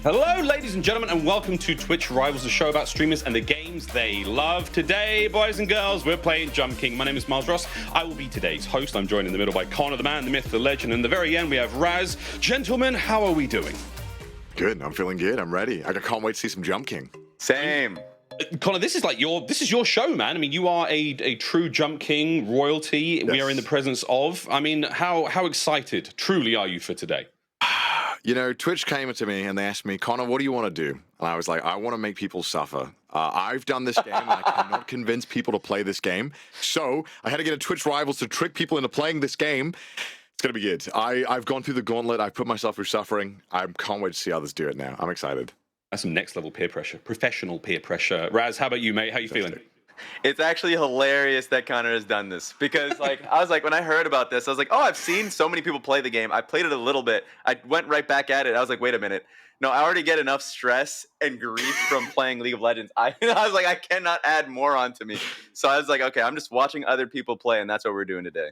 Hello, ladies and gentlemen, and welcome to Twitch Rivals, the show about streamers and the games they love. Today, boys and girls, we're playing Jump King. My name is Miles Ross. I will be today's host. I'm joined in the middle by Connor, the man, the myth, the legend, and the very end we have Raz. Gentlemen, how are we doing? Good. I'm feeling good. I'm ready. I can't wait to see some Jump King. Same. Connor, this is your show, man. I mean, you are a true Jump King royalty. Yes. We are in the presence of. I mean, how excited truly are you for today? You know, Twitch came to me and they asked me, Connor, what do you want to do? And I was like, I want to make people suffer. I've done this game and I cannot convince people to play this game. So I had to get a Twitch Rivals to trick people into playing this game. It's going to be good. I've gone through the gauntlet. I've put myself through suffering. I can't wait to see others do it now. I'm excited. That's some next level peer pressure, professional peer pressure. Raz, how about you, mate? How you feeling? It's actually hilarious that Connor has done this because, I was like, when I heard about this, I was like, oh, I've seen so many people play the game. I played it a little bit. I went right back at it. I was like, wait a minute. No, I already get enough stress and grief from playing League of Legends. I was like, I cannot add more onto me. So I was like, okay, I'm just watching other people play, and that's what we're doing today.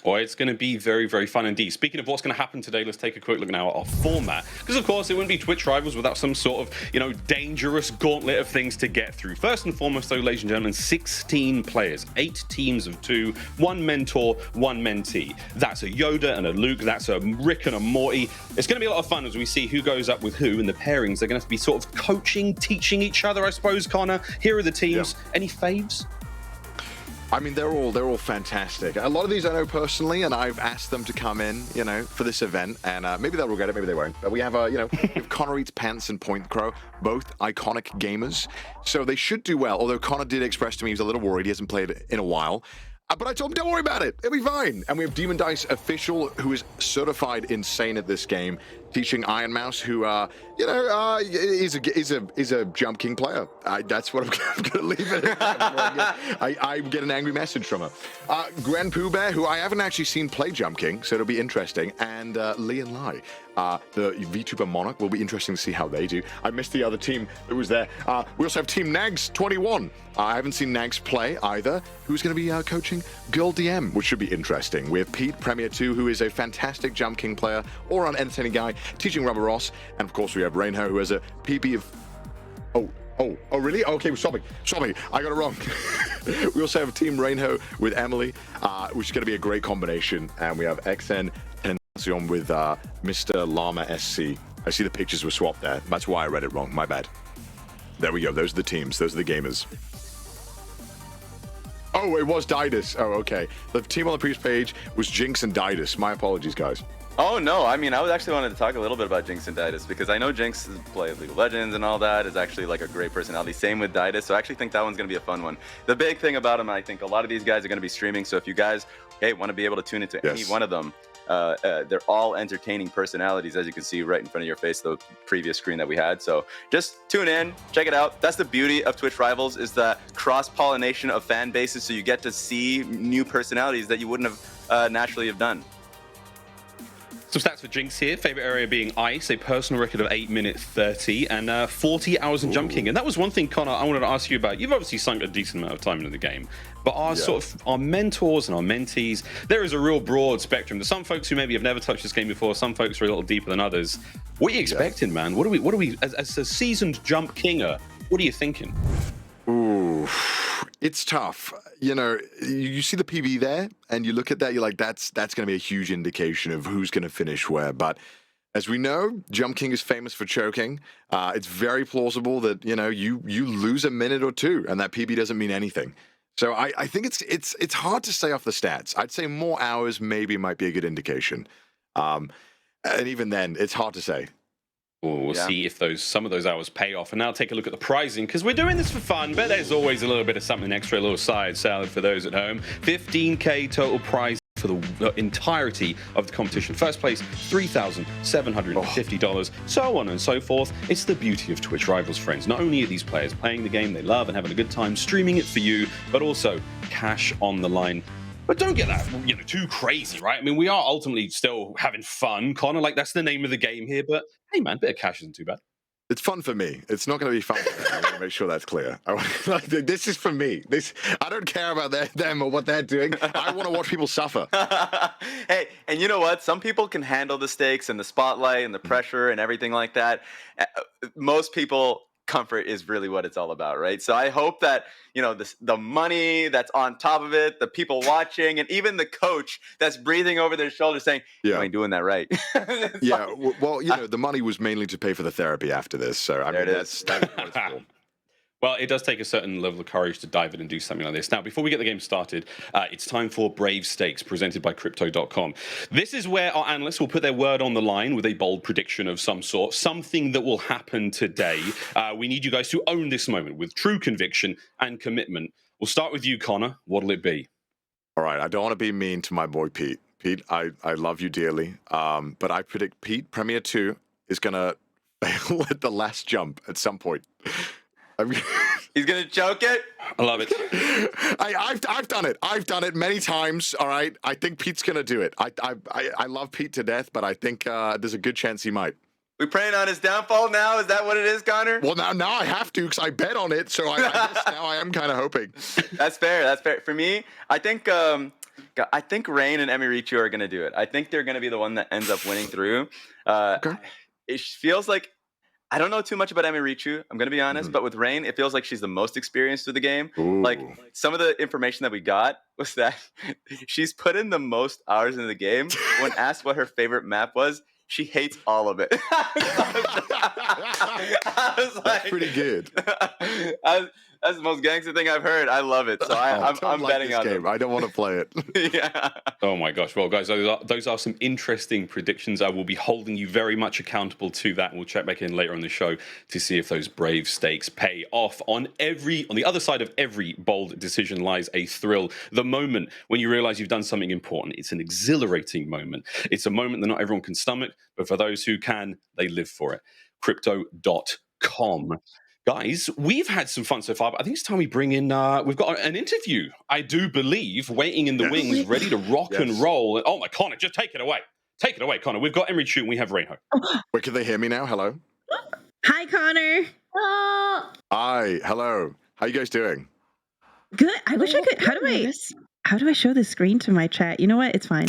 Well, it's going to be very, very fun indeed. Speaking of what's going to happen today, let's take a quick look now at our format. Because, of course, it wouldn't be Twitch Rivals without some sort of, dangerous gauntlet of things to get through. First and foremost, though, ladies and gentlemen, 16 players, 8 teams of 2, 1 mentor, 1 mentee. That's a Yoda and a Luke. That's a Rick and a Morty. It's going to be a lot of fun as we see who goes up with who, and the pairings are going to have to be sort of coaching, teaching each other, I suppose, Connor. Here are the teams. Yeah. Any faves? I mean, they're all fantastic. A lot of these I know personally, and I've asked them to come in, for this event, and maybe they'll regret it, maybe they won't. But we have, we have Connor Eats Pants and Point Crow, both iconic gamers, so they should do well. Although Connor did express to me he was a little worried; he hasn't played it in a while. But I told him, don't worry about it. It'll be fine. And we have Demon Dice Official, who is certified insane at this game, teaching Iron Mouse, who, is a Jump King player. That's what I'm going to leave it at. I get an angry message from her. Grand Pooh Bear, who I haven't actually seen play Jump King, so it'll be interesting. And Lee and Lai, the VTuber Monarch, will be interesting to see how they do. I missed the other team that was there. We also have Team Nags 21. I haven't seen Nags play either. Who's going to be coaching Girl DM, which should be interesting. We have Pete, Premier 2, who is a fantastic Jump King player, all-around entertaining guy, teaching Rubber Ross. And of course, we have Rainhoe, who has a PB of... Oh, really? Okay, stop me. I got it wrong. We also have Team Rainhoe with Emily, which is going to be a great combination. And we have XN Tension with MrLlamaSC. I see the pictures were swapped there. That's why I read it wrong. My bad. There we go. Those are the teams. Those are the gamers. Oh, it was Didus. Oh, okay. The team on the previous page was Jinx and Didus. My apologies, guys. Oh, no. I mean, I was actually wanted to talk a little bit about Jinx and Didus because I know Jinx plays League of Legends and all that, is actually like a great personality. Same with Didus, so I actually think that one's going to be a fun one. The big thing about him, I think a lot of these guys are going to be streaming, so if you guys, want to be able to tune into any one of them, they're all entertaining personalities, as you can see right in front of your face, the previous screen that we had. So just tune in, check it out. That's the beauty of Twitch Rivals, is the cross-pollination of fan bases, so you get to see new personalities that you wouldn't have naturally have done. Some stats for Jinx here. Favorite area being Ice, a personal record of 8 minutes 30 and 40 hours in Jump King. And that was one thing, Connor, I wanted to ask you about. You've obviously sunk a decent amount of time into the game, but our mentors and our mentees, there is a real broad spectrum. There's some folks who maybe have never touched this game before. Some folks are a little deeper than others. What are you expecting, man? What are we as a seasoned Jump Kinger, what are you thinking? Ooh, it's tough. You see the PB there, and you look at that, you're like, that's going to be a huge indication of who's going to finish where. But as we know, Jump King is famous for choking. It's very plausible that you lose a minute or two, and that PB doesn't mean anything. So I think it's hard to say off the stats. I'd say more hours maybe might be a good indication, and even then, it's hard to say. We'll see if some of those hours pay off. And now take a look at the pricing, because we're doing this for fun, but there's always a little bit of something extra, a little side salad for those at home. 15K total prize for the entirety of the competition. First place, $3,750, so on and so forth. It's the beauty of Twitch Rivals, friends. Not only are these players playing the game they love and having a good time streaming it for you, but also cash on the line. But don't get that, too crazy, right? I mean, we are ultimately still having fun, Connor. Like, that's the name of the game here. But hey, man, bit of cash isn't too bad. It's fun for me. It's not going to be fun for them. I want to make sure that's clear. This is for me. I don't care about them or what they're doing. I want to watch people suffer. Hey, and you know what? Some people can handle the stakes and the spotlight and the pressure and everything like that. Most people, comfort is really what it's all about, right? So I hope that, you know, the money that's on top of it, the people watching, and even the coach that's breathing over their shoulder saying, you ain't doing that right. Yeah, well, you know, the money was mainly to pay for the therapy after this. So, I mean, that's what it's for. Well, it does take a certain level of courage to dive in and do something like this. Now, before we get the game started, it's time for Brave Stakes, presented by Crypto.com. This is where our analysts will put their word on the line with a bold prediction of some sort, something that will happen today. We need you guys to own this moment with true conviction and commitment. We'll start with you, Connor. What'll it be? All right, I don't want to be mean to my boy Pete. Pete, I love you dearly, but I predict Pete, Premier 2, is going to fail at the last jump at some point. He's gonna choke it. I love it. I've done it. I've done it many times. All right. I think Pete's gonna do it. I love Pete to death, but I think there's a good chance he might. We praying on his downfall now? Is that what it is, Connor? Well, now I have to because I bet on it. So I guess now I am kind of hoping. That's fair. That's fair. For me, I think Rain and Emirichu are gonna do it. I think they're gonna be the one that ends up winning through. Okay. It feels like. I don't know too much about Emirichu, I'm going to be honest, but with Rain, it feels like she's the most experienced with the game. Ooh. Like, some of the information that we got was that she's put in the most hours in the game. When asked what her favorite map was, she hates all of it. I was like, That's pretty good. That's the most gangster thing I've heard. I love it. So I'm like betting this on game. them. I don't want to play it. Yeah. Oh my gosh. Well, guys, those are some interesting predictions. I will be holding you very much accountable to that. We'll check back in later on the show to see if those brave stakes pay off. On the other side of every bold decision lies a thrill. The moment when you realize you've done something important. It's an exhilarating moment. It's a moment that not everyone can stomach, but for those who can, they live for it. Crypto.com. Guys, we've had some fun so far, but I think it's time we bring in, we've got an interview, I do believe, waiting in the wings, ready to rock and roll. Oh my, Connor, just take it away. Take it away, Connor. We've got Emirichu and we have Rainhoe. Wait, can they hear me now? Hello? Hi, Connor. Hi, hello. How you guys doing? Good. I wish I could. How do I show the screen to my chat? You know what? It's fine.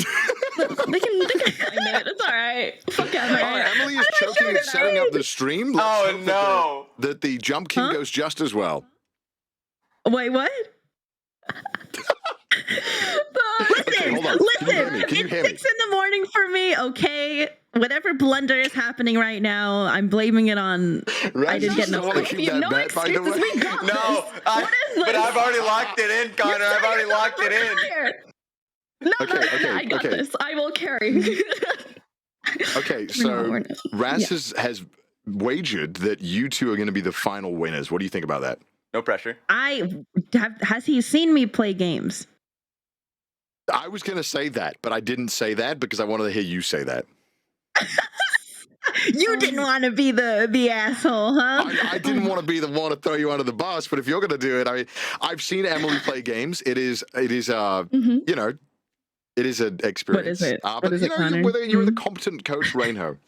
They can find it. It's all right. Fuck Emily. Emily is choking and setting up the stream. Let's hope no. that the Jump King goes just as well. Wait, what? Okay, hold on. Listen. Can you hear me? It's 6 in the morning for me, okay? Whatever blunder is happening right now, I'm blaming it on. I didn't get no sleep. No excuses. We got this. What is this? But I've already locked it in, Connor. I've already locked it in. No, Okay, I got this. I will carry. Okay, so Raz has wagered that you two are going to be the final winners. What do you think about that? No pressure. Has he seen me play games? I was going to say that, but I didn't say that because I wanted to hear you say that. You didn't want to be the asshole, huh? I didn't want to be the one to throw you under the bus, but if you're going to do it, I mean, I've seen Emily play games. It is, you know, it is an experience. What is it? But is you it, know, Connor? you're the competent coach, Rainhoe.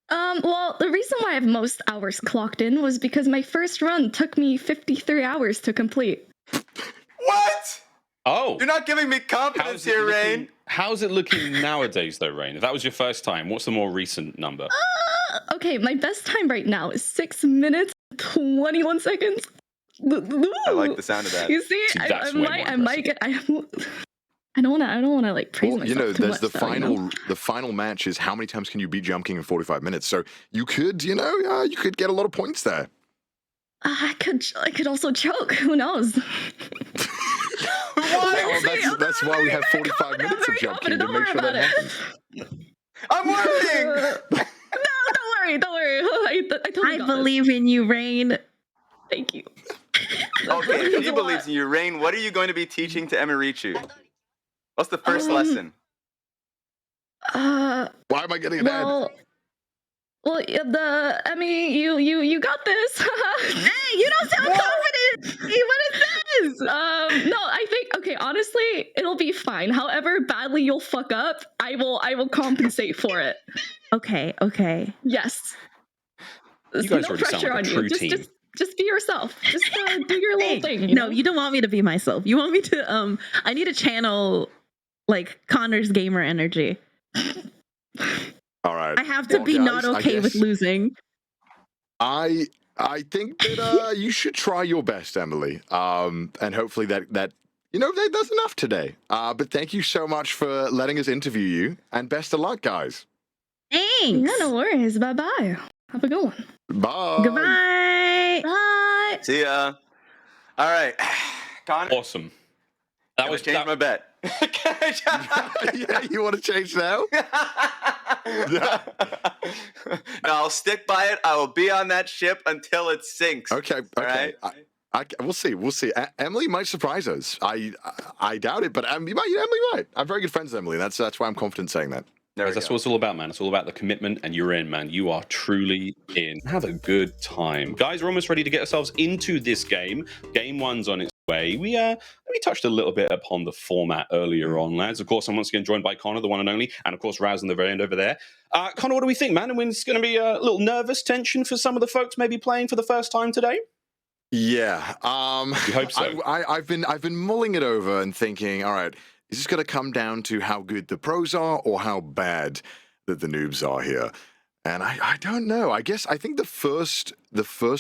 Well, the reason why I have most hours clocked in was because my first run took me 53 hours to complete. What? Oh. You're not giving me confidence here, Rain. How's it looking nowadays, though, Rain? If that was your first time, what's the more recent number? Okay, my best time right now is 6 minutes, 21 seconds. I like the sound of that. You see, I might get. I don't want to like praise myself. You know, too there's much, the final match is how many times can you beat Jump King in 45 minutes? So you could, you know, you could get a lot of points there. I could also choke. Who knows? Well, that's why we have 45 minutes of Jump King to make sure that happens. I'm working. No, don't worry. I totally got believe in you, Rain. this. Thank you. Okay, if she believes in you, Rain, what are you going to be teaching to Emirichu? What's the first lesson? Why am I getting an ad? Well, you got this. Hey, you don't sound confident. What is this? No, I think honestly, it'll be fine. However badly you'll fuck up, I will compensate for it. Okay. Yes. You guys no already sound pressure like a on true you. team. Just be yourself. Just do your little thing. No, you don't want me to be myself. You want me to I need to channel like Connor's gamer energy. All right. I have to Well, be guys, not I okay with guess losing. I think that you should try your best, Emily. And hopefully that that's enough today. But thank you so much for letting us interview you, and best of luck, guys. Thanks. Yeah, no worries. Bye-bye. Have a good one. Bye. Goodbye. Bye. See ya. All right, Connor. Awesome. That was Change my bet. Yeah, you want to change now? No, I'll stick by it. I will be on that ship until it sinks. Okay. All right? We'll see. We'll see. Emily might surprise us. I doubt it, but Emily might. I'm very good friends with Emily. That's why I'm confident saying that. That's what it's all about, man. It's all about the commitment, and you're in, man. You are truly in. Have a good time. Guys, we're almost ready to get ourselves into this game. Game one's on its way. We touched a little bit upon the format earlier on, lads. Of course, I'm once again joined by Connor, the one and only, and of course, Raz on the very end over there. Connor, what do we think, man? I mean, it's going to be a little nervous tension for some of the folks maybe playing for the first time today. Yeah. We hope so. I've been mulling it over and thinking, all right, is this going to come down to how good the pros are or how bad that the noobs are here? And I don't know. I think the first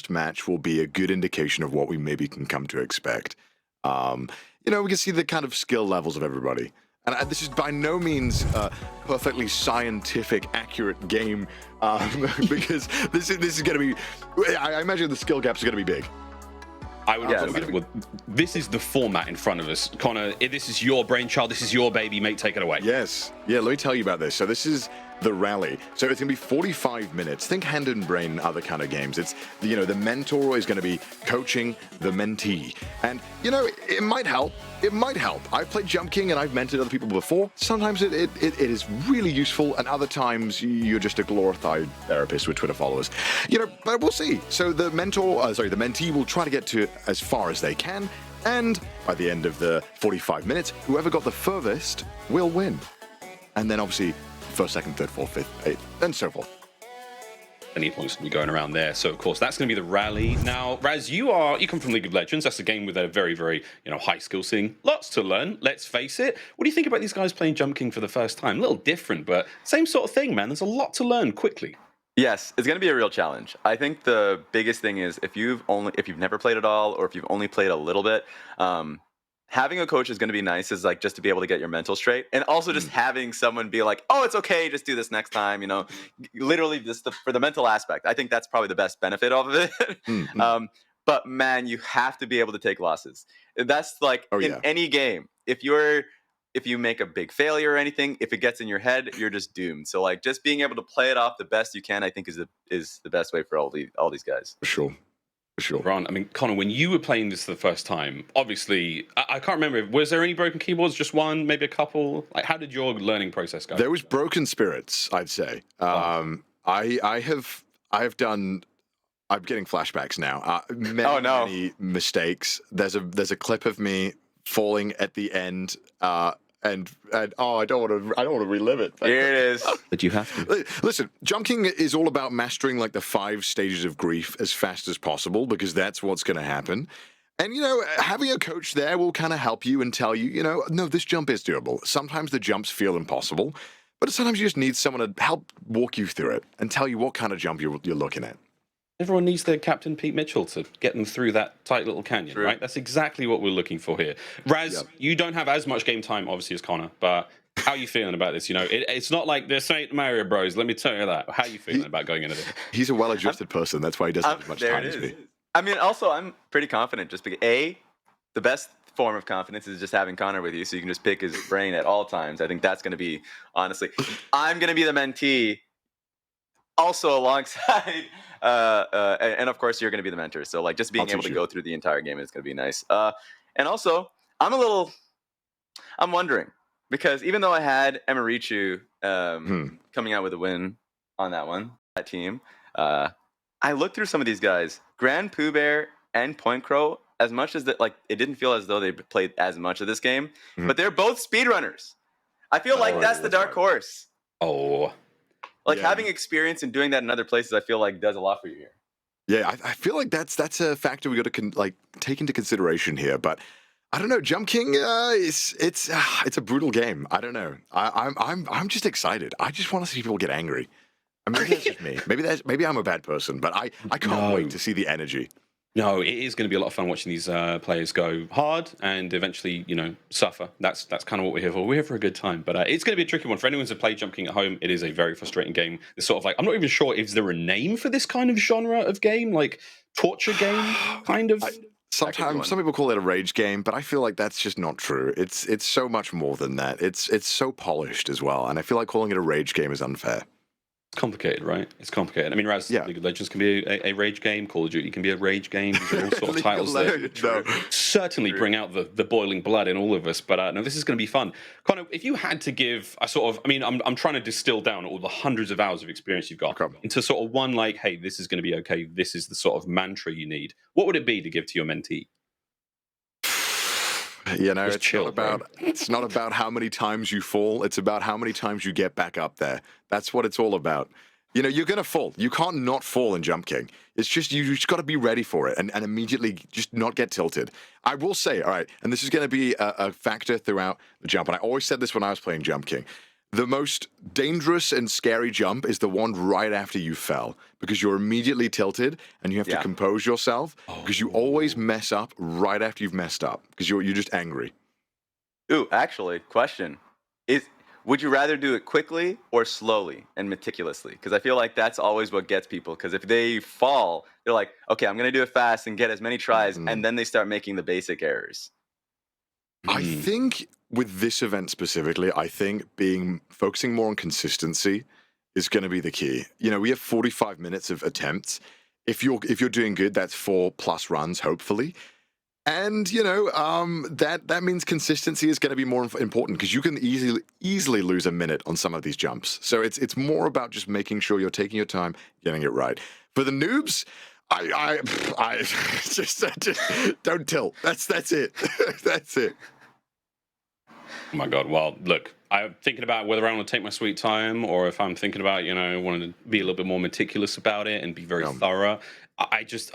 match will be a good indication of what we maybe can come to expect. We can see the kind of skill levels of everybody. And this is by no means a perfectly scientific, accurate game, because this is going to be. I imagine the skill gaps are going to be big. I would this is the format in front of us. Connor, this is your brainchild. This is your baby, mate. Take it away. Yes. Yeah, let me tell you about this. So this is the rally. So it's going to be 45 minutes. Think Hand and Brain, other kind of games. It's, the mentor is going to be coaching the mentee. And, it might help. It might help. I've played Jump King and I've mentored other people before. Sometimes it is really useful, and other times you're just a glorified therapist with Twitter followers. But we'll see. So the mentee will try to get to as far as they can, and by the end of the 45 minutes, whoever got the furthest will win. And then obviously first, second, third, fourth, fifth, eighth, and so forth. Any points to be going around there. So of course that's going to be the rally. Now, Raz, you come from League of Legends. That's a game with a very, very high skill ceiling. Lots to learn. Let's face it. What do you think about these guys playing Jump King for the first time? A little different, but same sort of thing, man. There's a lot to learn quickly. Yes, it's going to be a real challenge. I think the biggest thing is if you've never played at all, or if you've only played a little bit, having a coach is going to be nice, is like just to be able to get your mental straight, and also just having someone be like, oh, it's okay, just do this next time, literally just for the mental aspect. I think that's probably the best benefit of it. But man, you have to be able to take losses. That's like any game. If you make a big failure or anything, if it gets in your head, you're just doomed. So like just being able to play it off the best you can, I think is the best way for all these guys. For sure. Ron, I mean, Connor, when you were playing this for the first time, obviously, I can't remember, was there any broken keyboards? Just one, maybe a couple? Like, how did your learning process go? There was broken spirits, I'd say. I'm getting flashbacks now. Many mistakes. There's a clip of me falling at the end, and I don't want to relive it. Here it is. But you have to. Listen, Jump King is all about mastering like the 5 stages of grief as fast as possible, because that's what's going to happen. And, having a coach there will kind of help you and tell you, no, this jump is doable. Sometimes the jumps feel impossible, but sometimes you just need someone to help walk you through it and tell you what kind of jump you're looking at. Everyone needs their Captain Pete Mitchell to get them through that tight little canyon, right? That's exactly what we're looking for here. Raz, you don't have as much game time, obviously, as Connor, but how are you feeling about this? It's not like this ain't Mario Bros. Let me tell you that. How are you feeling about going into this? He's a well-adjusted person. That's why he doesn't have as much time as me. I mean, also, I'm pretty confident just because, the best form of confidence is just having Connor with you, so you can just pick his brain at all times. I think that's going to be, honestly, I'm going to be the mentee also alongside... and of course you're going to be the mentor, so like just being able to go through the entire game is going to be nice. And also I'm wondering, because even though I had Emirichu coming out with a win on that team, I looked through some of these guys, Grand Pooh Bear and Point Crow, as much as that, like, it didn't feel as though they played as much of this game, but they're both speedrunners. I feel like that's the dark horse. Having experience and doing that in other places, I feel like does a lot for you here. Yeah, I feel like that's a factor we got to take into consideration here. But I don't know, Jump King, it's a brutal game. I don't know. I'm just excited. I just want to see people get angry. I mean, maybe that's just me. Maybe I'm a bad person, but I can't wait to see the energy. No, it is going to be a lot of fun watching these players go hard and eventually, suffer. That's kind of what we're here for. We're here for a good time, but it's going to be a tricky one for anyone who's played Jump King at home. It is a very frustrating game. It's sort of like, I'm not even sure, is there a name for this kind of genre of game, like torture game, kind of? Sometimes some people call it a rage game, but I feel like that's just not true. It's so much more than that. It's so polished as well, and I feel like calling it a rage game is unfair. It's complicated, right? It's complicated. I mean, League of Legends can be a rage game. Call of Duty can be a rage game. These are all sort of titles that certainly bring out the boiling blood in all of us. But no, this is going to be fun. Connor, if you had to give I'm trying to distill down all the hundreds of hours of experience you've got into sort of one, like, hey, this is going to be okay. This is the sort of mantra you need. What would it be to give to your mentee? It's not about how many times you fall. It's about how many times you get back up there. That's what it's all about. You're going to fall. You can't not fall in Jump King. It's just, you just got to be ready for it and immediately just not get tilted. I will say, all right, and this is going to be a factor throughout the jump, and I always said this when I was playing Jump King. The most dangerous and scary jump is the one right after you fell, because you're immediately tilted and you have to compose yourself, because you always mess up right after you've messed up, because you're just angry. Ooh, actually, question. Would you rather do it quickly or slowly and meticulously? Because I feel like that's always what gets people, because if they fall, they're like, okay, I'm going to do it fast and get as many tries, and then they start making the basic errors. I think with this event specifically, I think focusing more on consistency is going to be the key. We have 45 minutes of attempts. If you're doing good, that's 4+ runs, hopefully. And that means consistency is going to be more important, because you can easily lose a minute on some of these jumps. So it's more about just making sure you're taking your time, getting it right. For the noobs, I just don't tilt. That's it. That's it. Oh my God. Well, look, I'm thinking about whether I want to take my sweet time, or if I'm thinking about, wanting to be a little bit more meticulous about it and be very thorough.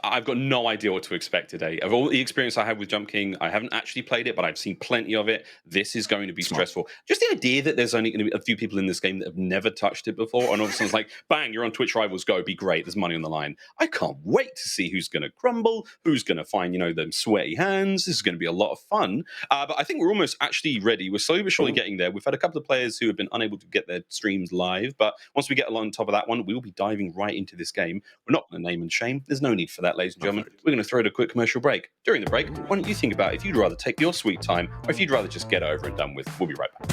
I've got no idea what to expect today. Of all the experience I had with Jump King, I haven't actually played it, but I've seen plenty of it. This is going to be stressful. Just the idea that there's only going to be a few people in this game that have never touched it before, and all of a sudden it's like, bang, you're on Twitch Rivals, go, be great, there's money on the line. I can't wait to see who's going to crumble, who's going to find, them sweaty hands. This is going to be a lot of fun. But I think we're almost actually ready. We're slowly but surely getting there. We've had a couple of players who have been unable to get their streams live, but once we get along top of that one, we will be diving right into this game. We're not going to name and shame. There's no need for that, ladies and gentlemen. We're going to throw it a quick commercial break. During the break, why don't you think about if you'd rather take your sweet time or if you'd rather just get over and done with. We'll be right back.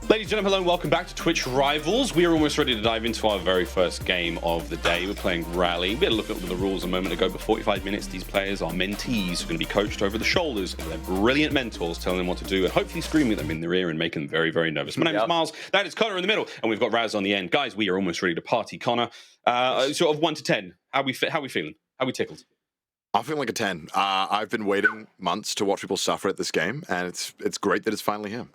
Ladies and gentlemen, hello and welcome back to Twitch Rivals. We are almost ready to dive into our very first game of the day. We're playing Rally. We had a look at the rules a moment ago. For 45 minutes, these players are mentees who are going to be coached over the shoulders of their brilliant mentors, telling them what to do and hopefully screaming at them in their ear and making them very, very nervous. My name is Miles. That is Connor in the middle, and we've got Raz on the end. Guys, we are almost ready to party. Connor, sort of 1 to 10. How we feeling? How we tickled? I'm feeling like a 10. I've been waiting months to watch people suffer at this game, and it's great that it's finally here.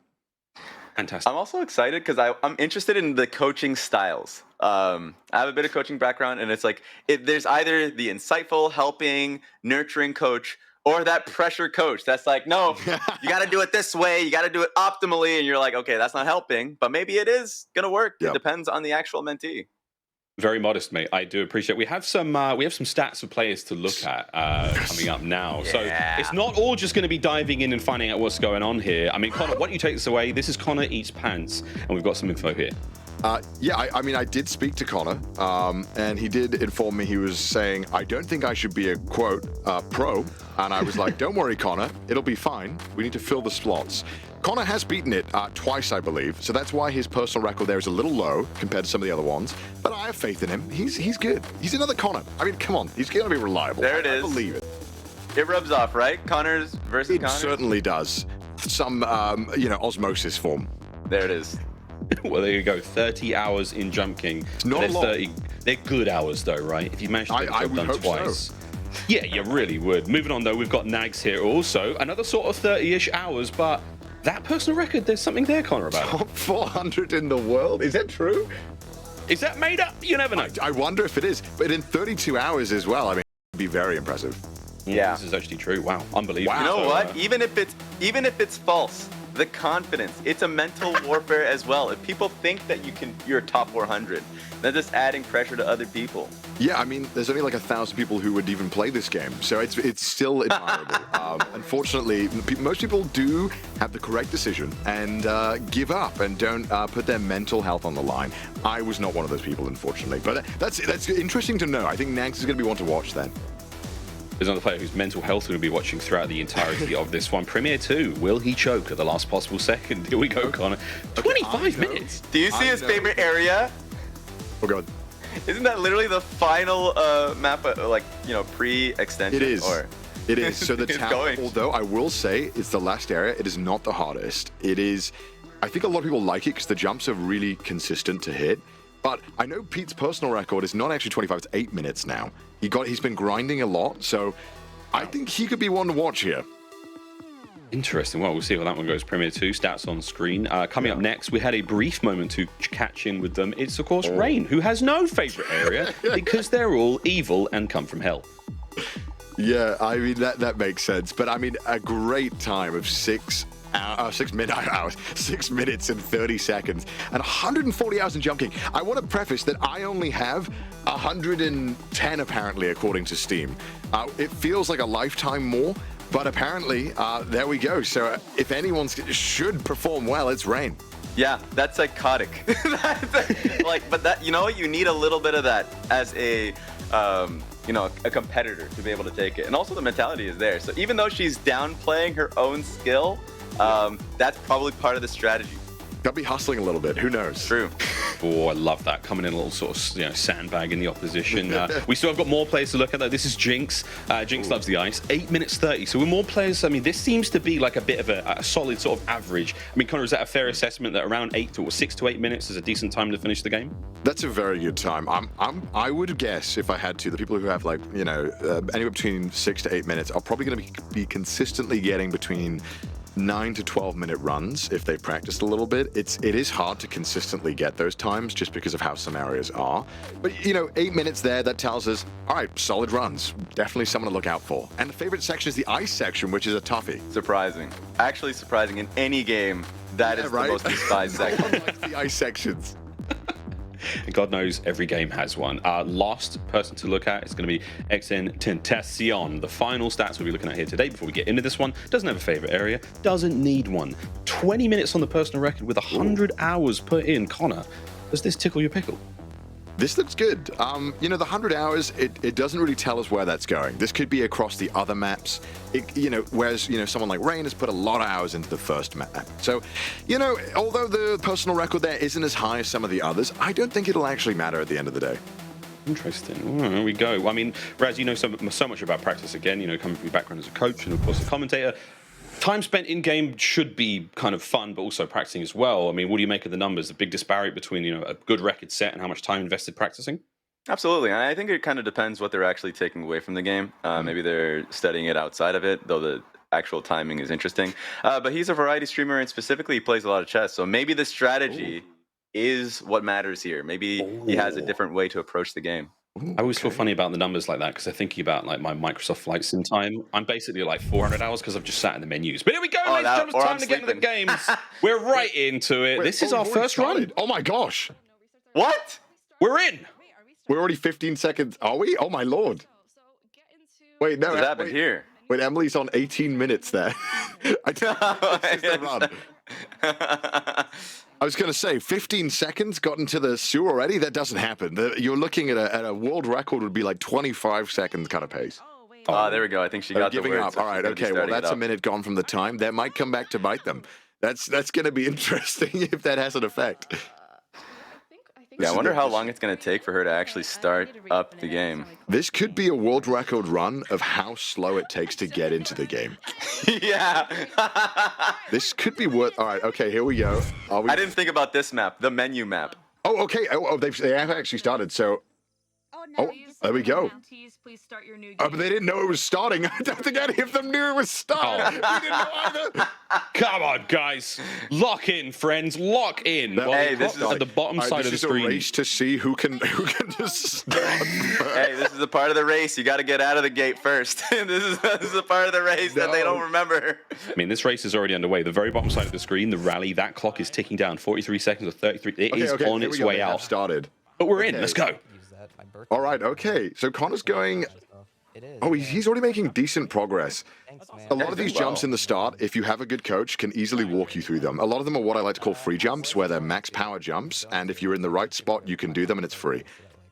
Fantastic. I'm also excited because I'm interested in the coaching styles. I have a bit of coaching background, and it's like there's either the insightful, helping, nurturing coach, or that pressure coach that's like, no, you got to do it this way, you got to do it optimally, and you're like, okay, that's not helping, but maybe it is gonna work. It depends on the actual mentee. Very modest, mate. I do appreciate. We have some stats of players to look at coming up now. So it's not all just going to be diving in and finding out what's going on here. I mean, Connor, why don't you take this away? This is Connor Eats Pants, and we've got some info here. I mean, I did speak to Connor, and he did inform me. He was saying, I don't think I should be a, quote, pro. And I was like, don't worry, Connor. It'll be fine. We need to fill the slots. Connor has beaten it twice, I believe. So that's why his personal record there is a little low compared to some of the other ones. But I have faith in him. He's good. He's another Connor. I mean, come on. He's going to be reliable. There it is. I believe it. It rubs off, right? Connors versus Connors? It certainly does. Some, osmosis form. There it is. Well, there you go. 30 hours in Jump King. It's not a lot. They're good hours, though, right? If you manage to get the job done twice. So. Yeah, you really would. Moving on, though, we've got Nags here also. Another sort of 30-ish hours, but that personal record, there's something there, Connor, about it. Top 400 in the world? Is that true? Is that made up? You never know. I wonder if it is, but in 32 hours as well. I mean, it'd be very impressive. Yeah. This is actually true. Wow, unbelievable. You know So, what? Even if it's false, the confidence, it's a mental warfare as well. If people think that you're top 400, they're just adding pressure to other people. Yeah, I mean, there's only like 1,000 people who would even play this game, so it's still admirable. Unfortunately, most people do have the correct decision and give up and don't put their mental health on the line. I was not one of those people, unfortunately, but that's interesting to know. I think Nags is going to be one to watch then. There's another player whose mental health we'll be watching throughout the entirety of this one. Premier 2, will he choke at the last possible second? Here we go, Connor. 25 minutes. Do you see his favorite area? Oh, God. Isn't that literally the final map, pre-extension? It is. It is. So the It's tower, going. although I will say it's the last area, it is not the hardest. It is, I think a lot of people like it because the jumps are really consistent to hit. But I know Pete's personal record is not actually 25, it's 8 minutes now. He's been grinding a lot, so I think he could be one to watch here. Interesting. Well, we'll see how that one goes. Premier 2, stats on screen. Coming up next, we had a brief moment to catch in with them. It's, of course, Rain, who has no favorite area because they're all evil and come from hell. Yeah, I mean, that makes sense. But I mean, a great time of 6 minutes and 30 seconds and 140 hours in Jump King. I want to preface that I only have 110 apparently, according to Steam. It feels like a lifetime more, but apparently there we go. So if anyone should perform well, it's Rain. Yeah, that's psychotic. But that, you know what? You need a little bit of that as a competitor to be able to take it. And also the mentality is there. So even though she's downplaying her own skill, that's probably part of the strategy. They'll be hustling a little bit. Who knows? True. Oh, I love that. Coming in a little sort of sandbag in the opposition. We still have got more players to look at, though. This is Jinx. Jinx loves the ice. 8 minutes 30. So with more players, I mean, this seems to be like a bit of a solid sort of average. I mean, Connor, is that a fair assessment that around 6 to 8 minutes is a decent time to finish the game? That's a very good time. I would guess, if I had to, the people who have anywhere between 6 to 8 minutes are probably going to be consistently getting between 9 to 12 minute runs if they practiced a little bit. It is hard to consistently get those times just because of how some areas are. But 8 minutes there, that tells us, all right, solid runs. Definitely someone to look out for. And the favorite section is the ice section, which is a toughie. Surprising. Actually surprising in any game. That is right? the most despised section. No one likes the ice sections. And God knows every game has one. Last person to look at is going to be XN Tentacion. The final stats we'll be looking at here today before we get into this one. Doesn't have a favorite area. Doesn't need one. 20 minutes on the personal record with 100 hours put in. Connor, does this tickle your pickle? This looks good. The 100 hours, it doesn't really tell us where that's going. This could be across the other maps. Whereas, someone like Rain has put a lot of hours into the first map. So, although the personal record there isn't as high as some of the others, I don't think it'll actually matter at the end of the day. Interesting. There we go. I mean, Raz, you know so much about practice again, coming from your background as a coach and, of course, a commentator. Time spent in-game should be kind of fun, but also practicing as well. I mean, what do you make of the numbers? The big disparity between, a good record set and how much time invested practicing? Absolutely. And I think it kind of depends what they're actually taking away from the game. Maybe they're studying it outside of it, though the actual timing is interesting. But he's a variety streamer, and specifically he plays a lot of chess. So maybe the strategy is what matters here. Maybe he has a different way to approach the game. I always feel funny about the numbers like that because I'm thinking about my Microsoft Flight Sim time. I'm basically 400 hours because I've just sat in the menus. But here we go, ladies and gentlemen. It's time to get into the games. We're right into it. This is our first run. Oh my gosh. What? We're in. We're already 15 seconds. Are we? Oh my lord. Wait, no. What happened here? Wait, Emily's on 18 minutes there. This is the run. I was going to say, 15 seconds got into the sewer already? That doesn't happen. You're looking at a world record would be 25 seconds kind of pace. There we go. I think she got the giving words. up. All right, okay. Well, that's a minute gone from the time. That might come back to bite them. That's going to be interesting if that has an effect. Yeah, I wonder how long it's going to take for her to actually start up the game. This could be a world record run of how slow it takes to get into the game. Yeah. This could be worth... All right, okay, here we go. I didn't think about this map, the menu map. Oh, okay. They have actually started, so... Oh, there we go. Mentees, please start your new game. Oh, but they didn't know it was starting. I don't think any of them knew it was starting. We didn't know either. Come on, guys. Lock in, friends. Lock in. Hey, this is at the bottom side of the screen. This is a race to see who can just start. Hey, this is a part of the race. You got to get out of the gate first. this is a part of the race that they don't remember. I mean, this race is already underway. The very bottom side of the screen, the rally, that clock is ticking down. 43 seconds or 33. It is on its way out. Started. But we're in. Let's go. All right. Okay. So Connor's going. Oh, he's already making decent progress. A lot of these jumps in the start, if you have a good coach, can easily walk you through them. A lot of them are what I like to call free jumps, where they're max power jumps, and if you're in the right spot, you can do them, and it's free.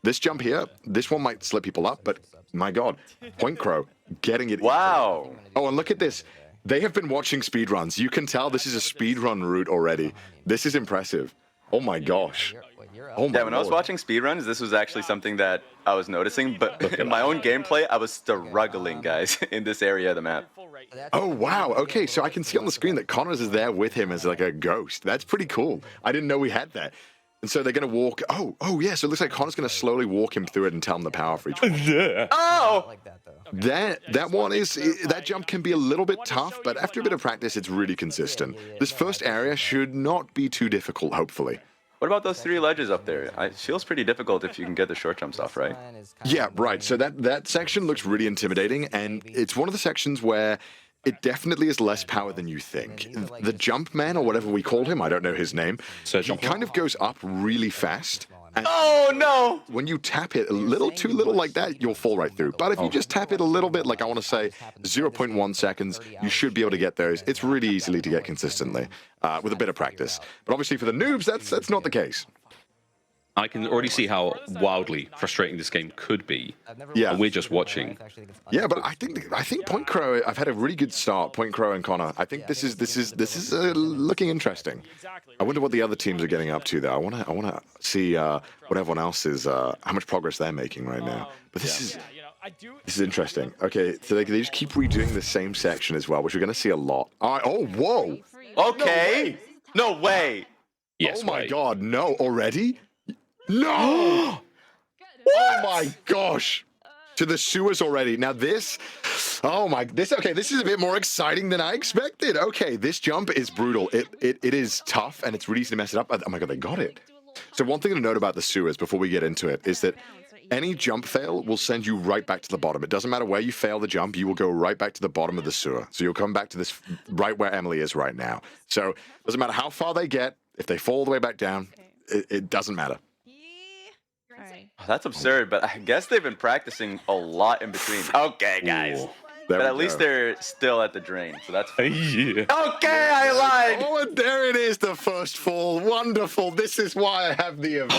This jump here, this one might slip people up, but my God, Point Crow getting it. Wow. Oh, and look at this. They have been watching speedruns. You can tell this is a speedrun route already. This is impressive. Oh my gosh. Oh my Yeah, when I was watching speedruns, this was actually something that I was noticing, but in my own gameplay, I was struggling, guys, in this area of the map. Oh, wow. Okay, so I can see on the screen that Connors is there with him as like a ghost. That's pretty cool. I didn't know we had that. And so they're going to walk. Oh, yeah. So it looks like Connor's going to slowly walk him through it and tell him the power for each one. Yeah. Oh! That one is, that jump can be a little bit tough, but after a bit of practice, it's really consistent. This first area should not be too difficult, hopefully. What about those 3 ledges up there? It feels pretty difficult if you can get the short jumps off, right? Yeah, right. So that section looks really intimidating, and it's one of the sections where it definitely is less power than you think. The jump man, or whatever we call him, I don't know his name, he kind of goes up really fast. And Oh, no! when you tap it a little too little like that, you'll fall right through. But if you just tap it a little bit, like I want to say 0.1 seconds, you should be able to get those. It's really easily to get consistently with a bit of practice. But obviously for the noobs, that's not the case. I can already see how wildly frustrating this game could be. Yeah. And we're just watching. Yeah, but I think Point Crow. I've had a really good start. Point Crow and Connor. I think this is looking interesting. I wonder what the other teams are getting up to though. I want to see what everyone else is, how much progress they're making right now. But this is interesting. Okay, so they just keep redoing the same section as well, which we're going to see a lot. All right. Oh, whoa. Okay. No way. Yes, Oh my wait. God. No, already? No. Oh my gosh. To the sewers already. Now this, okay, this is a bit more exciting than I expected. Okay, this jump is brutal. It is tough, and it's really easy to mess it up. Oh my God, they got it. So one thing to note about the sewers before we get into it is that any jump fail will send you right back to the bottom. It doesn't matter where you fail the jump, you will go right back to the bottom of the sewer. So you'll come back to this right where Emily is right now. So it doesn't matter how far they get, if they fall all the way back down, it doesn't matter. That's absurd, but I guess they've been practicing a lot in between. Okay, guys. Ooh. There But we at least go. they're still at the drain, so that's fine. Yeah. Okay, I lied! Oh, and there it is, the first fall. Wonderful. This is why I have the event.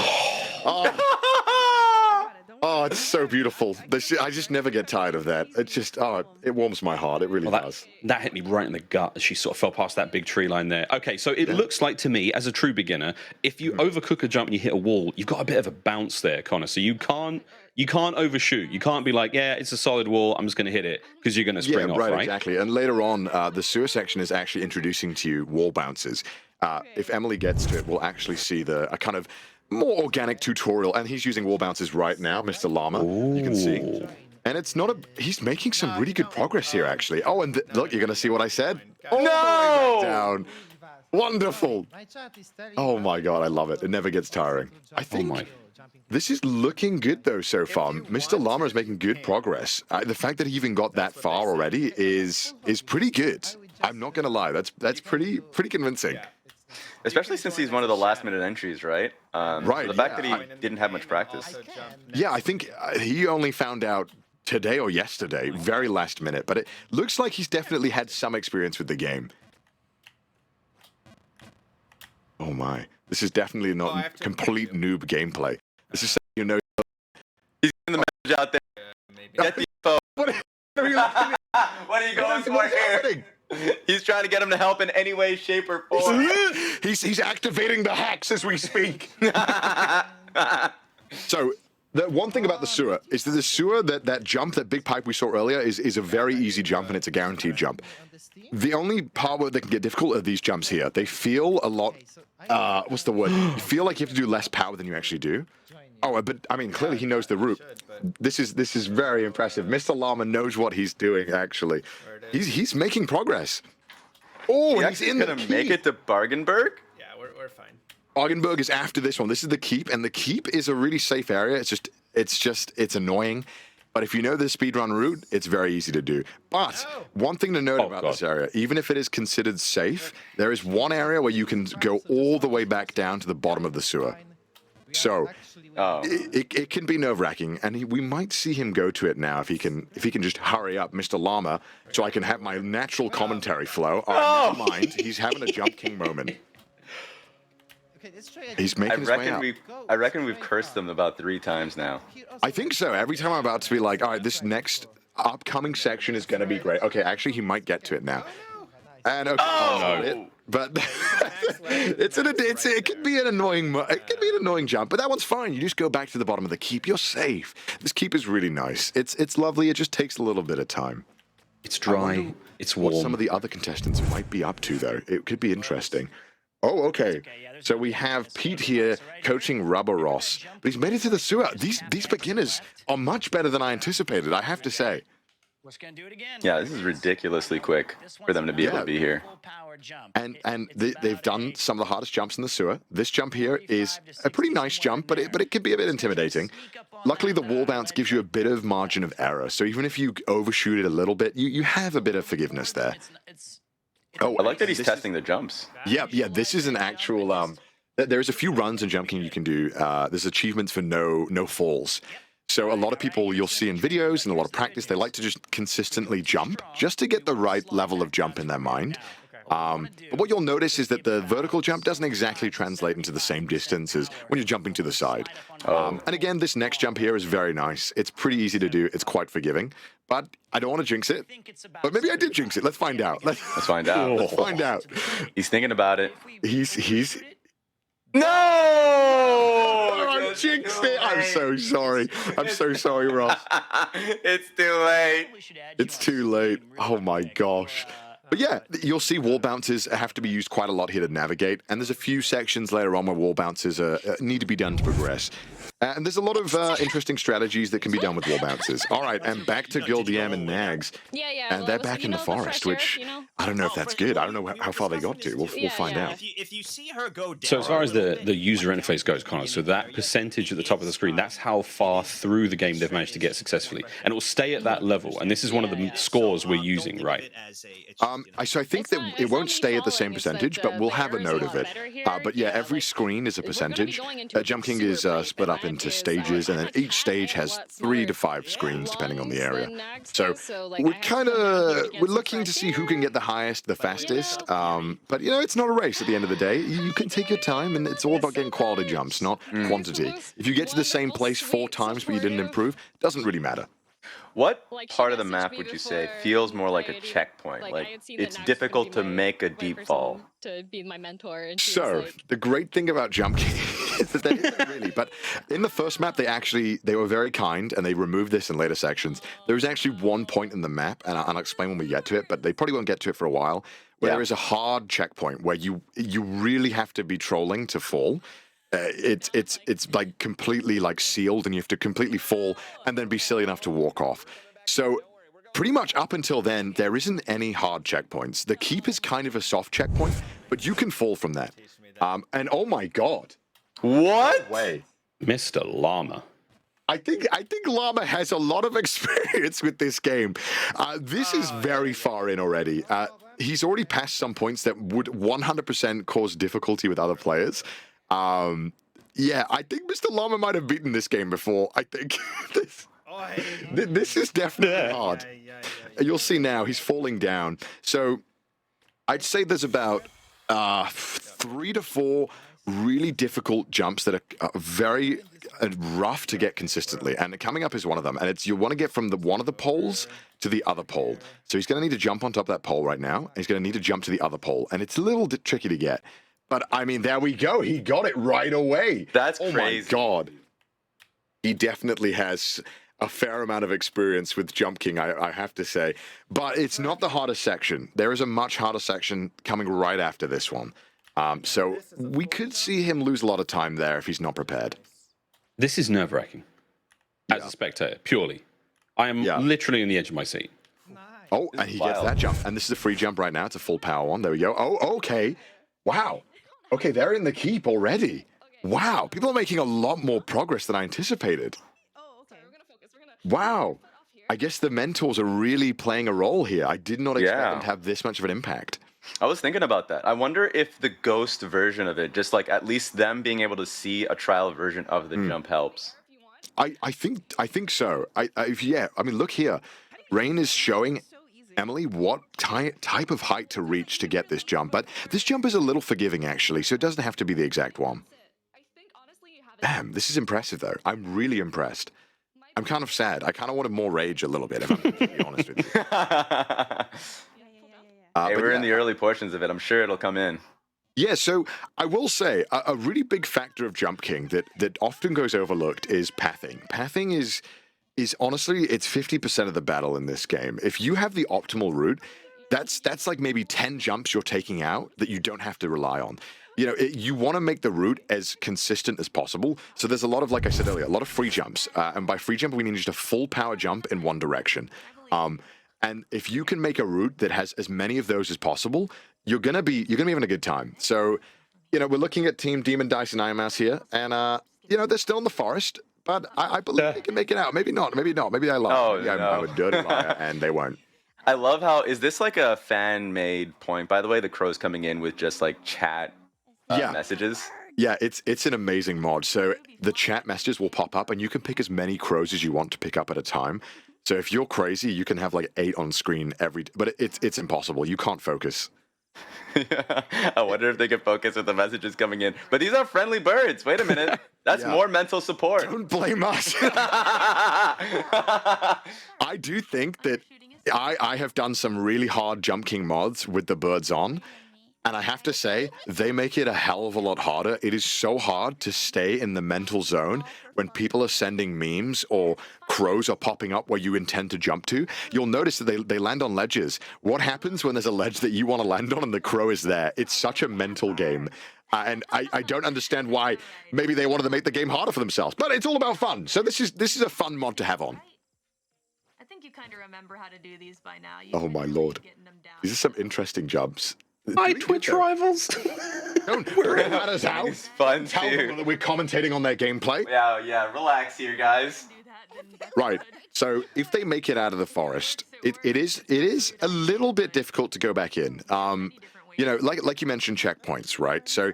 Oh, it's so beautiful. I just never get tired of that. It's just, it warms my heart. It really does. That hit me right in the gut as she sort of fell past that big tree line there. Okay, so it looks like to me, as a true beginner, if you overcook a jump and you hit a wall, you've got a bit of a bounce there, Connor. So you can't overshoot. You can't be like, yeah, it's a solid wall, I'm just going to hit it, because you're going to spring off, right? Exactly. And later on, the sewer section is actually introducing to you wall bounces. If Emily gets to it, we'll actually see a kind of more organic tutorial, and he's using wall bounces right now, Mr. Llama. You can see. And it's not he's making some really good progress here, actually. Oh, and look, you're going to see what I said. All the way back down. Wonderful. Oh my God, I love it. It never gets tiring. I think this is looking good though so far. Mr. Llama is making good progress. The fact that he even got that far already is pretty good. I'm not going to lie. That's pretty convincing. Especially since he's one of the last-minute entries, right? Right, The fact yeah. that he didn't have much practice. Yeah, I think he only found out today or yesterday, very last minute, but it looks like he's definitely had some experience with the game. Oh my, this is definitely not complete noob gameplay. This is, He's getting the message out there. Get the info. what are you looking at? What are you going for What's here? happening? He's trying to get him to help in any way, shape, or form. He's activating the hacks as we speak. So the one thing about the sewer is that the sewer, that jump, that big pipe we saw earlier, is a very easy jump, and it's a guaranteed jump. The only part where they can get difficult are these jumps here. They feel a lot, what's the word? You feel like you have to do less power than you actually do. Oh, but I mean, clearly he knows the route. This is very impressive. Mr. Llama knows what he's doing. Actually, he's making progress. Oh, he's in the gonna keep. make it to Bargenberg. Yeah, we're fine. Bargenberg is after this one. This is the keep, and the keep is a really safe area. It's annoying. But if you know the speedrun route, it's very easy to do. But one thing to note about this area, even if it is considered safe, there is one area where you can go all the way back down to the bottom of the sewer. So it can be nerve-wracking, and we might see him go to it now if he can just hurry up, Mr. Llama, so I can have my natural commentary flow. Never mind, he's having a Jump King moment. He's making his way out. I reckon we've cursed them about 3 times now. I think so. Every time I'm about to be like, all right, this next upcoming section is going to be great. Okay, actually, he might get to it now. And okay, but it could be an annoying jump, but that one's fine. You just go back to the bottom of the keep. You're safe. This keep is really nice. It's lovely. It just takes a little bit of time. It's dry. It's warm. What some of the other contestants might be up to, though, it could be interesting. Oh, okay. So we have Pete here coaching Rubber Ross, but he's made it to the sewer. These beginners are much better than I anticipated, I have to say. Yeah, this is ridiculously quick for them to be able to be here. And they've done some of the hardest jumps in the sewer. This jump here is a pretty nice jump, but it can be a bit intimidating. Luckily, the wall bounce gives you a bit of margin of error, so even if you overshoot it a little bit, you have a bit of forgiveness there. Oh, I like that he's testing the jumps. Yeah, this is an actual. There's a few runs in Jump King you can do. There's achievements for no falls. So a lot of people you'll see in videos and a lot of practice, they like to just consistently jump just to get the right level of jump in their mind. But what you'll notice is that the vertical jump doesn't exactly translate into the same distance as when you're jumping to the side. And again, this next jump here is very nice. It's pretty easy to do. It's quite forgiving. But I don't want to jinx it. But maybe I did jinx it. Let's find out. Let's find out. Let's find out. He's thinking about it. He's... No! I jinxed it. I'm so sorry. I'm so sorry, Ross. It's too late. It's too late. Oh my gosh. But yeah, you'll see wall bounces have to be used quite a lot here to navigate, and there's a few sections later on where wall bounces need to be done to progress. And there's a lot of interesting strategies that can be done with wall bounces. All right, and back to Gildiem and Nags. And they're back in the forest, which I don't know if that's good. I don't know how far they got to. We'll find out. If you see her go down. So as far as the user interface goes, Connor, so that percentage at the top of the screen, that's how far through the game they've managed to get successfully. And it will stay at that level. And this is one of the scores we're using, right? So I think that it won't stay at the same percentage, but we'll have a note of it. But yeah, every screen is a percentage. Jump King is split up into stages, and then each stage has 3 to 5 screens depending on the area. So we're looking to see who can get the highest, the fastest. But you know, it's not a race at the end of the day. You can take your time, and it's all about getting quality jumps, not quantity. If you get to the same place 4 times but you didn't improve, doesn't really matter. What part of the map would you say feels more like a checkpoint? Like it's difficult to make a deep fall. To be my mentor. So the great thing about Jump King is that there isn't really. But in the first map, they were very kind, and they removed this in later sections. There is actually one point in the map, and I'll explain when we get to it, but they probably won't get to it for a while, where there is a hard checkpoint where you really have to be trolling to fall. It's like completely like sealed, and you have to completely fall and then be silly enough to walk off. So pretty much up until then, there isn't any hard checkpoints. The keep is kind of a soft checkpoint, but you can fall from that. And oh my god, what? Way, Mr. Llama. I think Llama has a lot of experience with this game. This is very far in already. He's already passed some points that would 100% cause difficulty with other players. Yeah, I think Mr. Llama might have beaten this game before. I think this is definitely hard. You'll see now, he's falling down. So I'd say there's about 3 to 4 really difficult jumps that are very rough to get consistently. And coming up is one of them. And you want to get from one of the poles to the other pole. So he's going to need to jump on top of that pole right now. And he's going to need to jump to the other pole. And it's a little tricky to get. But, I mean, there we go. He got it right away. That's crazy. Oh, my God. He definitely has a fair amount of experience with Jump King, I have to say. But it's not the hardest section. There is a much harder section coming right after this one. So we could see him lose a lot of time there if he's not prepared. This is nerve-wracking as a spectator, purely. I am literally on the edge of my seat. Oh, and he gets that jump. And this is a free jump right now. It's a full power one. There we go. Oh, okay. Wow. Okay, they're in the keep already. Wow. People are making a lot more progress than I anticipated. Wow. I guess the mentors are really playing a role here. I did not expect them to have this much of an impact. I was thinking about that. I wonder if the ghost version of it, just like at least them being able to see a trial version of the jump helps. I think so. I mean, look here. Rain is showing Emily what type of height to reach to get this jump, but this jump is a little forgiving actually, so it doesn't have to be the exact one. Damn, this is impressive though. I'm really impressed. I'm kind of sad. I kind of wanted more rage a little bit, if I'm to be honest with you. Hey, we're in the early portions of it. I'm sure it'll come in. Yeah, so I will say a really big factor of Jump King that often goes overlooked is pathing. Pathing is honestly, it's 50% of the battle in this game. If you have the optimal route, that's like maybe 10 jumps you're taking out that you don't have to rely on. You know, you want to make the route as consistent as possible. So there's a lot of, like I said earlier, a lot of free jumps. And by free jump, we mean just a full power jump in one direction. And if you can make a route that has as many of those as possible, you're gonna be having a good time. So, you know, we're looking at Team Demon Dice and IMAS here, and you know, they're still in the forest, but I believe they can make it out. Maybe not. Maybe I lie. Oh, maybe no. I'm a dirty liar, and they won't. I love how, is this like a fan-made point? By the way, the crow's coming in with just like chat messages. Yeah, it's an amazing mod. So the chat messages will pop up, and you can pick as many crows as you want to pick up at a time. So if you're crazy, you can have like 8 on screen but it's impossible. You can't focus. I wonder if they can focus with the messages coming in. But these are friendly birds. Wait a minute. That's more mental support. Don't blame us. I do think that I have done some really hard Jump King mods with the birds on. And I have to say, they make it a hell of a lot harder. It is so hard to stay in the mental zone when people are sending memes or crows are popping up where you intend to jump to. You'll notice that they land on ledges. What happens when there's a ledge that you want to land on and the crow is there? It's such a mental game. And I don't understand why maybe they wanted to make the game harder for themselves. But it's all about fun. So this is a fun mod to have on. I think you kind of remember how to do these by now. Oh my lord. These are some interesting jumps. Hi, Twitch rivals. Don't bring matters out. It's fun Tell them too. that we're commentating on their gameplay. Yeah, relax here, guys. Right. So if they make it out of the forest, it is a little bit difficult to go back in. You know, like you mentioned, checkpoints, right? So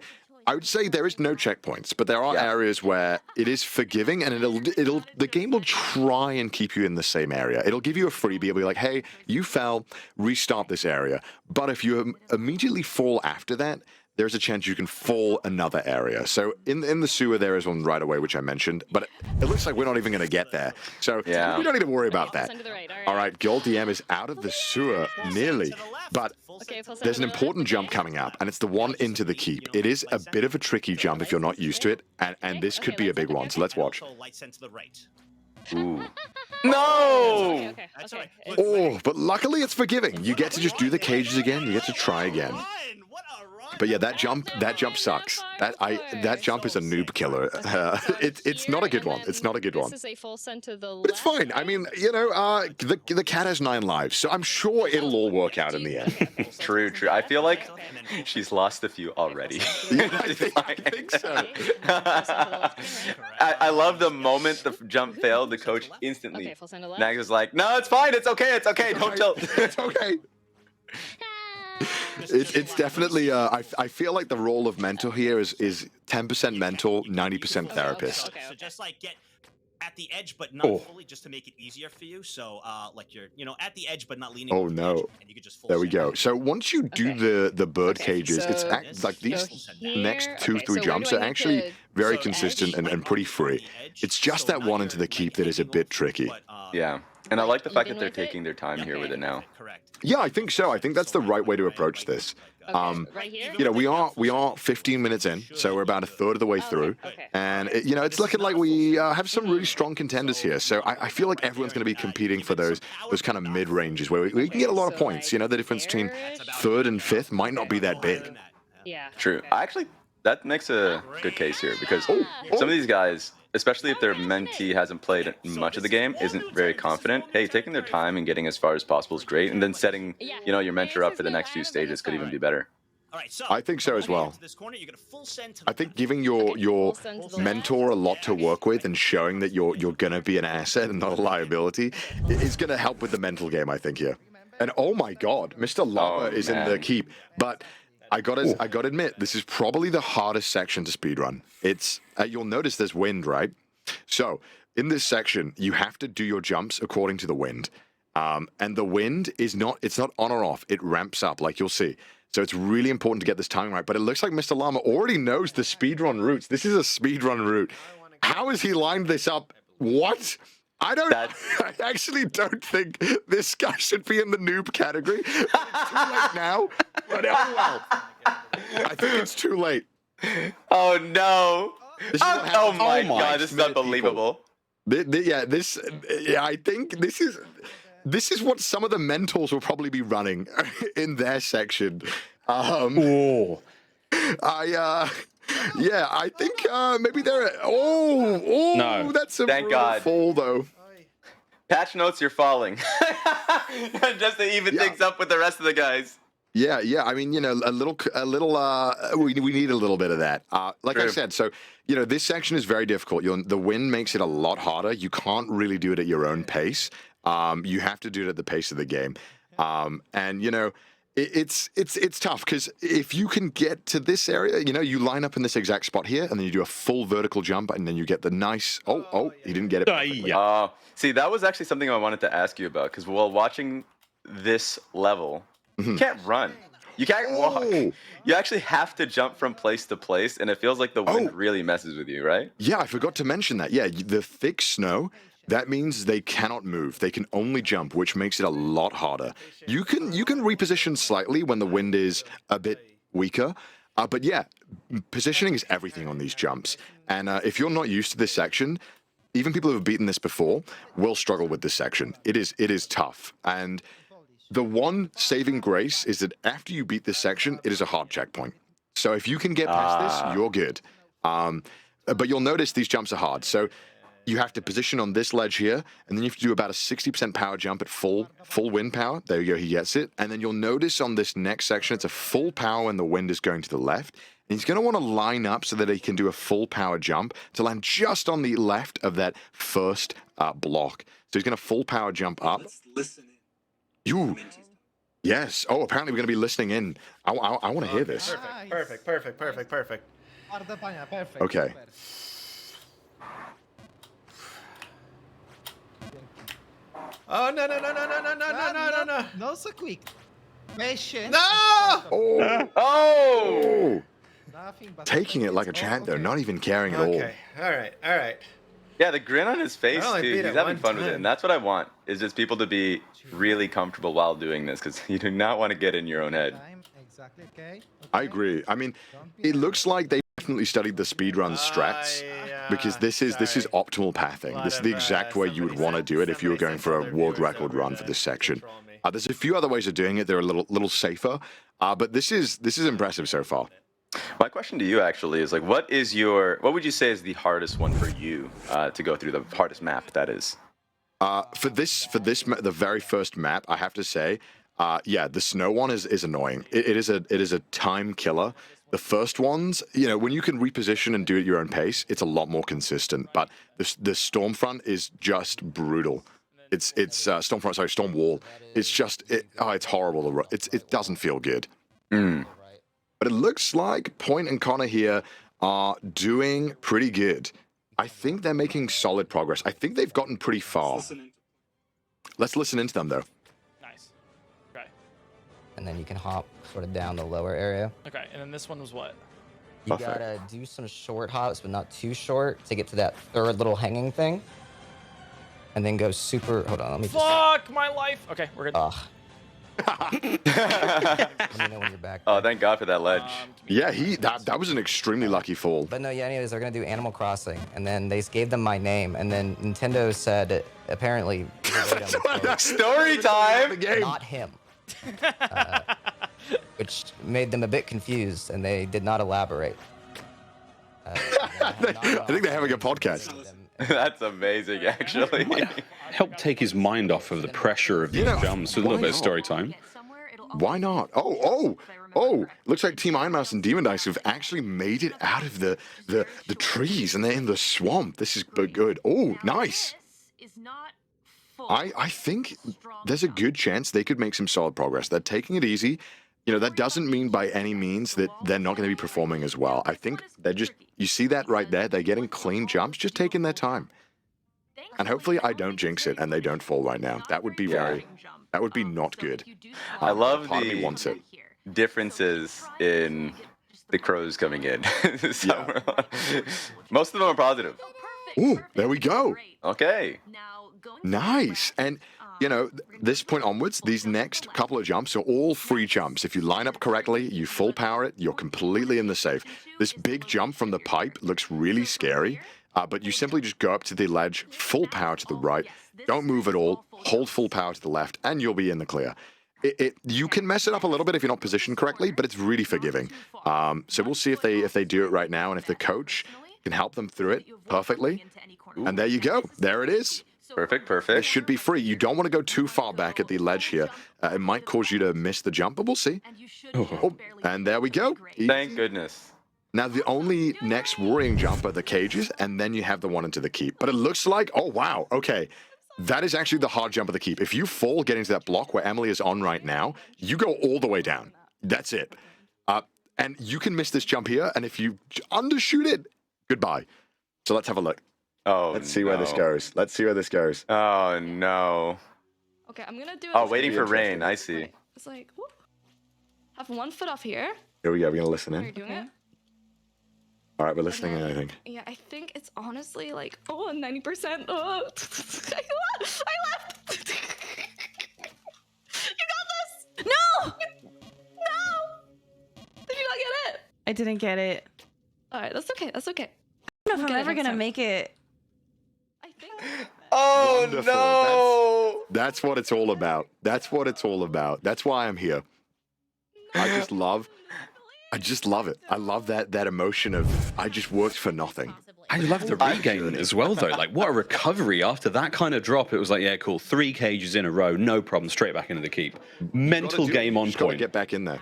I would say there is no checkpoints, but there are areas where it is forgiving, and the game will try and keep you in the same area. It'll give you a freebie. It'll be like, hey, you fell, restart this area. But if you immediately fall after that, there's a chance you can fall another area. So in the sewer, there is one right away, which I mentioned, but it looks like we're not even going to get there. So we don't need to worry about that. All right, Gold DM is out of the sewer nearly, but there's an important jump coming up, and it's the one into the keep. It is a bit of a tricky jump if you're not used to it, and this could be a big one. So let's watch. Ooh. No! Oh, but luckily it's forgiving. You get to just do the cages again. You get to try again. But yeah, that jump sucks. That jump is a noob killer. It's not a good one. It's not a good one. But it's fine. I mean, you know, the cat has 9 lives, so I'm sure it'll all work out in the end. True. I feel like she's lost a few already. Yeah, I think so. I love the moment the jump failed, the coach instantly. Nags was like, no, it's fine. It's okay. Don't tilt. It's okay. It's definitely, I feel like the role of mentor here is 10% mentor, 90% therapist. Okay. So just like get at the edge, but not fully, just to make it easier for you. So like you're, at the edge, but not leaning. Oh no. And you could just there we go. So once you do the bird cages, it's like these next 2-3 jumps are actually very consistent and pretty free. It's just that one into the keep that is a bit tricky. Yeah. And I like the fact that they're taking their time here with it now. Yeah, I think so. I think that's the right way to approach this. You know, we are 15 minutes in, so we're about a third of the way through, and it's looking like we have some really strong contenders here. So I feel like everyone's going to be competing for those kind of mid ranges where we can get a lot of points. You know, the difference between 3rd and 5th might not be that big. Yeah. True. Actually, that makes a good case here because some of these guys, especially if their mentee hasn't played much of the game, isn't very confident, hey, taking their time and getting as far as possible is great, and then setting, you know, your mentor up for the next few stages could even be better. All right, so I think so as well. this corner, you're gonna full send to the I think giving your mentor a lot to work with and showing that you're gonna be an asset and not a liability is gonna help with the mental game, I think, here. And oh my God, Mr. Llama is in the keep. But I gotta admit, this is probably the hardest section to speedrun. It's you'll notice there's wind, right? So in this section, you have to do your jumps according to the wind. And the wind is it's not on or off, it ramps up, like you'll see. So it's really important to get this timing right. But it looks like Mr. Llama already knows the speedrun routes. This is a speedrun route. How has he lined this up? What? I actually don't think this guy should be in the noob category. It's too late now. But oh well. I think it's too late. Oh no! Oh my God, this is unbelievable. I think this is what some of the mentors will probably be running in their section. I think maybe they're. No, that's a Thank God. fall though. Patch notes, you're falling. Just to even things up with the rest of the guys. Yeah. I mean, you know, we need a little bit of that. Like I said, so you know, this section is very difficult. The wind makes it a lot harder. You can't really do it at your own pace. You have to do it at the pace of the game. And you know, it's tough because if you can get to this area, you know, you line up in this exact spot here, and then you do a full vertical jump, and then you get the nice. He didn't get it. See, that was actually something I wanted to ask you about because while watching this level, you can't run. You can't walk. You actually have to jump from place to place, and it feels like the wind really messes with you, right? Yeah, I forgot to mention that. Yeah, the thick snow. That means they cannot move. They can only jump, which makes it a lot harder. You can reposition slightly when the wind is a bit weaker. But yeah, positioning is everything on these jumps. And if you're not used to this section, even people who have beaten this before will struggle with this section. It is tough. And the one saving grace is that after you beat this section, it is a hard checkpoint. So if you can get past this, you're good. But you'll notice these jumps are hard. So you have to position on this ledge here, and then you have to do about a 60% power jump at full wind power. There you go, he gets it. And then you'll notice on this next section, it's a full power when the wind is going to the left. And he's going to want to line up so that he can do a full power jump to land just on the left of that first block. So he's going to full power jump up. Let's listen in. You. Yes. Oh, apparently we're going to be listening in. I want to hear this. Perfect. Okay. Oh, no. Not so quick. Patient. No! Oh! Nothing but Taking it like a champ, though, not even caring at all. Okay, all right. Yeah, the grin on his face, I only too. beat He's it having one fun with it. time. And that's what I want, is just people to be really comfortable while doing this, because you do not want to get in your own head. time. Exactly. Okay. I agree. I mean, it looks like they definitely studied the speedrun strats because this is optimal pathing. This is the exact way you would want to do it if you were going for a world record run for this section. There's a few other ways of doing it. They're a little safer, but this is impressive so far. My question to you actually is like, what would you say is the hardest one for you to go through, the hardest map that is? For the very first map, I have to say, the snow one is annoying. It is a time killer. The first ones, you know, when you can reposition and do it at your own pace, it's a lot more consistent. But the storm front is just brutal. It's storm wall. It's just it's horrible. It doesn't feel good. But it looks like Point and Connor here are doing pretty good. I think they're making solid progress. I think they've gotten pretty far. Let's listen into them, though. Nice. Okay. And then you can hop sort of down the lower area. Okay, and then this one was what? You gotta do some short hops, but not too short, to get to that third little hanging thing. And then go super... Hold on, let me just... Fuck my life! Okay, we're good. Let me know when you're back. Oh, thank God for that ledge. Yeah, that was an extremry lucky fall. But no, yeah, anyways, they're gonna do Animal Crossing, and then they gave them my name, and then Nintendo said, apparently... Story time! Not him. Which made them a bit confused, and they did not elaborate. I think they're having a podcast. That's amazing, actually. Help take his mind off of the pressure of these jumps with a little bit of story time. Why not? Oh! Looks like Team Iron Mouse and Demon Dice have actually made it out of the trees, and they're in the swamp. This is good. Oh, nice. I think there's a good chance they could make some solid progress. They're taking it easy. You know, that doesn't mean by any means that they're not going to be performing as well. I think they're just, you see that right there? They're getting clean jumps, just taking their time. And hopefully I don't jinx it and they don't fall right now. That would be that would be not good. I love part of me wants it. Differences in the crows coming in. Most of them are positive. Ooh, there we go. Okay. Nice. And, you know, this point onwards, these next couple of jumps are all free jumps. If you line up correctly, you full power it, you're completely in the safe. This big jump from the pipe looks really scary, but you simply just go up to the ledge, full power to the right, don't move at all, hold full power to the left, and you'll be in the clear. You can mess it up a little bit if you're not positioned correctly, but it's really forgiving. So we'll see if they do it right now, and if the coach can help them through it perfectly. And there you go. There it is. Perfect. It should be free. You don't want to go too far back at the ledge here. It might cause you to miss the jump, but we'll see. Oh, and there we go. Thank goodness. Now, the only next worrying jump are the cages, and then you have the one into the keep. But it looks like, oh, wow, okay. That is actually the hard jump of the keep. If you fall getting to that block where Emily is on right now, you go all the way down. That's it. And you can miss this jump here, and if you undershoot it, goodbye. So let's have a look. Oh, let's see where this goes. Let's see where this goes. Oh, no. Okay, I'm gonna do it. Oh, waiting for rain. I see. It's like, whoop. Have one foot off here. Here we go. We're going to listen Are you in. doing it? All right, we're listening in, I think. Yeah, I think it's honestly like, 90%. Oh, I left. You got this. No. Did you not get it? I didn't get it. All right, that's okay. That's okay. I don't know if I'm ever gonna make it. I think. Oh, Wonderful. no. That's what it's all about. That's what it's all about. That's why I'm here. I just love it. I love that emotion of I just worked for nothing. I love the regain as well, though. Like, what a recovery after that kind of drop. It was like, yeah, cool. 3 cages in a row, no problem. Straight back into the keep. Mental game on point. Get back in there.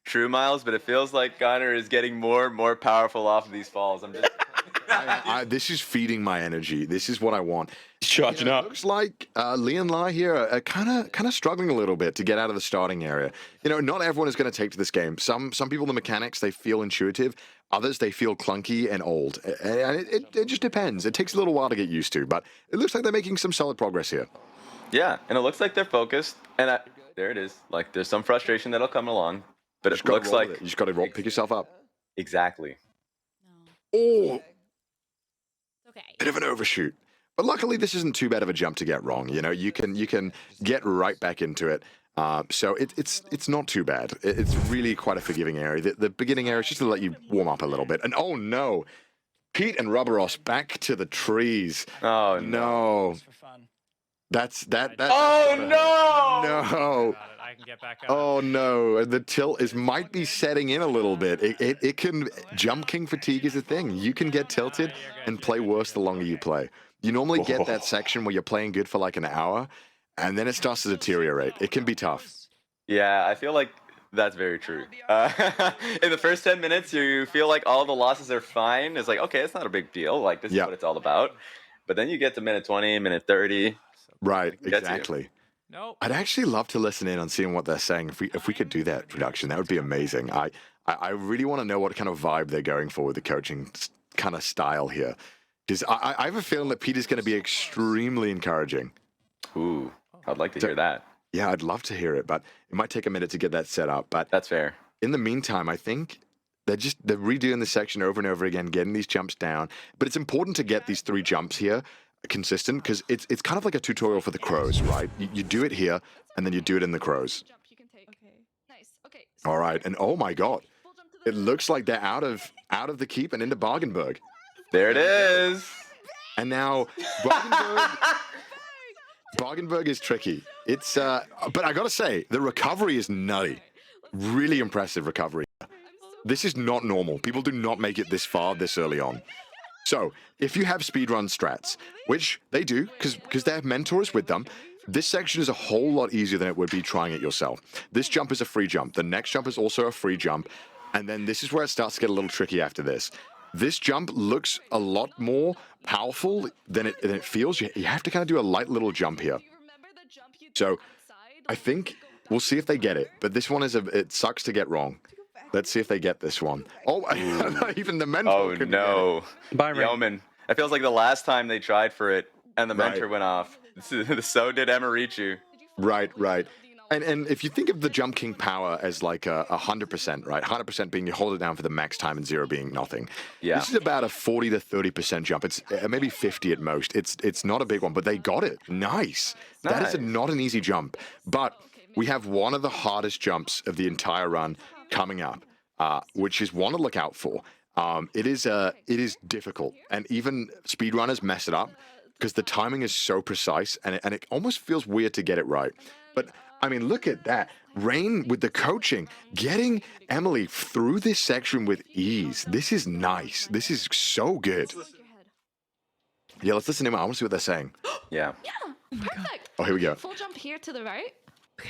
True, Miles, but it feels like Connor is getting more and more powerful off of these falls. I'm just. This is feeding my energy. This is what I want. Charging up. Looks like Lee and La here are kind of struggling a little bit to get out of the starting area. You know, not everyone is going to take to this game. Some people, the mechanics, they feel intuitive. Others, they feel clunky and old. And it just depends. It takes a little while to get used to, but it looks like they're making some solid progress here. Yeah, and it looks like they're focused. And there it is. Like, there's some frustration that'll come along, but it looks like you just got to pick yourself up. Exactly. Oh. Okay. Bit of an overshoot. But luckily, this isn't too bad of a jump to get wrong. You know, you can get right back into it. So it's not too bad. It's really quite a forgiving area. The beginning area is just to let you warm up a little bit. And oh no, Pete and Rubberos back to the trees. Oh no. Just for fun. That's Oh no! No. I can get back up. Oh no, the tilt might be setting in a little bit. It can, jump king fatigue is a thing. You can get tilted and play worse the longer you play. You normally get that section where you're playing good for like an hour, and then it starts to deteriorate. It can be tough. Yeah, I feel like that's very true. In the first 10 minutes, you feel like all the losses are fine. It's like, okay, it's not a big deal. Like, this is what it's all about. But then you get to minute 20, minute 30. Right, exactly. Nope. I'd actually love to listen in on seeing what they're saying. If we could do that production, that would be amazing. I really want to know what kind of vibe they're going for with the coaching kind of style here. Because I have a feeling that Peter's going to be extremely encouraging. Ooh, I'd like to hear that. Yeah, I'd love to hear it, but it might take a minute to get that set up. But that's fair. In the meantime, I think they're redoing the section over and over again, getting these jumps down. But it's important to get these 3 jumps here consistent, because it's kind of like a tutorial for the crows, right? You do it here, and then you do it in the crows. All right, and oh my god, it looks like they're out of the keep and into Bargenberg. There it is. And now Bargenberg is tricky. It's but I gotta say, the recovery is nutty. Really impressive recovery. This is not normal. People do not make it this far this early on. So, if you have speedrun strats, which they do, because they have mentors with them, this section is a whole lot easier than it would be trying it yourself. This jump is a free jump. The next jump is also a free jump. And then this is where it starts to get a little tricky after this. This jump looks a lot more powerful than it feels. You have to kind of do a light little jump here. So, I think we'll see if they get it. But this one it sucks to get wrong. Let's see if they get this one. Oh, even the mentor. Oh no! Bye, Ray. Yeoman. It feels like the last time they tried for it and the mentor went off. So did Emirichu. Right. And if you think of the Jump King power as like 100%, right? 100% being you hold it down for the max time and 0 being nothing. Yeah. This is about a 40 to 30% jump. It's maybe 50 at most. It's not a big one, but they got it. Nice. That is not an easy jump. But we have one of the hardest jumps of the entire run coming up, which is one to look out for. It is difficult, and even speedrunners mess it up because the timing is so precise, and it almost feels weird to get it right. But I mean, look at that. Rain with the coaching, getting Emily through this section with ease. This is nice. This is so good. Yeah, let's listen to them. I want to see what they're saying. Yeah. Yeah, perfect. Oh, here we go. Full jump here to the right. Okay.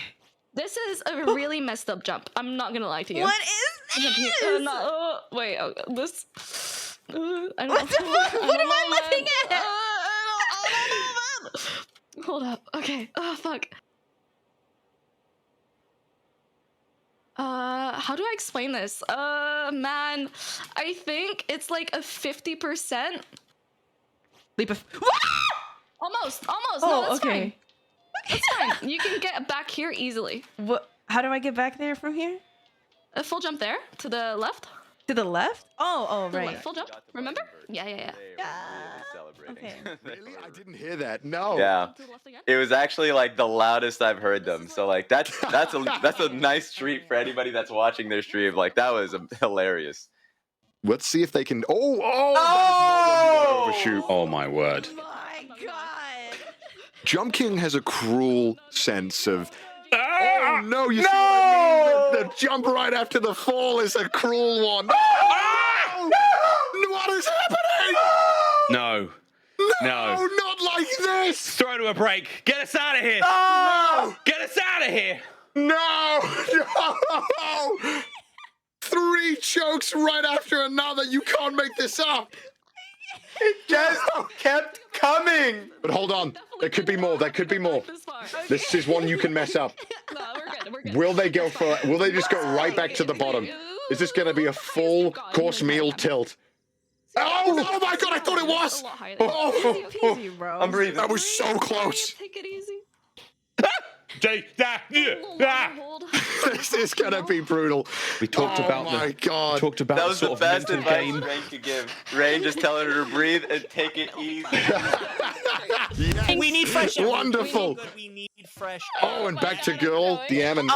This is a really messed up jump. I'm not gonna lie to you. What is this? Wait, this. I don't know. What am I looking at? I don't know. Hold up. Okay. Oh, fuck. How do I explain this? Man, I think it's like a 50%. Leap of. Almost. Oh, No, that's okay. fine. That's fine. You can get back here easily. What? How do I get back there from here? A full jump there to the left. To the left? Oh, The right. left full jump. Remember? Yeah. Celebrating. Okay. Really? I didn't hear that. No. Yeah. To the left again. It was actually like the loudest I've heard them. So like that's a nice treat for anybody that's watching their stream. Like that was hilarious. Let's see if they can. Oh! That is not overshoot. Oh my word. My God. Jump King has a cruel sense of. Oh no! You see what I mean? The jump right after the fall is a cruel one. Oh! What is happening? No. No, not like this. Throw to a break. Get us out of here. No! Get us out of here. No! 3 chokes right after another. You can't make this up. It just kept coming. But hold on. There could be more. There could be more. This is one you can mess up. No, we're good. Will they go for? Will they just go right back to the bottom? Is this going to be a full course meal tilt? Oh my God! I thought it was. Easy, bro. I'm breathing. That was so close. Take it easy. Hold. This is going to be brutal. We talked about Oh my God. We talked about That was the sort of best mental advice game. Rain could give. Rain just telling her to breathe and take it easy. Yes. We need fresh air. Wonderful. We need fresh Oh, and back to girl, DM, and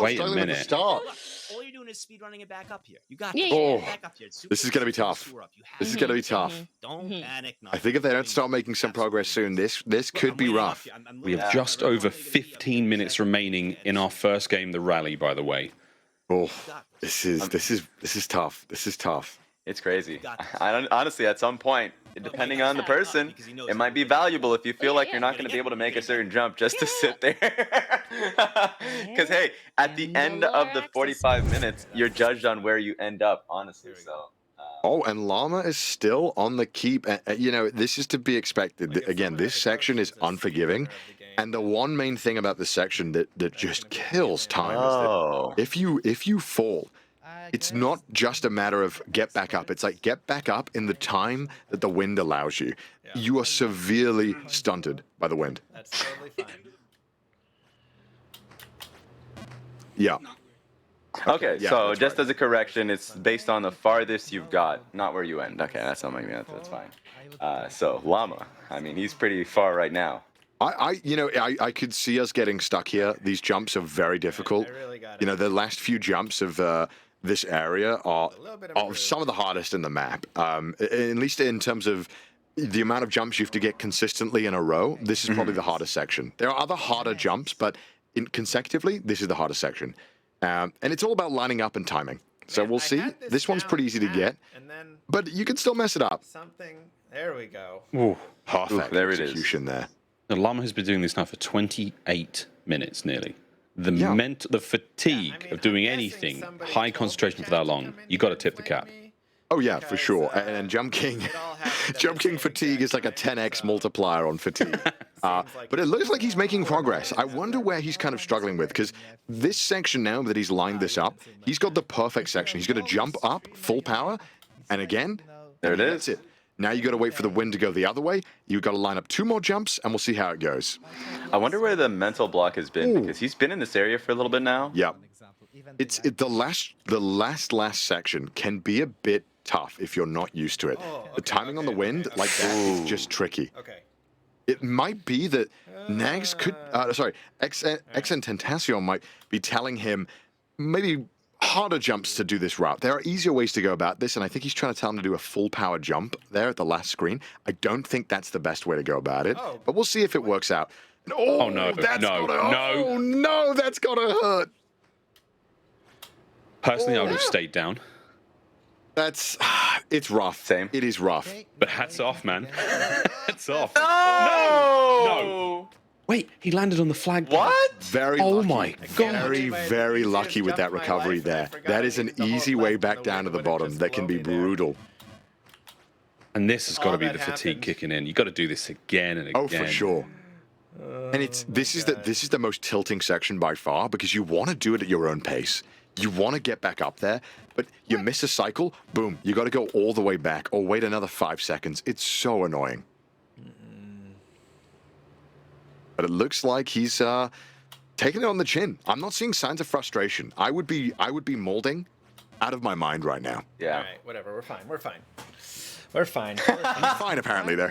Wait a minute. Start. All you're doing is speed running it back up here. You got Yeah, this. yeah. Back up here. It's super This is gonna be super tough. sewer up. You have This is to. going to be tough. Don't panic. I think if they don't start making some progress soon, this could be rough. We have just over 15 minutes remaining in our first game, the rally, by the way. Oh, this is tough. This is tough. It's crazy. Honestly, at some point, depending on the person, it might be valuable if you feel like you're not going to be able to make a certain jump just to sit there. Because, hey, at the end of the 45 minutes, you're judged on where you end up, honestly. So. Oh, and Llama is still on the keep. You know, this is to be expected. Again, this section is unforgiving. And the one main thing about this section that just kills time is that if you fall, it's not just a matter of get back up. It's like get back up in the time that the wind allows you. You are severely stunted by the wind. That's totally fine. Yeah. Okay, yeah, so that's just right. as a correction, it's based on the farthest you've got, not where you end. Okay, that's fine. So Llama, I mean, he's pretty far right now. I could see us getting stuck here. These jumps are very difficult. You know, the last few jumps of this area are some of the hardest in the map. At least in terms of the amount of jumps you have to get consistently in a row, this is probably the hardest section. There are other harder jumps, but consecutively, this is the hardest section. And it's all about lining up and timing. So Man, we'll I see. had This one's down pretty easy to pat, get, And then but you can still mess it up. something. There we go. Ooh. Perfect there it is. execution there. The Llama has been doing this now for 28 minutes nearly. The Yeah. the fatigue I mean, of doing I'm guessing anything, somebody high told the concentration for chat that to long, come in you got to here tip and the flame cap. me. Oh yeah, for Because, sure. And Jump King, it all happened at Jump the King same fatigue is like a exact 10x time, so- multiplier on fatigue. But it looks like he's making progress. I wonder where he's kind of struggling with, because this section now that he's lined this up, he's got the perfect section. He's going to jump up full power, and again, There it that's is. it. Now you got to wait for the wind to go the other way. You've got to line up 2 more jumps, and we'll see how it goes. I wonder where the mental block has been, because he's been in this area for a little bit now. Yep. The last section can be a bit tough if you're not used to it. The timing on the wind like that is just tricky. Okay. It might be that Nags could, XN Tentacion might be telling him maybe harder jumps to do this route. There are easier ways to go about this, and I think he's trying to tell him to do a full power jump there at the last screen. I don't think that's the best way to go about it, but we'll see if it works out. Oh, no, that's no, gotta, no. Oh no, that's gotta hurt. Personally, I would have stayed down. It's rough. Same. It is rough. But hats off, man. Hats off. No! Wait, he landed on the flag. What? Very Oh lucky. my God. Very, very lucky with that recovery there. That is an easy way back down to the bottom that can be brutal. And this has got to All be that the fatigue happened. kicking in. You got to do this again and again. Oh, for sure. And this is the most tilting section by far, because you want to do it at your own pace. You want to get back up there, but you miss a cycle, boom, you got to go all the way back or wait another 5 seconds. It's so annoying. But it looks like he's taking it on the chin. I'm not seeing signs of frustration. I would be molding out of my mind right now. Yeah. All right, whatever. We're fine. We're fine. We're fine. He's fine apparently there.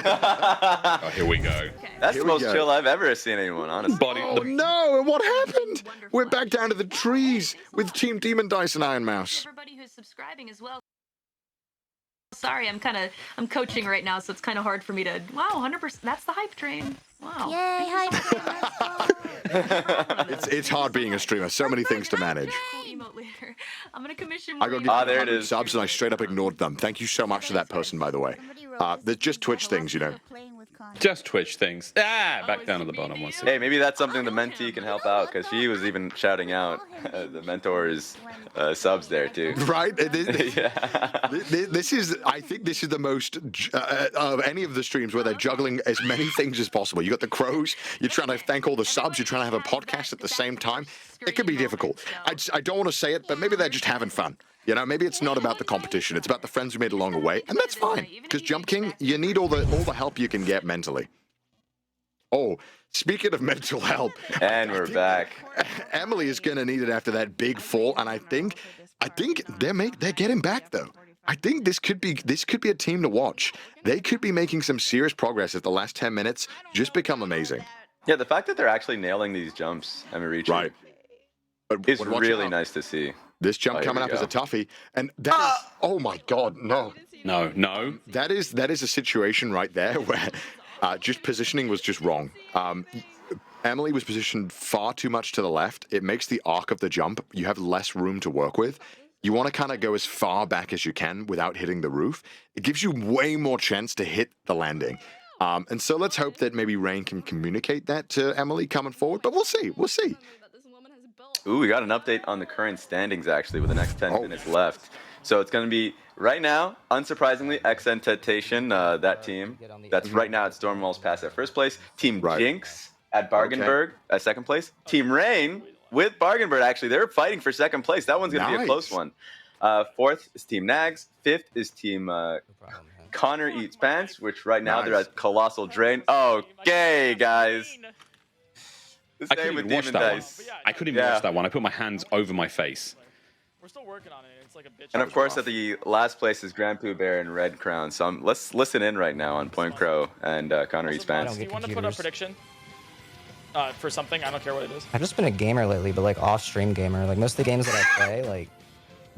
Oh, here we go. That's Here the we most go. chill I've ever seen anyone, honestly. Body. Oh no, and what happened? We're back down to the trees with Team Demon Dice and Iron Mouse. Everybody who's subscribing as well. Sorry, I'm coaching right now, so it's kind of hard for me to. Wow, 100%. That's the hype train. Wow. Yay, hype. It's hard being a streamer. So many things to manage. Cool emote later. I'm gonna commission. I got Ah, there it 100 is. subs and I straight up ignored them. Thank you so much to that person, by the way. They're just Twitch things, you know. Just Twitch things. Back down to the bottom once again. Hey, maybe that's something the mentee can help out, because she was even shouting out the mentor's subs there too. Right? Yeah. This is, I think this is the most of any of the streams where they're juggling as many things as possible. You got the crows, you're trying to thank all the subs, you're trying to have a podcast at the same time. It can be difficult. I don't want to say it, but maybe they're just having fun. You know, maybe it's not about the competition. It's about the friends we made along the way, and that's fine. Because Jump King, you need all the help you can get mentally. Oh, speaking of mental help, And we're back. Emily is gonna need it after that big fall, and I think they're getting back though. I think this could be a team to watch. They could be making some serious progress if the last 10 minutes just become amazing. Yeah, the fact that they're actually nailing these jumps, Emirichu, Right. But is watch really out. nice to see. This jump Oh, here coming we up is a go. toughie, and that is, oh my God, no. No. That is a situation right there where just positioning was just wrong. Emily was positioned far too much to the left. It makes the arc of the jump, you have less room to work with. You want to kind of go as far back as you can without hitting the roof. It gives you way more chance to hit the landing. And so let's hope that maybe Rain can communicate that to Emily coming forward, but we'll see. We'll see. Ooh, we got an update on the current standings, actually, with the next 10 minutes left. So it's going to be, right now, unsurprisingly, XN Temptation, that team. That's right now at Stormwall's Pass at first place. Team Jinx at Bargainburg at second place. Team Rain with Bargainburg, actually. They're fighting for second place. That one's going to be a close one. Fourth is Team Nags. Fifth is Team Connor Eats Pants, which right now they're at Colossal Drain. Okay, guys. The I same couldn't with even watch Demon that one. Dice. I couldn't even watch that one. I put my hands over my face. We're still working on it. It's like a bitch. And of course, at the last place is Grand Pooh Bear and Red Crown. So let's listen in right now on Point Crow and Connor Eats Pants. Do you want to put a prediction for something? I don't care what it is. I've just been a gamer lately, but like off-stream gamer. Like most of the games that I play, like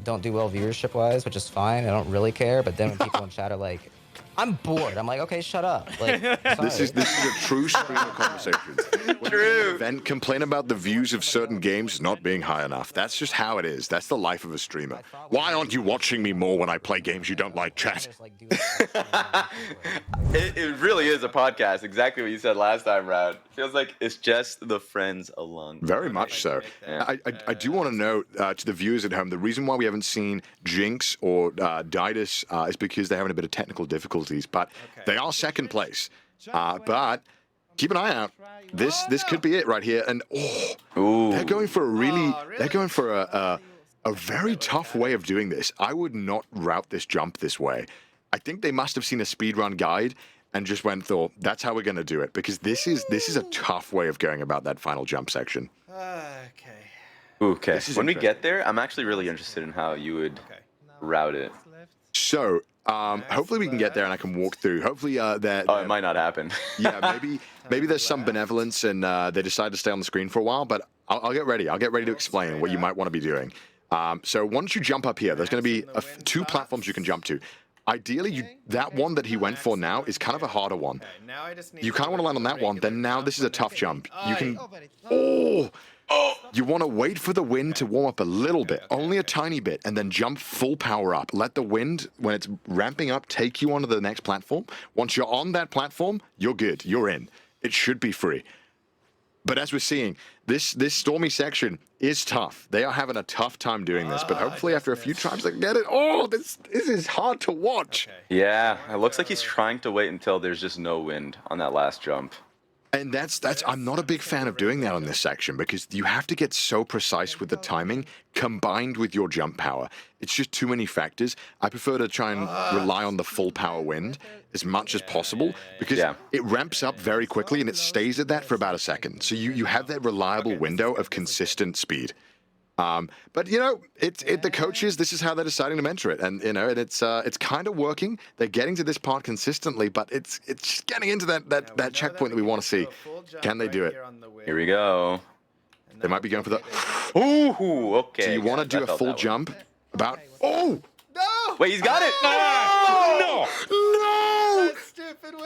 don't do well viewership-wise, which is fine. I don't really care. But then when people in chat are like, I'm bored. I'm like, okay, shut up. Like, This is a true streamer conversation. True. Event complain about the views of certain games not being high enough. That's just how it is. That's the life of a streamer. Why aren't you watching me more when I play games you don't like, chat? It really is a podcast. Exactly what you said last time, Rad. Feels like it's just the friends along. Very much so. I do want to note to the viewers at home, the reason why we haven't seen Jinx or Didus is because they're having a bit of technical difficulties, but they are second place. But keep an eye out. This could be it right here. And they're going for a a very tough way of doing this. I would not route this jump this way. I think they must have seen a speedrun guide and just thought, that's how we're going to do it, because this is a tough way of going about that final jump section. Okay. When we get there, I'm actually really interested in how you would route it. So, hopefully we can get there and I can walk through. Hopefully, it might not happen. Yeah, maybe there's some benevolence and they decide to stay on the screen for a while, but I'll get ready. I'll get ready to explain what you might want to be doing. So once you jump up here, there's going to be two platforms you can jump to. Ideally, that one that he went for now is kind of a harder one. You kind of want to land on that one, then now this is a tough jump. You can... You want to wait for the wind to warm up a little bit, only a tiny bit, and then jump full power up. Let the wind, when it's ramping up, take you onto the next platform. Once you're on that platform, you're good. You're in. It should be free. But as we're seeing, this stormy section is tough. They are having a tough time doing this, but hopefully after a few tries they get it. This is hard to watch. Yeah, it looks like he's trying to wait until there's just no wind on that last jump. And that's I'm not a big fan of doing that on this section, because you have to get so precise with the timing combined with your jump power. It's just too many factors. I prefer to try and rely on the full power wind as much as possible, because it ramps up very quickly and it stays at that for about a second. So you have that reliable window of consistent speed. But you know, the coaches, this is how they're deciding to mentor it, and you know, and it's kind of working. They're getting to this part consistently, but it's just getting into that checkpoint that we want to see. Can they do it? Here we go. They might be going for the. Ooh, okay. So you want to do a full jump? About. Oh! No! Wait, he's got it! No! No! That stupid win!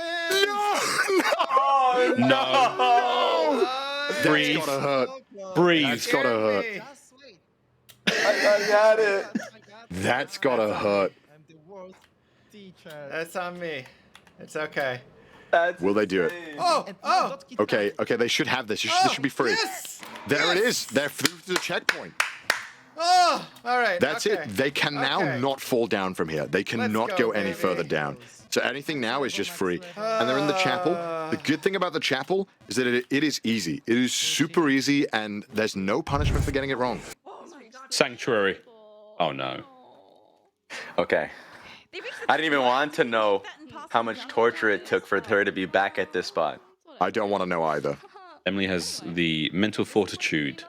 No! Breathe. That's gotta hurt. Breathe. That's gotta hurt. I got it. That's gotta hurt. I'm the worst teacher. That's on me. It's okay. Will they do it? Oh! Okay, they should have this. This should be free. Yes! There it is. They're through to the checkpoint. Oh! All right. That's it. They can now not fall down from here. They cannot go any further down. So anything now is just free. And they're in the chapel. The good thing about the chapel is that it is easy. It is super easy, and there's no punishment for getting it wrong. Sanctuary. Oh no. Okay. I didn't even want to know how much torture it took for her to be back at this spot. I don't want to know either. Emily has the mental fortitude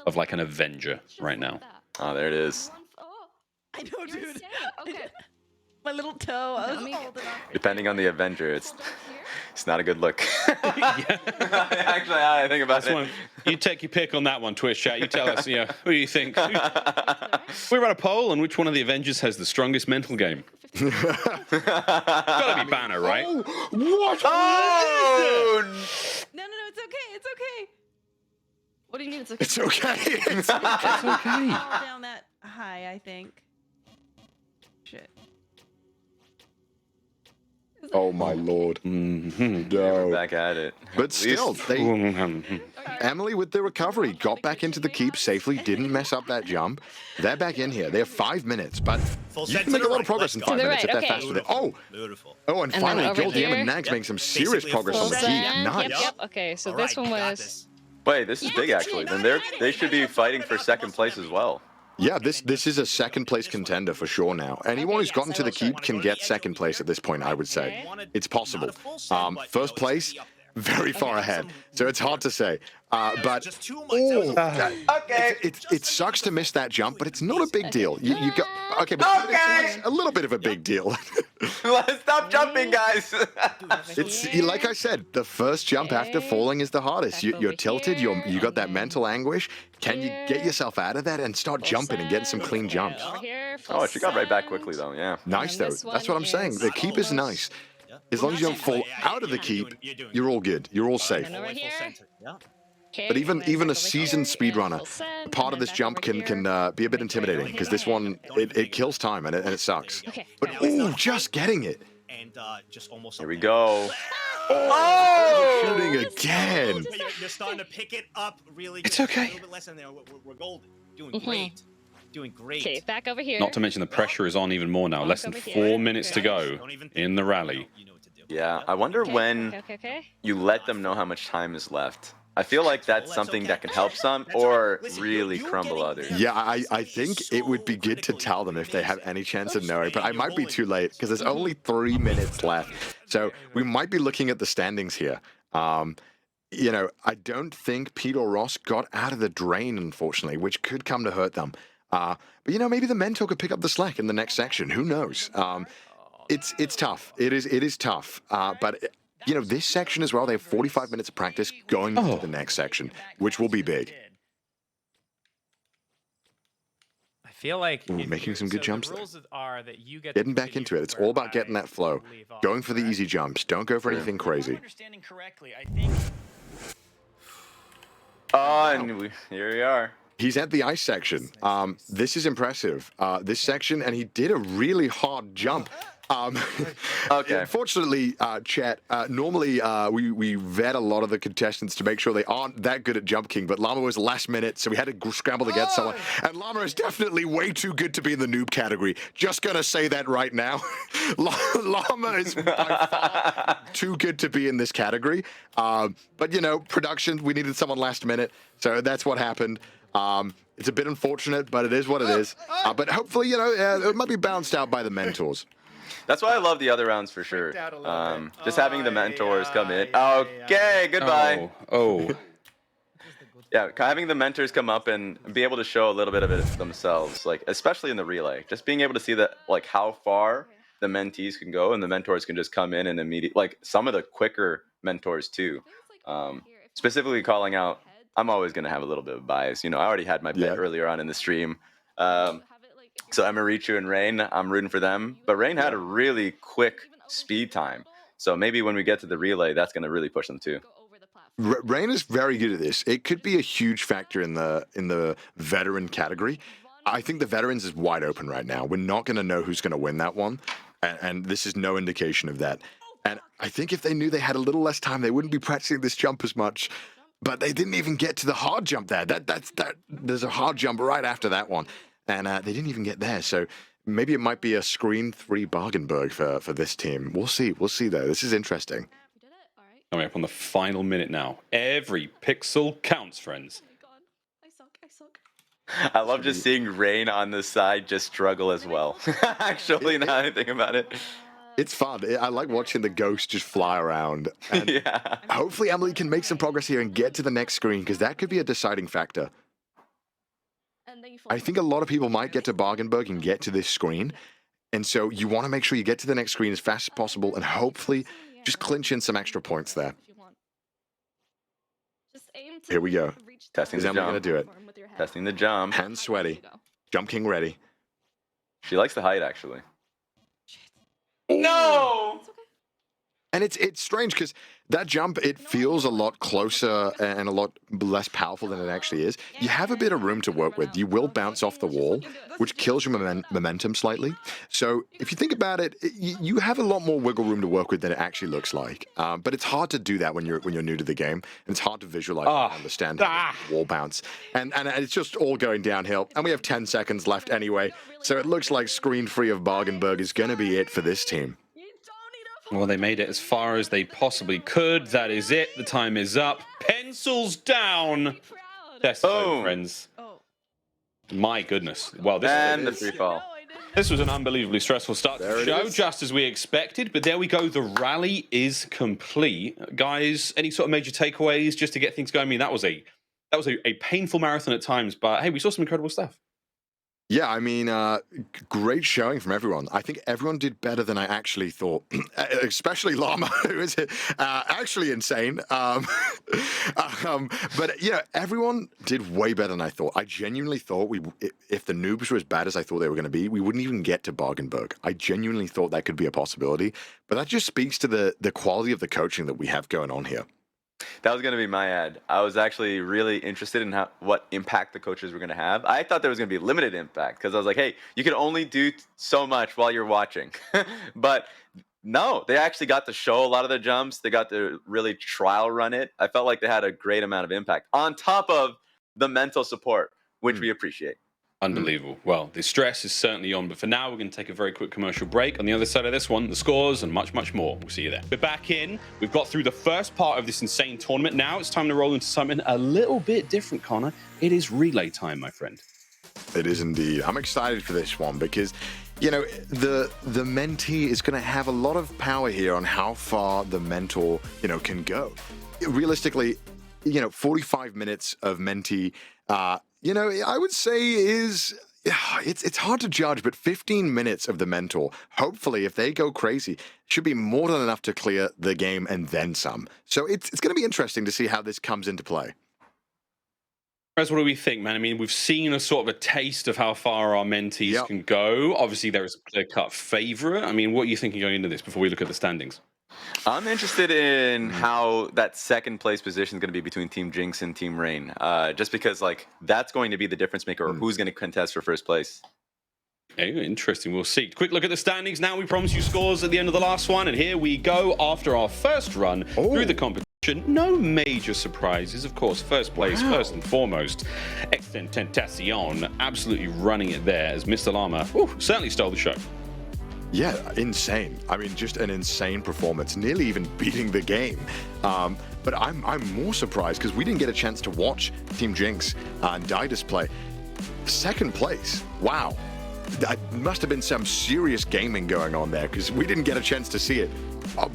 of like an Avenger right now. Oh, there it is. I know, dude. My little toe. I was holding on. Depending on the Avenger, it's not a good look. Actually, I think about it. You take your pick on that one, Twitch chat. You tell us, who do you think? We run a poll on which one of the Avengers has the strongest mental game. Gotta be Banner, right? What? Oh! No, it's okay. It's okay. What do you mean it's okay? It's okay. It's okay. Down that high, I think. Shit. Oh my lord. We're back at it. But still, Emily with the recovery got back into the keep safely, didn't mess up that jump. They're back in here. They have 5 minutes, but you can make a lot of progress in 5 minutes if they're fast with it. Beautiful. Oh, and finally, Guilty and Nags making some serious progress on the keep. Nice. Yep. Okay, so this one was. Wait, this is big actually. Then they should be fighting for second place as well. Yeah, this is a second place contender for sure now. Anyone who's gotten to the keep can get second place at this point, I would say. It's possible. First place, very far ahead. So it's hard to say. But just too much. Okay. It sucks to miss that jump, but it's not a big deal. You got okay, but it's a little bit of a big deal. Stop jumping, guys. It's like I said, the first jump after falling is the hardest. You're tilted. You got that mental anguish. Can you get yourself out of that and start jumping and getting some clean jumps? Oh, she got right back quickly though. Yeah. Nice though. That's what I'm saying. The keep is nice. As long as you don't fall out of the keep, you're all good. You're all safe. But even a seasoned speedrunner, part of this jump can be a bit intimidating because this one it kills time and it sucks. But ooh, just getting it. And just almost. Here we go. Oh! Shooting again. You're starting to pick it up really. It's okay. A little bit less in there. We're golden. Doing great. Doing great. Okay, back over here. Not to mention the pressure is on even more now. Less than 4 minutes to go in the rally. Yeah, I wonder when you let them know how much time is left. I feel like that's something that can help some or really crumble others. Yeah, I think it would be good to tell them if they have any chance of knowing, but I might be too late because there's only 3 minutes left. So we might be looking at the standings here. You know, I don't think Pete or Ross got out of the drain, unfortunately, which could come to hurt them. But, you know, maybe the Mentor could pick up the slack in the next section. Who knows? It's tough. It is tough. But... You know, this section as well, they have 45 minutes of practice going into the next section, which will be big. I feel like making some good jumps there. Are that you get getting back into it. It's all about getting that flow. Going for the easy jumps. Don't go for anything crazy. Understanding correctly, I think. And here we are. He's at the ice section. This is impressive. This section, and he did a really hard jump. Okay. Unfortunately, chat, normally we vet a lot of the contestants to make sure they aren't that good at Jump King, but Llama was last minute, so we had to scramble to get someone. And Llama is definitely way too good to be in the noob category. Just gonna say that right now. Llama is by far too good to be in this category. But, you know, production, we needed someone last minute, so that's what happened. It's a bit unfortunate, but it is what it is. But hopefully, you know, it might be bounced out by the mentors. That's why I love the other rounds for sure. Just having the mentors come in. Okay, goodbye. Yeah, having the mentors come up and be able to show a little bit of it themselves, like especially in the relay. Just being able to see that, like how far the mentees can go, and the mentors can just come in and immediately, like some of the quicker mentors too. Specifically calling out, I'm always gonna have a little bit of bias. You know, I already had my bet earlier on in the stream. So Emirichu and Rain, I'm rooting for them. But Rain had a really quick speed time. So maybe when we get to the relay, that's going to really push them too. Rain is very good at this. It could be a huge factor in the veteran category. I think the veterans is wide open right now. We're not going to know who's going to win that one. And this is no indication of that. And I think if they knew they had a little less time, they wouldn't be practicing this jump as much. But they didn't even get to the hard jump there. There's a hard jump right after that one. And they didn't even get there, so maybe it might be a screen 3 Bargenberg for this team. We'll see though. This is interesting. Coming up on the final minute now. Every pixel counts, friends. I love just seeing Rain on the side just struggle as well. Actually, now I think about it. It's fun. I like watching the ghost just fly around. And hopefully Emily can make some progress here and get to the next screen, because that could be a deciding factor. I think a lot of people might get to Bargenberg and get to this screen. And so you want to make sure you get to the next screen as fast as possible and hopefully just clinch in some extra points there. Here we go. Testing the jump. Is Emily going to do it? Testing the jump. Hands sweaty. Jump King ready. She likes the height, actually. No! And it's strange because that jump, it feels a lot closer and a lot less powerful than it actually is. You have a bit of room to work with. You will bounce off the wall, which kills your momentum slightly. So if you think about it, you have a lot more wiggle room to work with than it actually looks like. But it's hard to do that when you're new to the game. And it's hard to visualize and understand wall bounce. And it's just all going downhill. And we have 10 seconds left anyway. So it looks like screen 3 of Bargenberg is going to be it for this team. Well, they made it as far as they possibly could. That is it. The time is up. Pencils down. That's friends. My goodness. Well, this and is the free fall. This was an unbelievably stressful start to the show, just as we expected. But there we go. The rally is complete. Guys, any sort of major takeaways just to get things going? I mean, that was a painful marathon at times, but hey, we saw some incredible stuff. Yeah, I mean, great showing from everyone. I think everyone did better than I actually thought, especially Llama, who is actually insane. But, you know, everyone did way better than I thought. I genuinely thought if the noobs were as bad as I thought they were going to be, we wouldn't even get to Bargainberg. I genuinely thought that could be a possibility. But that just speaks to the quality of the coaching that we have going on here. That was going to be my ad. I was actually really interested in what impact the coaches were going to have. I thought there was going to be limited impact because I was like, hey, you can only do so much while you're watching. But no, they actually got to show a lot of the jumps. They got to really trial run it. I felt like they had a great amount of impact on top of the mental support, which we appreciate. Unbelievable. Well, the stress is certainly on, but for now, we're going to take a very quick commercial break. On the other side of this one, the scores and much, much more. We'll see you there. We're back in. We've got through the first part of this insane tournament. Now it's time to roll into something a little bit different, Connor. It is relay time, my friend. It is indeed. I'm excited for this one because, you know, the mentee is going to have a lot of power here on how far the mentor, you know, can go. Realistically, you know, 45 minutes of mentee, you know, I would say it's hard to judge, but 15 minutes of the mentor, hopefully, if they go crazy, should be more than enough to clear the game and then some. So it's going to be interesting to see how this comes into play. What do we think, man? I mean, we've seen a sort of a taste of how far our mentees can go. Obviously, there is a clear-cut favorite. I mean, what are you thinking going into this before we look at the standings? I'm interested in how that second place position is going to be between Team Jinx and Team Rain. Just because, like, that's going to be the difference maker, or who's going to contest for first place. Okay, interesting. We'll see. Quick look at the standings now. We promised you scores at the end of the last one, and here we go after our first run through the competition. No major surprises, of course. First place, first and foremost. Extentacion, absolutely running it there as Mr. Llama certainly stole the show. Yeah, insane. I mean, just an insane performance, nearly even beating the game. But I'm more surprised because we didn't get a chance to watch Team Jinx and Didus play. Second place. Wow. That must have been some serious gaming going on there because we didn't get a chance to see it.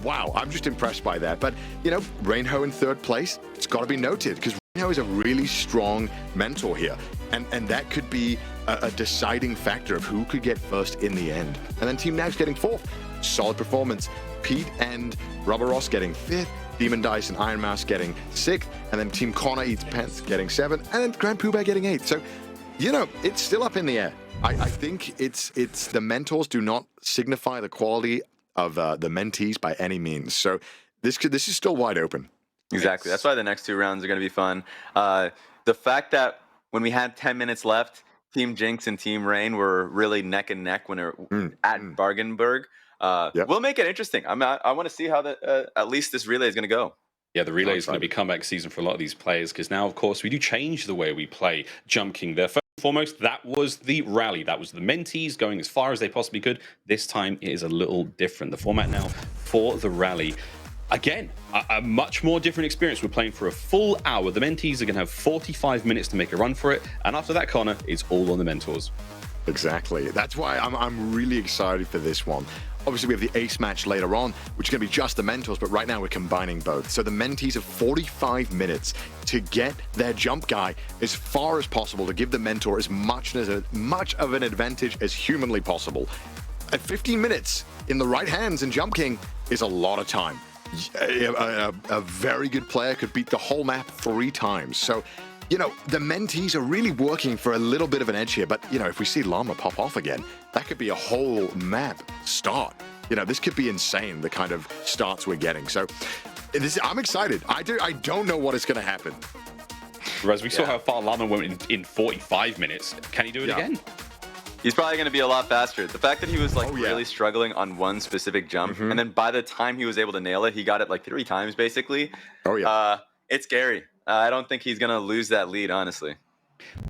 Wow, I'm just impressed by that. But, you know, Rainhoe in third place, it's got to be noted because Rainhoe is a really strong mentor here. And that could be a deciding factor of who could get first in the end. And then Team Nag's getting fourth. Solid performance. Pete and Rubber Ross getting fifth. Demon Dice and Iron Mouse getting sixth. And then Team Connor Eats Pants getting seventh. And then Grand Pooh Bear getting eighth. So, you know, it's still up in the air. I think it's the mentors do not signify the quality of the mentees by any means. So this is still wide open. Exactly. That's why the next two rounds are going to be fun. The fact that when we had 10 minutes left, Team Jinx and Team Rain were really neck and neck when they're at Bargainberg. We'll make it interesting. I want to see how at least this relay is going to go. Yeah, the relay is going to be comeback season for a lot of these players because now, of course, we do change the way we play Jump King there. First and foremost, that was the rally. That was the mentees going as far as they possibly could. This time, it is a little different. The format now for the rally. Again, a much more different experience. We're playing for a full hour. The mentees are going to have 45 minutes to make a run for it. And after that, Connor, it's all on the mentors. Exactly. That's why I'm really excited for this one. Obviously, we have the ace match later on, which is going to be just the mentors, but right now we're combining both. So the mentees have 45 minutes to get their jump guy as far as possible to give the mentor as much of an advantage as humanly possible. At 15 minutes in the right hands in Jump King is a lot of time. A very good player could beat the whole map 3 times. So, you know, the mentees are really working for a little bit of an edge here. But, you know, if we see Llama pop off again, that could be a whole map start. You know, this could be insane, the kind of starts we're getting. So I'm excited. I don't know what is going to happen. Whereas we saw how far Llama went in 45 minutes. Can he do it again? He's probably going to be a lot faster. The fact that he was like really struggling on one specific jump, and then by the time he was able to nail it, he got it like 3 times basically. It's scary. I don't think he's going to lose that lead, honestly.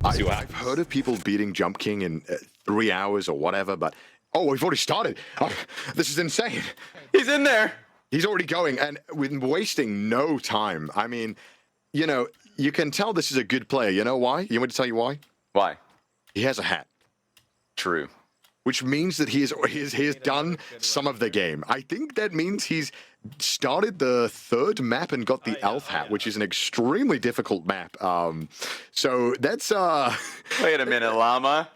I've heard of people beating Jump King in 3 hours or whatever, but we've already started. This is insane. He's in there. He's already going, and with wasting no time. I mean, you know, you can tell this is a good player. You know why? You want me to tell you why? Why? He has a hat. True. which means that he has done some of the game. I think that means he's started the third map and got the elf hat, which is an extremely difficult map. So that's Wait a minute, Llama.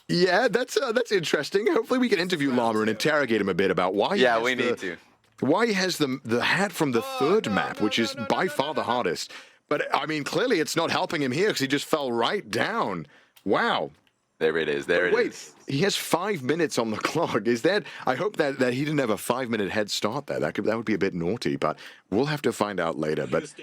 Yeah, that's interesting. Hopefully we can interview Llama and interrogate him a bit about why Yeah, we need to. Why he has the hat from the third map, which is by far the hardest. But I mean, clearly it's not helping him here because he just fell right down. Wow. There it is. There it is. Wait, he has 5 minutes on the clock. Is that? I hope that he didn't have a 5-minute head start there. That would be a bit naughty, but we'll have to find out later. But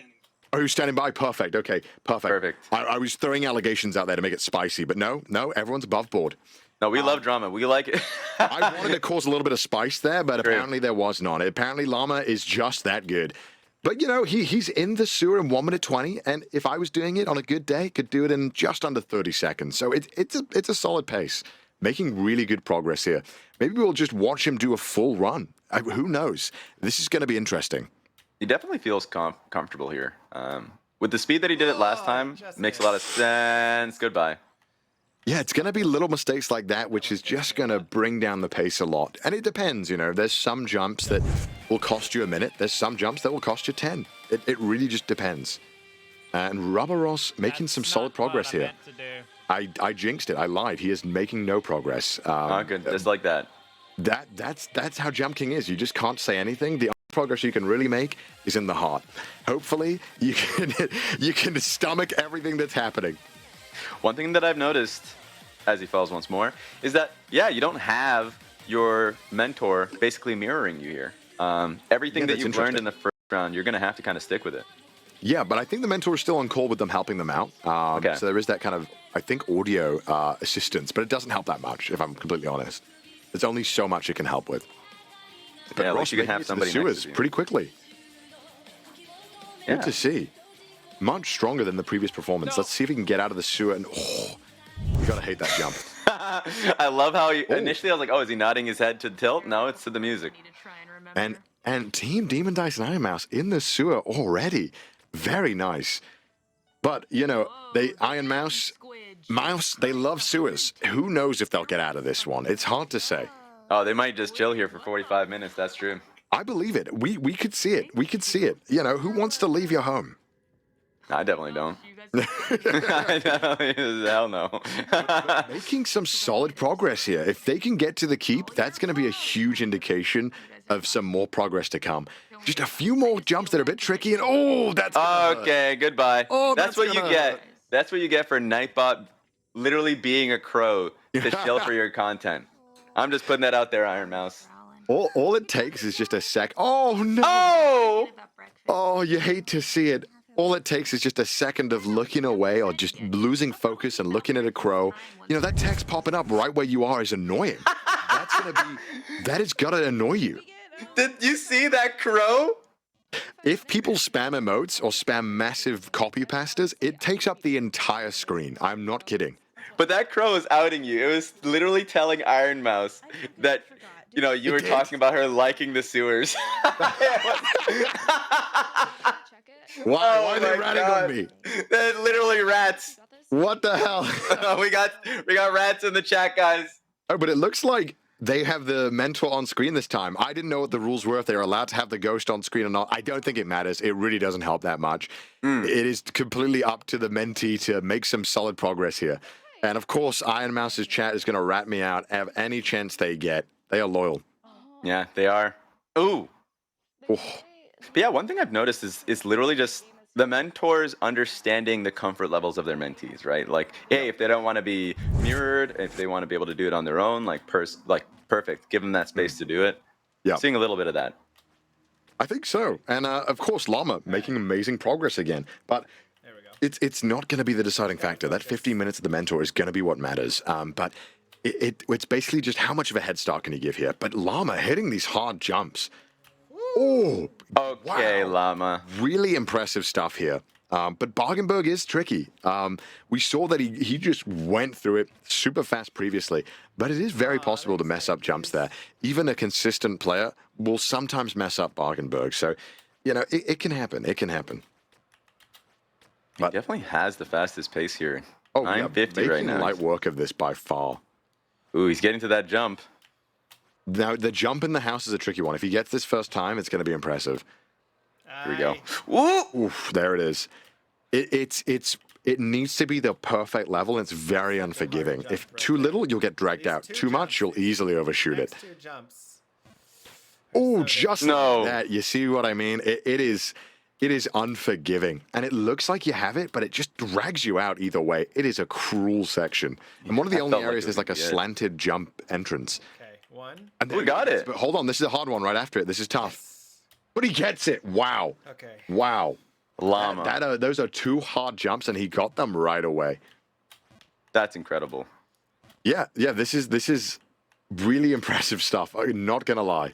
oh, who's standing by? Perfect. Okay, perfect. I was throwing allegations out there to make it spicy, but no, everyone's above board. No, we love drama. We like it. I wanted to cause a little bit of spice there, but apparently there was none. Apparently Llama is just that good. But, you know, he's in the sewer in 1 minute 20, and if I was doing it on a good day, could do it in just under 30 seconds. So it's a solid pace, making really good progress here. Maybe we'll just watch him do a full run. Who knows? This is going to be interesting. He definitely feels comfortable here. With the speed that he did it last time, makes a lot of sense. Goodbye. Yeah, it's going to be little mistakes like that, which is just going to bring down the pace a lot. And it depends, you know. There's some jumps that will cost you a minute. There's some jumps that will cost you 10. It really just depends. And Rubber Ross making some solid progress here. I jinxed it. I lied. He is making no progress. Good. Just like that. That's how Jump King is. You just can't say anything. The only progress you can really make is in the heart. Hopefully, you can stomach everything that's happening. One thing that I've noticed, as he falls once more, is that, yeah, you don't have your mentor basically mirroring you here. Everything that you've learned in the first round, you're going to have to kind of stick with it. Yeah, but I think the mentor is still on call with them, helping them out. Okay. So there is that kind of, I think, audio assistance, but it doesn't help that much, if I'm completely honest. There's only so much it can help with. But yeah, at least you can have somebody next to you. Pretty quickly. Yeah. Good to see. Much stronger than the previous performance. Let's see if he can get out of the sewer. And you gotta hate that jump. I love how initially I was like, oh, is he nodding his head to tilt? No, it's to the music. And Team Demon Dice and Iron Mouse in the sewer already. Very nice. But, you know, Iron Mouse, they love sewers. Who knows if they'll get out of this one? It's hard to say. Oh, they might just chill here for 45 minutes. That's true. I believe it. We could see it. We could see it. You know, who wants to leave your home? I definitely don't. Hell no. Making some solid progress here. If they can get to the keep, that's going to be a huge indication of some more progress to come. Just a few more jumps that are a bit tricky, and that's okay. Goodbye. That's what you get. That's what you get for Nightbot literally being a crow to chill for your content. I'm just putting that out there, Iron Mouse. All it takes is just a sec. Oh no! Oh, you hate to see it. All it takes is just a second of looking away or just losing focus and looking at a crow. You know, that text popping up right where you are is annoying. That has got to annoy you. Did you see that crow? If people spam emotes or spam massive copy pastas, it takes up the entire screen. I'm not kidding. But that crow is outing you. It was literally telling Iron Mouse that, you know, you were talking about her liking the sewers. Why are they ratting on me? They're literally rats. What the hell? we got rats in the chat, guys. Oh, but it looks like they have the mentor on screen this time. I didn't know what the rules were, if they were allowed to have the ghost on screen or not. I don't think it matters. It really doesn't help that much. It is completely up to the mentee to make some solid progress here. And of course, Iron Mouse's chat is going to rat me out any chance they get. They are loyal. Yeah, they are. Ooh. But yeah, one thing I've noticed is literally just the mentors understanding the comfort levels of their mentees, right? Like, hey, if they don't want to be mirrored, if they want to be able to do it on their own, perfect. Give them that space to do it. Yeah. Seeing a little bit of that. I think so. And of course, Llama making amazing progress again. But it's not going to be the deciding factor. That 15 minutes of the mentor is going to be what matters. But it's basically just how much of a head start can you give here. But Llama hitting these hard jumps. Oh, okay, wow. Llama. Really impressive stuff here. But Bargenberg is tricky. We saw that he just went through it super fast previously, but it is very possible to mess up jumps there. Even a consistent player will sometimes mess up Bargenberg. So, you know, it can happen. It can happen. He definitely has the fastest pace here. Oh, 950 right now. Light work of this by far. Ooh, he's getting to that jump. Now, the jump in the house is a tricky one. If he gets this first time, it's going to be impressive. Here we go. Ooh! Oof, there it is. It needs to be the perfect level, and it's very unforgiving. If too little, you'll get dragged out. Too much, you'll easily overshoot it. Oh, just like that. You see what I mean? It is unforgiving, and it looks like you have it, but it just drags you out either way. It is a cruel section, and one of the only areas there's like a slanted jump entrance. Okay, one. And we got it. But hold on, this is a hard one right after it. This is tough. But he gets it. Wow. Okay. Wow. Llama. Those are two hard jumps, and he got them right away. That's incredible. Yeah, this is really impressive stuff. I'm not gonna lie.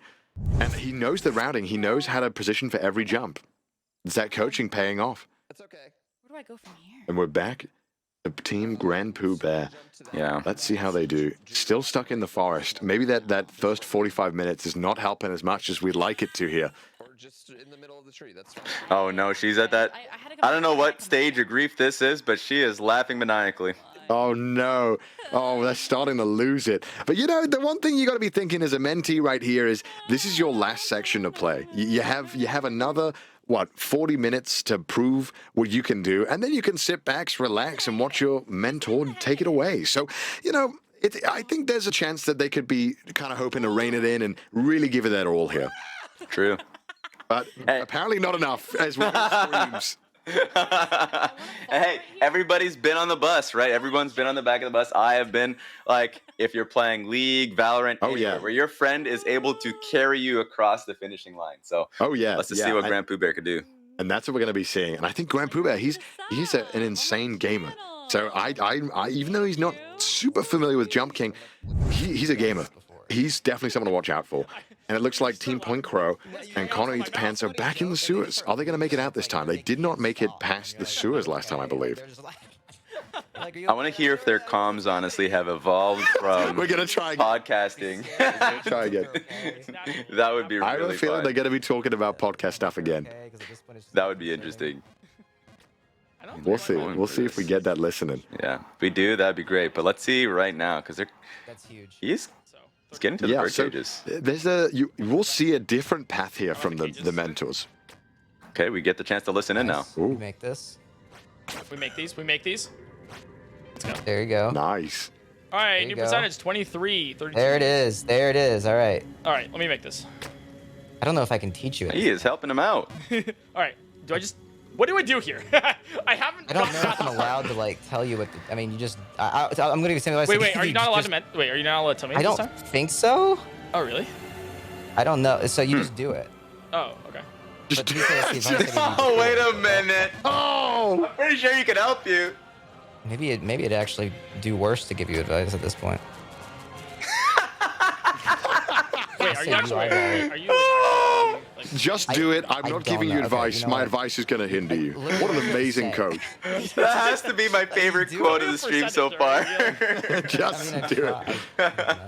And he knows the routing. He knows how to position for every jump. It's that coaching paying off. That's okay. Where do I go from here? And we're back. The team Grand Pooh Bear. Yeah. Let's see how they do. Still stuck in the forest. Maybe that first 45 minutes is not helping as much as we'd like it to here. Or just in the middle of the tree. That's fine. Oh no, she's at that. I don't know what stage of grief this is, but she is laughing maniacally. Oh no. Oh, they're starting to lose it. But you know, the one thing you got to be thinking as a mentee right here is this is your last section to play. You have another 40 minutes to prove what you can do, and then you can sit back, relax, and watch your mentor take it away. So, you know, I think there's a chance that they could be kind of hoping to rein it in and really give it their all here. True. But apparently not enough, as well as screams. Hey, everybody's been on the bus, right? Everyone's been on the back of the bus. I have been, like, if you're playing League, Valorant, anywhere, where your friend is able to carry you across the finishing line. So, let's just see what Grand Pooh Bear could do. And that's what we're going to be seeing. And I think Grand Pooh Bear, he's an insane gamer. So I even though he's not super familiar with Jump King, he's a gamer. He's definitely someone to watch out for. And it looks like Team Point Crow and Connor Eats Pants are back in the sewers. Are they going to make it out this time? They did not make it past the sewers last time, I believe. I want to hear if their comms honestly have evolved from We're gonna try again. podcasting. Try again. That would be really I have a feeling fun. they're going to be talking about podcast stuff again. That would be interesting. We'll see. We'll see if we get that listening. Yeah, if we do, that'd be great. But let's see right now, because That's huge. he's getting to the bird cages. You will see a different path here from the mentors. Okay, we get the chance to listen in now. We make this. If we make these, we make these. Let's go. There you go. Nice. All right, you new go. percentage 23, 32. There it is. There it is. All right. All right, let me make this. I don't know if I can teach you it. He is helping him out. All right, do I just? What do I do here? I haven't. I don't know if I'm allowed to like tell you what. I mean, you just. I'm gonna give you some advice. Wait, are you not allowed to? Wait, are you not allowed to tell me? I don't think so. Oh, really? I don't know. So you just do it. Oh, okay. But Oh, wait a minute. Oh, I'm pretty sure he can help you. Maybe it'd actually do worse to give you advice at this point. Wait, are you actually? Are you? Like, Just do it. I'm not giving you advice. My advice is going to hinder you. What an amazing coach. That has to be my favorite quote of the stream so far. Just do it.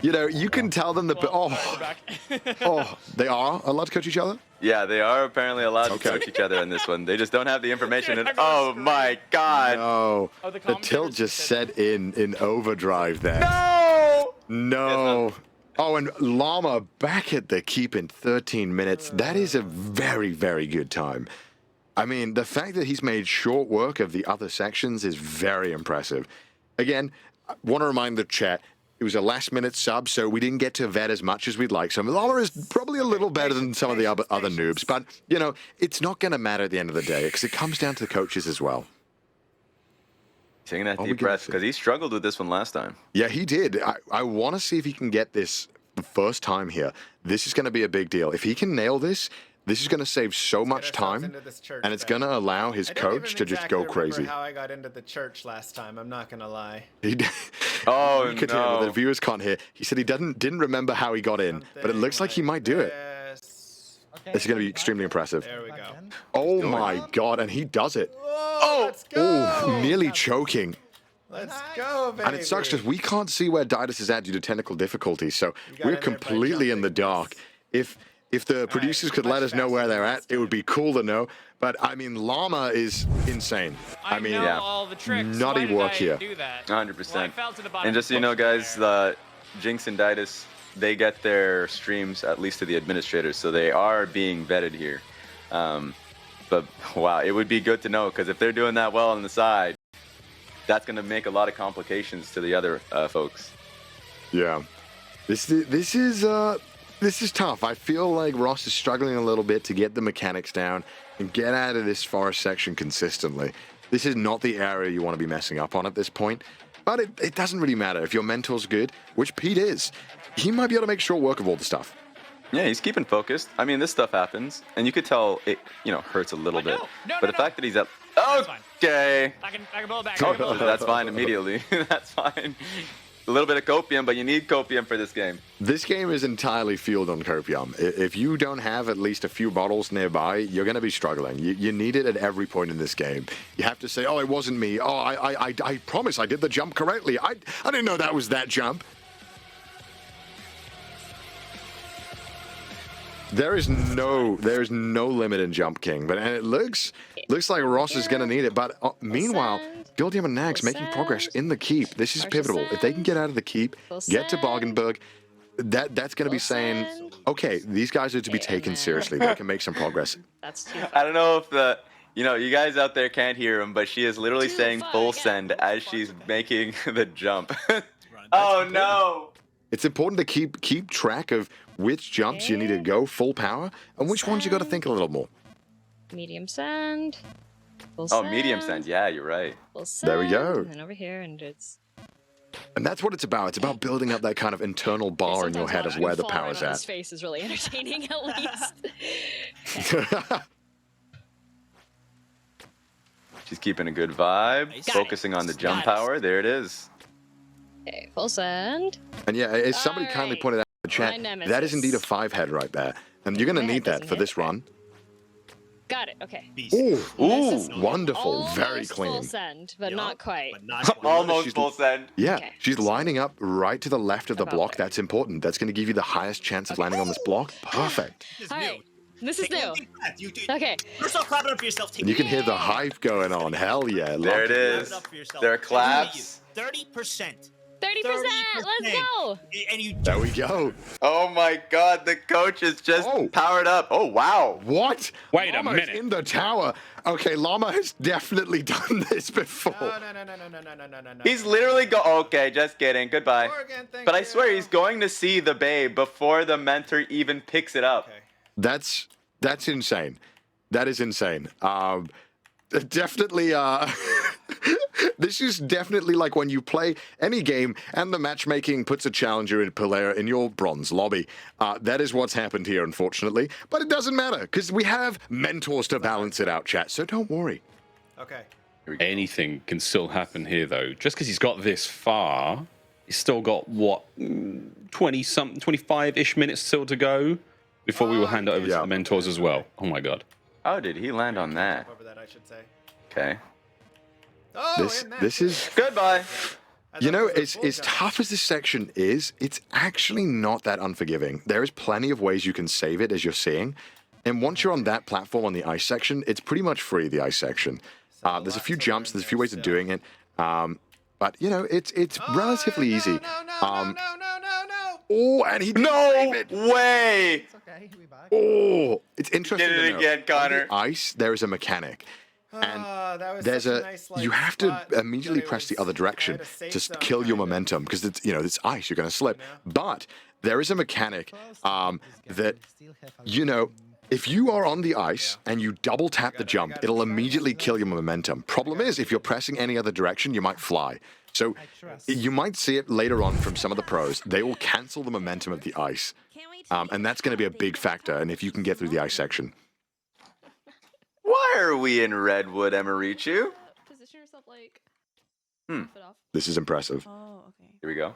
You know, you can tell them that. Oh, they are allowed to coach each other? Yeah, they are apparently allowed to coach each other in this one. They just don't have the information. And oh my God! No, the tilt just set in overdrive there. No! No. Oh, and Llama back at the keep in 13 minutes. That is a very, very good time. I mean, the fact that he's made short work of the other sections is very impressive. Again, I want to remind the chat, it was a last-minute sub, so we didn't get to vet as much as we'd like. So Llama is probably a little better than some of the other noobs, but, you know, it's not going to matter at the end of the day because it comes down to the coaches as well. Taking that deep breath because he struggled with this one last time. Yeah, he did. I want to see if he can get this the first time here. This is going to be a big deal. If he can nail this, this is going to save so much time, and it's going to allow his coach to just go crazy. How I got into the church last time, I'm not going to lie. Oh, you could hear, but the viewers can't hear. He said he didn't remember how he got in, but it looks like he might do it. This is going to be extremely impressive. There we go. Oh my God, and he does it. Oh, let's go. Nearly choking. Let's go, baby. And it sucks because we can't see where Didus is at due to technical difficulties, so we're completely in the dark. If If the producers could let us know where they're at, it would be cool to know. But I mean, Llama is insane. I mean, know all the tricks. nutty Why did work I here. do that? 100%. Well, I fell to the bottom And just so you know, guys, Jinx and Didus, they get their streams at least to the administrators, so they are being vetted here. But wow, it would be good to know, because if they're doing that well on the side, that's going to make a lot of complications to the other folks. Yeah, this is tough. I feel like Ross is struggling a little bit to get the mechanics down and get out of this forest section consistently. This is not the area you want to be messing up on at this point, but it doesn't really matter. If your mentor's good, which Pete is, he might be able to make short work of all the stuff. Yeah, he's keeping focused. I mean, this stuff happens, and you could tell it, hurts a little bit. But the fact that he's at... Okay. I can blow it back. Oh, that's fine immediately. That's fine. A little bit of copium, but you need copium for this game. This game is entirely fueled on copium. If you don't have at least a few bottles nearby, you're going to be struggling. You need it at every point in this game. You have to say, oh, it wasn't me. Oh, I promise I did the jump correctly. I didn't know that was that jump. There is no limit in Jump King, and it looks like Ross is going to need it. But meanwhile, Goldiem and Nags making progress in the keep. This is pivotal. If they can get out of the keep, get to Bargenberg, that's going to be saying, okay, these guys are to be taken seriously. They can make some progress. I don't know if you guys out there can't hear him, but she is literally saying full send as she's making the jump. Oh no! It's important to keep track of which jumps you need to go full power and which ones you got to think a little more. Medium sand. Medium sand. Yeah, you're right. There we go. And over here, and it's... And that's what it's about. It's about building up that kind of internal bar in your head of where the power's at. His face is really entertaining, at least. She's keeping a good vibe, focusing on the jump power. There it is. Okay, full send. And yeah, as somebody kindly pointed out in the chat, that is indeed a 5-head right there. And you're going to need that for this run. Got it, okay. Ooh, wonderful. Very clean. Full send, but not quite. Almost full send. Yeah, she's lining up right to the left of the block. That's important. That's going to give you the highest chance of landing on this block. Perfect. All right, this is new. Okay. First off, clap it up for yourself. And you can hear the hype going on. Hell yeah. There it is. There are claps. 30%. 30%, let's go! And there we go. Oh my god, the coach is just powered up. Oh wow. What? Wait Llama's a minute. in the tower. Okay, Llama has definitely done this before. No. He's literally okay, just kidding. Goodbye. But I swear he's going to see the babe before the mentor even picks it up. Okay. That's insane. That is insane. Definitely this is definitely like when you play any game and the matchmaking puts a challenger in player in your bronze lobby. That is what's happened here, unfortunately. But it doesn't matter, because we have mentors to balance it out, chat, so don't worry. Okay. Anything can still happen here, though. Just because he's got this far, he's still got, what, 20-something, 25-ish minutes still to go before we will hand it over to the mentors as well. Oh, my God. How did he land on that? Over that, I should say. Okay. Oh, this is goodbye. You know, as tough as this section is, it's actually not that unforgiving. There is plenty of ways you can save it, as you're seeing. And once you're on that platform on the ice section, it's pretty much free, the ice section. There's a few jumps, there's a few ways of doing it. But, you know, it's relatively easy. Oh, and he no way! It's okay, we back. Oh, it's interesting. Did it again, Connor. On the ice, there is a mechanic. And there's you have to immediately press the other direction to kill your momentum, because it's, you know, it's ice, you're going to slip. But there is a mechanic that, you know, if you are on the ice and you double tap the jump, it'll immediately kill your momentum. Problem is, if you're pressing any other direction, you might fly. So you might see it later on from some of the pros. They will cancel the momentum of the ice. And that's going to be a big factor, and if you can get through the ice section. Why are we in Redwood, Emirichu? Position yourself like. This is impressive. Oh, okay. Here we go.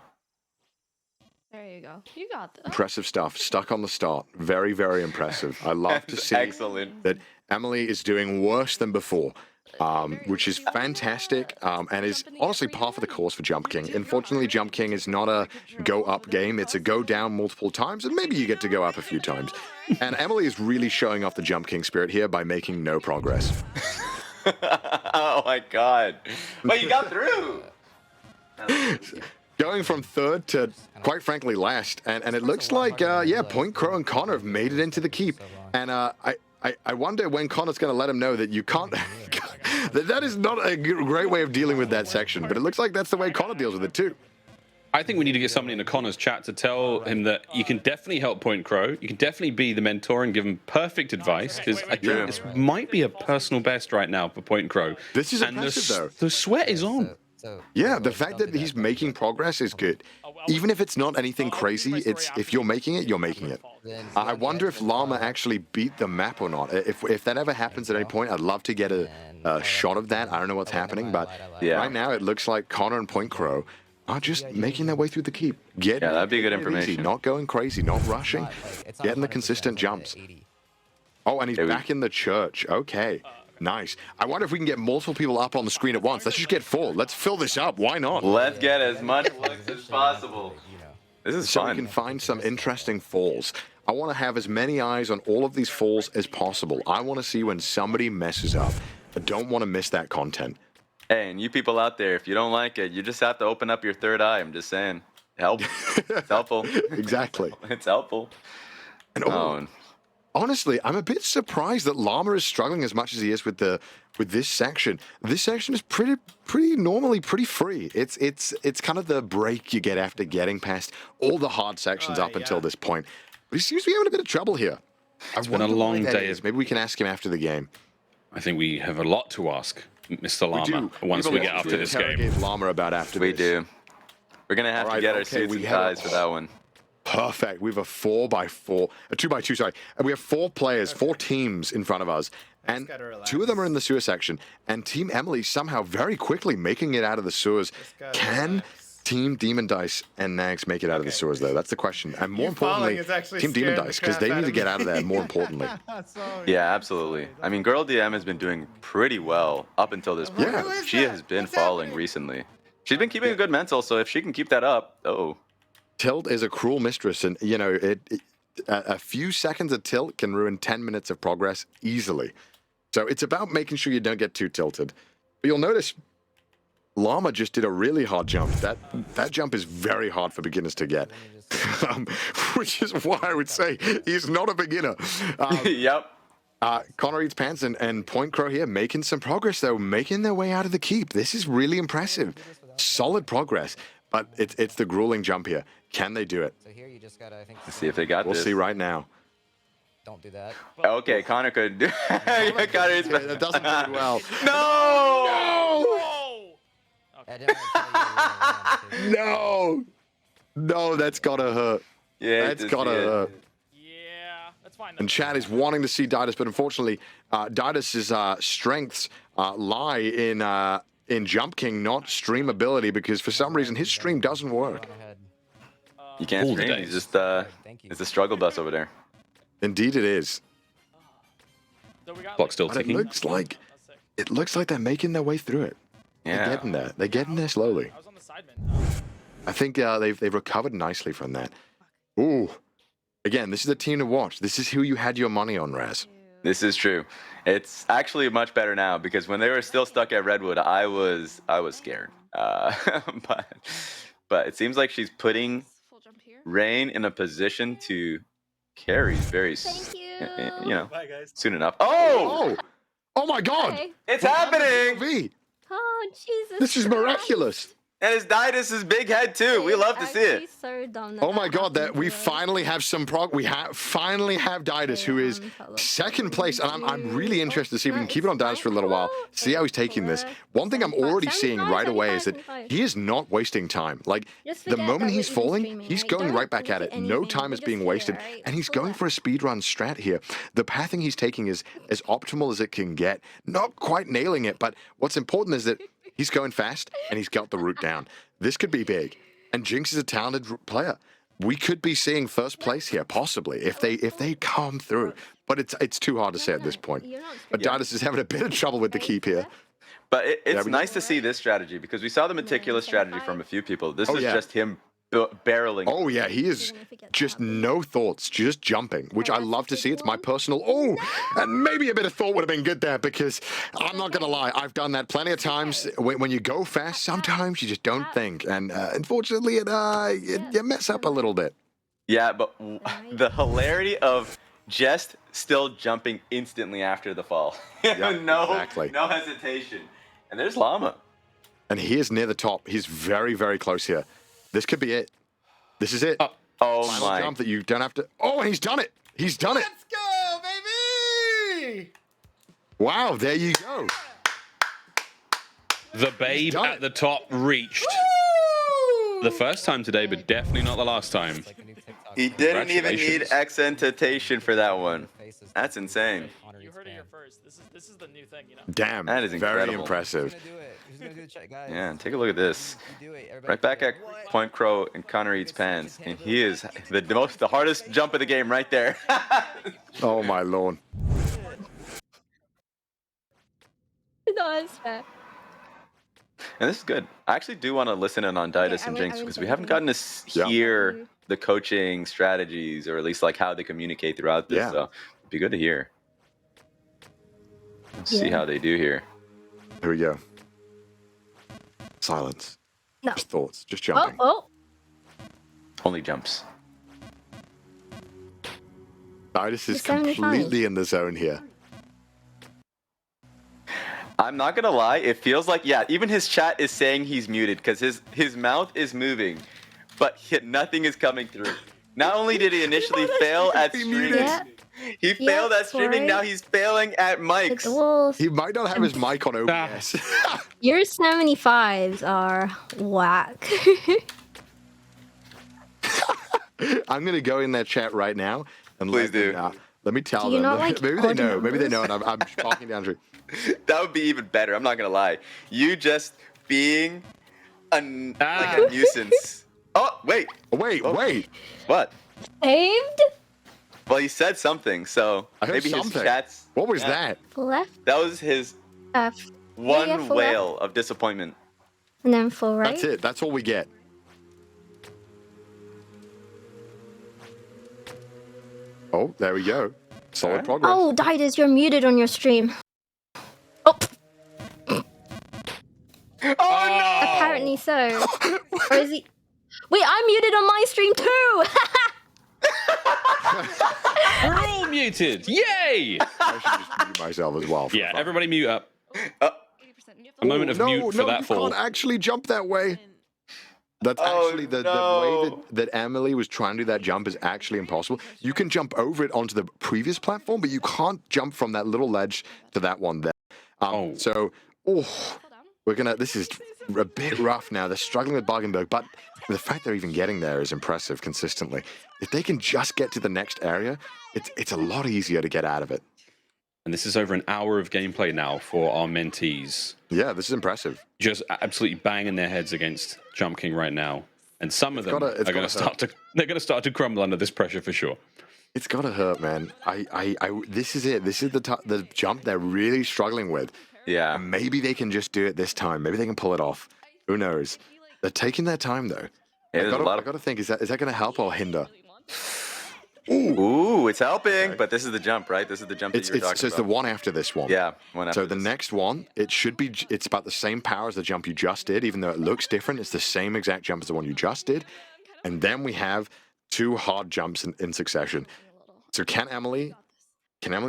There you go. You got this. Impressive stuff. Stuck on the start. Very, very impressive. I love to see Excellent. that Emily is doing worse than before. which is fantastic and is honestly par for the course for Jump King. Unfortunately, Jump King is not a go-up game. It's a go-down multiple times, and maybe you get to go up a few times. And Emily is really showing off the Jump King spirit here by making no progress. Oh my god. But you got through! Going from third to, quite frankly, last. And it looks like, yeah, Point Crow and Connor have made it into the keep. And I wonder when Connor's going to let him know that you can't... that is not a great way of dealing with that section, but it looks like that's the way Connor deals with it too. I think we need to get somebody into Connor's chat to tell him that you can definitely help Point Crow. You can definitely be the mentor and give him perfect advice, because I think this might be a personal best right now for Point Crow. This is and impressive, though. The sweat is on. Yeah, the fact that he's making progress is good. Even if it's not anything crazy, it's if you're making it, you're making it. I wonder if Llama actually beat the map or not. If that ever happens at any point, I'd love to get a shot of that. I don't know what's happening, but right now it looks like Connor and Point Crow are just making their way through the keep. Yeah, that'd be good information. Easy, not going crazy, not rushing, getting the consistent jumps. Oh, and he's back in the church. Okay. Nice. I wonder if we can get multiple people up on the screen at once. Let's just get full. Let's fill this up. Why not? Let's get as much looks as possible. This is so fun. we can find some interesting falls. I want to have as many eyes on all of these falls as possible. I want to see when somebody messes up. I don't want to miss that content. Hey, and you people out there, if you don't like it, you just have to open up your third eye. I'm just saying. Help. It's helpful. Exactly. It's helpful. And honestly, I'm a bit surprised that Llama is struggling as much as he is with this section. This section is normally pretty free. It's kind of the break you get after getting past all the hard sections up until this point. But he seems to be having a bit of trouble here. It's been a long day. Maybe we can ask him after the game. I think we have a lot to ask Mr. Llama once we get after this game. Llama about after we this. do. We're gonna have to get our suits and ties for that one. Perfect. We have a 4x4, a 2x2, sorry. And we have 4 players, 4 teams in front of us. And 2 of them are in the sewer section. And Team Emily somehow very quickly making it out of the sewers. Can Team Demon Dice and Nags make it out of the sewers, though? That's the question. And more importantly, Team Demon Dice, because they need to get out of there, more importantly. Yeah, absolutely. I mean, Girl DM has been doing pretty well up until this point. Yeah. She has been falling recently. She's been keeping a good mental, so if she can keep that up, Tilt is a cruel mistress, and, you know, a few seconds of tilt can ruin 10 minutes of progress easily. So it's about making sure you don't get too tilted. But you'll notice Llama just did a really hard jump. That jump is very hard for beginners to get, which is why I would say he's not a beginner. Yep. Connor Eats Pants and Point Crow here making some progress, though, making their way out of the keep. This is really impressive. Solid progress, but it's the grueling jump here. Can they do it? So here you just gotta, I think. Let's see if they got this. We'll see right now. Don't do that. Okay, Connor could do. That doesn't do well. No! No, that's gotta hurt. Yeah, that's gotta hurt. Yeah, that's fine. And Chad is wanting to see Didus, but unfortunately, Didus's strengths lie in Jump King, not stream ability, because for some reason his stream doesn't work. You can't stream. He's just it's a struggle bus over there. Indeed, it is. Clock still But ticking. it looks like they're making their way through it. Yeah. They're getting there. They're getting there slowly. I think they've recovered nicely from that. Ooh. Again, this is a team to watch. This is who you had your money on, Raz. This is true. It's actually much better now, because when they were still stuck at Redwood, I was scared. But it seems like she's putting Rain in a position to carry very soon enough. Oh my God! Hey. It's happening! Oh, Jesus. This is miraculous. And it's Didus' big head too. We love to see it. So dumb Oh my God! That we finally have some We finally have Didus, who is second place, and I'm really interested to see if we can keep it on Didus for a little while. See how he's taking this. One thing I'm already seeing right away is that he is not wasting time. Like the moment he's falling, he's going right back at it. No time is being wasted, and he's going for a speedrun strat here. The pathing he's taking is as optimal as it can get. Not quite nailing it, but what's important is that he's going fast and he's got the route down. This could be big. And Jinx is a talented player. we could be seeing first place here, possibly, if they come through. But it's too hard to say at this point. But Didus is having a bit of trouble with the keep here. But it's nice to see this strategy because we saw the meticulous strategy from a few people. This is just him barreling. Oh yeah, he is just no thoughts, just jumping, which I love to see. It's my personal. Oh, and maybe a bit of thought would have been good there because I'm not gonna lie, I've done that plenty of times. When you go fast, sometimes you just don't think, and unfortunately, you mess up a little bit. Yeah, but the hilarity of just still jumping instantly after the fall. No hesitation. And there's Llama. And he is near the top. He's very, very close here. This could be it. This is it. Oh Final my. jump that you don't have to. Oh, and he's done it. He's done it. Let's go, baby! Wow, there you go. The babe at the top reached. The first time today, but definitely not the last time. He didn't even need accentation for that one. That's insane. You heard it here first. This is the new thing, you know. Damn, that is incredible. Very impressive. Yeah, take a look at this. Right back at Point Crow and Connor Eats Pans, and he is the hardest jump of the game right there. Oh my lord. No, that's fair. And this is good. I actually do want to listen in on Didus and Jinx because we haven't gotten to hear the coaching strategies, or at least like how they communicate throughout this. So it'd be good to hear. Let's see how they do here. Here we go. Silence. No. Just thoughts. Just jumping. Only jumps. Didus is completely in the zone here. I'm not gonna lie, it feels like, even his chat is saying he's muted because his mouth is moving, but nothing is coming through. Not only did he initially fail at streaming, he failed at streaming, now he's failing at mics. He might not have his mic on OBS. Your 75s are whack. I'm gonna go in their chat right now and let me tell Do you them. not like Maybe they know. Maybe they know, and I'm talking down to. That would be even better. I'm not gonna lie. You just being like a nuisance. Oh wait. Wait. What? Saved? Well, he said something, so maybe his chats. What was that? Left. That was his one wail of disappointment. And then full right. That's it. That's all we get. Oh, there we go. Solid progress. Oh, Didus, you're muted on your stream. Oh. Oh no! Apparently so. Or is he? Wait, I'm muted on my stream too. We're all muted. Yay! I should just mute myself as well. Yeah, everybody mute up. A moment of mute for that fall. You can't actually jump that way. That's actually the way that Emily was trying to do that jump is actually impossible. You can jump over it onto the previous platform, but you can't jump from that little ledge to that one there. So, we're gonna. This is a bit rough now. They're struggling with Bargenberg, but the fact they're even getting there is impressive consistently. If they can just get to the next area, it's a lot easier to get out of it. And this is over an hour of gameplay now for our mentees. Yeah, this is impressive. Just absolutely banging their heads against Jump King right now, and some of them are going to start to. They're going to start to crumble under this pressure for sure. It's gotta hurt, man. This is it. This is the jump they're really struggling with. Yeah. And maybe they can just do it this time. Maybe they can pull it off. Who knows? They're taking their time though. Yeah, I gotta think. Is that going to help or hinder? Ooh, it's helping. But this is the jump, right? This is the jump that you were talking about. So it's the one after this one. Yeah, one after. So the next one, it should be. It's about the same power as the jump you just did, even though it looks different. It's the same exact jump as the one you just did, and then we have two hard jumps in succession. So can Emily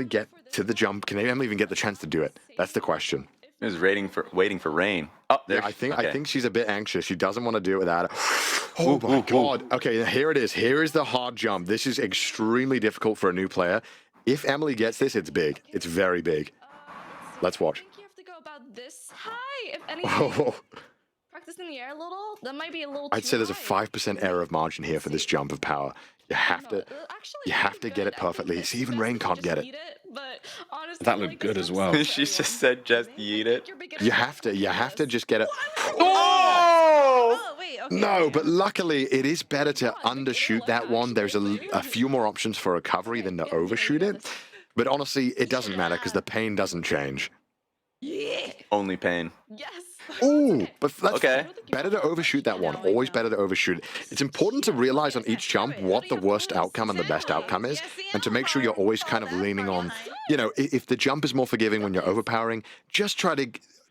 get to the jump? Can Emily even get the chance to do it? That's the question. He was waiting for rain. Oh, there. Yeah, I think she's a bit anxious. She doesn't want to do it without it. Oh my god. Okay, here it is. Here is the hard jump. This is extremely difficult for a new player. If Emily gets this, it's big. It's very big. Let's watch. I think you have to go about this high. If anything, practice in the air a little. That might be a little. I'd say there's a 5% error of margin here for this jump of power. You have to get it perfectly. See, even Rain can't get it. That looked good as well. She just said, "Just eat it." You have to just get it. Oh! Oh wait, No, but luckily it is better to undershoot that one. There's a few more options for recovery than to overshoot it. But honestly, it doesn't matter because the pain doesn't change. Only pain. Yes. Ooh, but that's Okay. better to overshoot that one. Always better to overshoot it. It's important to realize on each jump what the worst outcome and the best outcome is, and to make sure you're always kind of leaning on, you know, if the jump is more forgiving when you're overpowering, just try to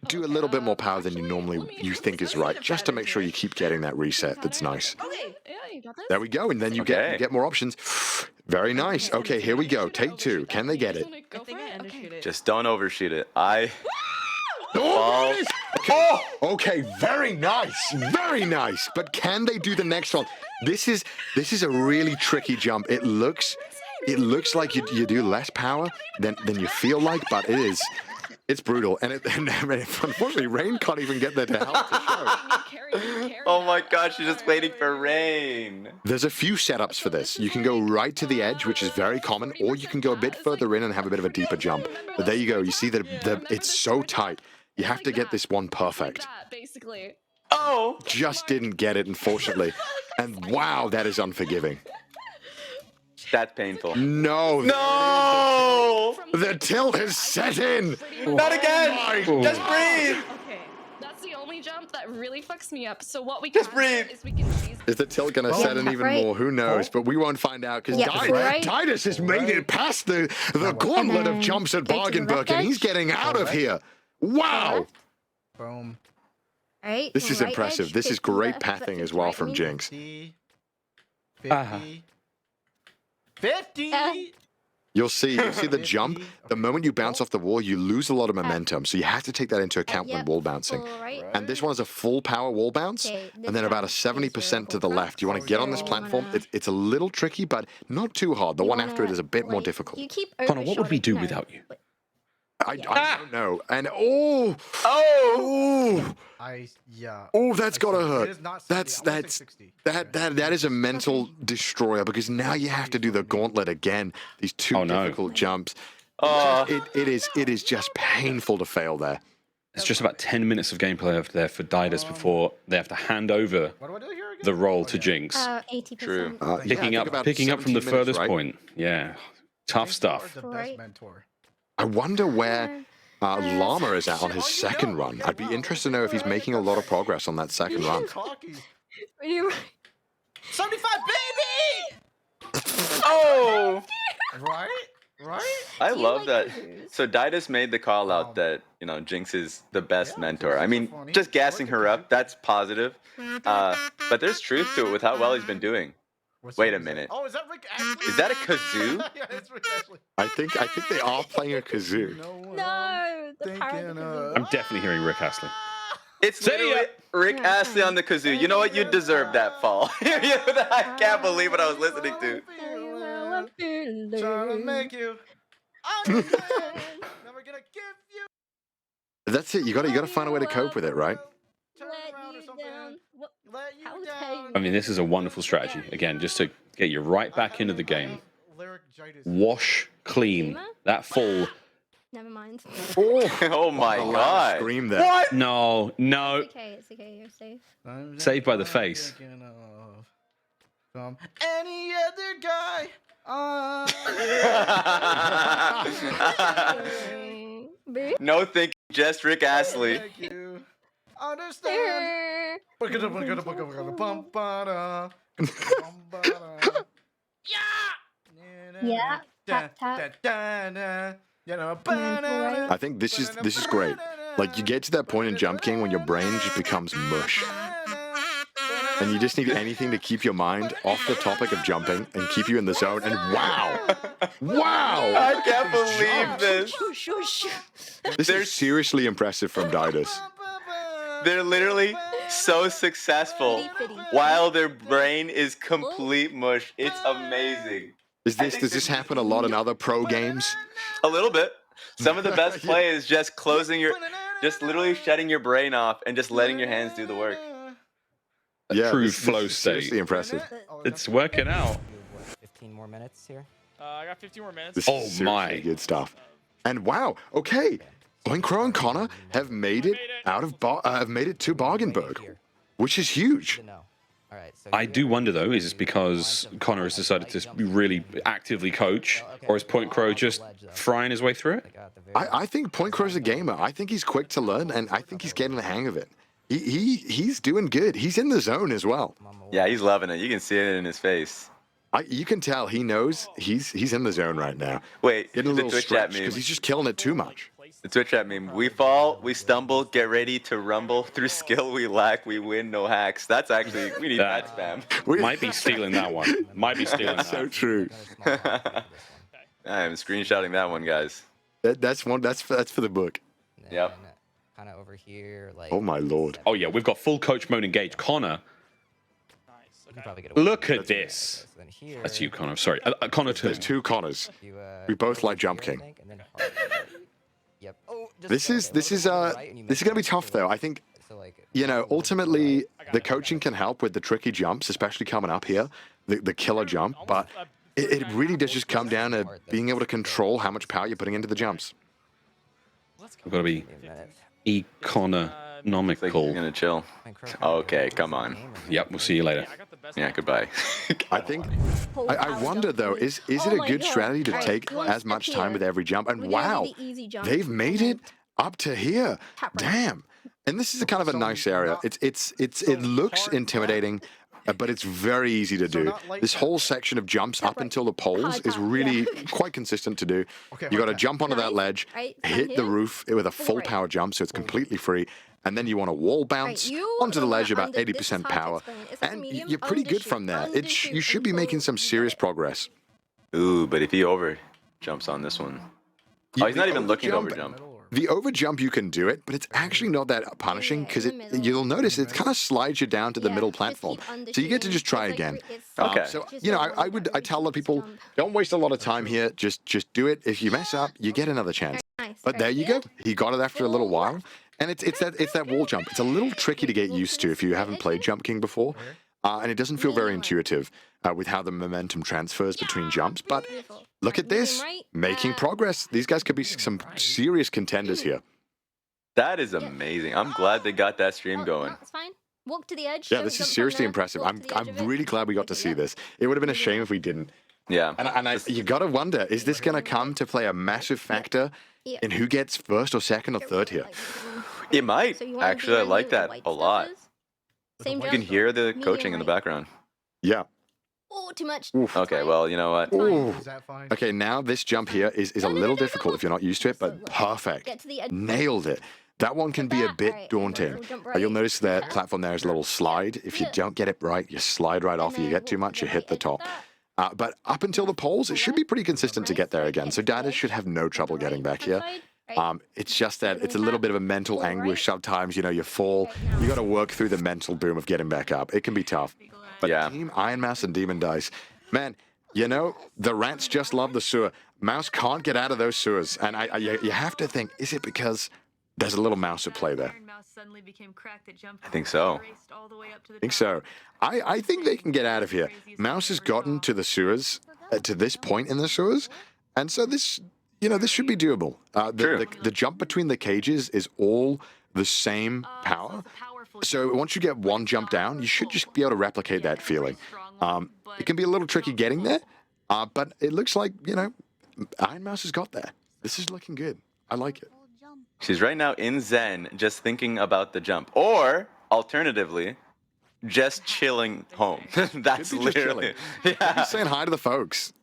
do a little bit more power than you think is right, just to make sure you keep getting that reset that's nice. Okay. Yeah, you got this. There we go, and then you get more options. Very nice. Okay, here we go. Take two. Can they get it? I think I undershoot it. Just don't overshoot it. Oh, okay, very nice, very nice. But can they do the next one? This is a really tricky jump. It looks like you do less power than you feel like, but it's brutal. And unfortunately, Rain can't even get there to help to show. Oh my gosh, she's just waiting for Rain. There's a few setups for this. You can go right to the edge, which is very common, or you can go a bit further in and have a bit of a deeper jump. But there you go. You see that it's so tight. You have to get this one perfect. Basically. Oh! Just didn't get it, unfortunately. And wow, that is unforgiving. That's painful. No! No! The tilt has set in! Not again! Just breathe! Okay. That's the only jump that really fucks me up. So what we Just can breathe. do is we can cheese. Is the tilt going to set in even more? Who knows? But we won't find out because Titus has made it past the gauntlet of jumps at Bargainburg, and he's getting out of here. Wow! Boom. All right. This is right impressive. edge, This is 50 great left, pathing 50 as well right from knee. Jinx. 50. 50. You'll see the jump. The moment you bounce off the wall, you lose a lot of momentum. So you have to take that into account when wall bouncing. Full right. And this one is a full power wall bounce, Okay, and then about a 70% to the left. You want to get on this platform. It's a little tricky, but not too hard. The one after it is a bit more difficult. You keep Connor, what would we do overshooting. without you? I don't know. And that's gotta hurt. That is a mental destroyer because now you have to do the gauntlet again. These two difficult jumps. It is just painful to fail there. It's just about 10 minutes of gameplay left there for Didus before they have to hand over the role to Jinx. 80%. True. Picking up from the 17 minutes, furthest right? point. Yeah. Tough stuff. The best mentor. I wonder where Llama is at on his second run. I'd be interested to know if he's making a lot of progress on that second run. 75, baby! Oh! Right? I love that. So Didus made the call out that, you know, Jinx is the best mentor. I mean, just gassing her up, that's positive. But there's truth to it with how well he's been doing. Wait a minute. Oh, is that Rick Ashley? Is that a kazoo? Yeah, it's Rick Ashley. I think they are playing a kazoo. No, the power of the kazoo. I'm definitely hearing Rick Astley. It's literally Rick Astley on the kazoo. You know what? You deserve that fall. I can't believe what I was listening to. Trying to make you. Never gonna give you. That's it. You got to find a way to cope with it, right? I mean, this is a wonderful strategy. Again, just to get you right back into the game. Wash clean that fall. Never mind. Oh my god. Scream there. What? No. It's okay, you're safe. Saved by the face. From any other guy. No thinking, just Rick Astley. Understand. Yeah. Tap, tap. I think this is great. Like you get to that point in Jump King when your brain just becomes mush. And you just need anything to keep your mind off the topic of jumping and keep you in the zone. And wow! I can't believe this. This is seriously impressive from Didus. They're literally so successful while their brain is complete mush. It's amazing. Does this happen a lot in other pro games? A little bit. Some of the best play is just just literally shutting your brain off and just letting your hands do the work. True this flow is state. seriously impressive. It's working out. 15 more minutes here. I got 15 more minutes. This is seriously good stuff. And wow, okay, Boink Crow and Connor have made it to Bargainburg. which is huge. All right, so I do wonder though, is this because Connor has decided to really actively coach, or is Point Crow just frying his way through it? I think Point Crow's a gamer. I think he's quick to learn, and I think he's getting the hang of it. He's doing good. He's in the zone as well. Yeah, he's loving it. You can see it in his face. You can tell he knows he's in the zone right now. Wait, getting a the little Twitch chat stretch meme. because he's just killing it too much. The Twitch chat meme. We fall, we stumble, get ready to rumble. Through skill we lack, we win, no hacks. That's actually, we need that spam. Might be stealing that one. Might be stealing that. So true. I'm screenshotting that one, guys. That's for the book. Yep. Kind of over here, like. Oh my lord. Oh yeah, we've got full coach mode engaged. Connor. Look at this. That's you, Connor. Sorry, Connor too. There's two Connors. We both like Jump King. This is gonna be tough though. I think, you know, ultimately the coaching can help with the tricky jumps, especially coming up here, the killer jump. But it really does just come down to being able to control how much power you're putting into the jumps. We've got to be economical. You're gonna chill. Okay, come on. Yep, we'll see you later. Yeah, goodbye. I think. I wonder though, is it a good strategy to take as much time with every jump? And wow, they've made it up to here. Damn. And this is a kind of a nice area. It looks intimidating, but it's very easy to do. This whole section of jumps up until the poles is really quite consistent to do. You got to jump onto that ledge, hit the roof with a full power jump, so it's completely free. And then you want to wall bounce onto the ledge about 80% power. And you're pretty good from there. You should be making some serious progress. Ooh, but if he over jumps on this one. Oh, he's not even looking to over jump. The over jump, you can do it, but it's actually not that punishing because you'll notice it kind of slides you down to the middle platform. So you get to just try again. Okay. So, you know, I tell a lot of people, don't waste a lot of time here. Just do it. If you mess up, you get another chance. But there you go. He got it after a little while. And it's that wall jump. It's a little tricky to get used to if you haven't played Jump King before. And it doesn't feel very intuitive with how the momentum transfers between jumps. But look at this, making progress. These guys could be some serious contenders here. That is amazing. I'm glad they got that stream going. It's fine. Walk to the edge. Yeah, this is seriously impressive. I'm really glad we got to see this. It would have been a shame if we didn't. Yeah. And you got to wonder, is this going to come to play a massive factor in who gets first or second or third here? It might. Actually, I like that a lot. You can hear the coaching in the background. Yeah. Oh, too much. Okay, well, you know what? Ooh. Okay, now this jump here is a little difficult if you're not used to it, but perfect. Nailed it. That one can be a bit daunting. You'll notice that platform there is a little slide. If you don't get it right, you slide right off. If you get too much, you hit the top. But up until the poles, it should be pretty consistent to get there again. So Dada should have no trouble getting back here. It's just that it's a little bit of a mental anguish sometimes. You know, you fall. You got to work through the mental boom of getting back up. It can be tough. But Team Iron Mouse and Demon Dice, man, you know, the rats just love the sewer. Mouse can't get out of those sewers. And you have to think, is it because there's a little mouse at play there? I think so. I think so. I think they can get out of here. Mouse has gotten to the sewers, to this point in the sewers. And so this, you know, this should be doable. The jump between the cages is all the same power. So once you get one jump down, you should just be able to replicate that feeling. It can be a little tricky getting there, but it looks like, you know, Iron Mouse has got there. This is looking good. I like it. She's right now in Zen, just thinking about the jump. Or, alternatively, just chilling home. That's literally... Yeah. He's saying hi to the folks.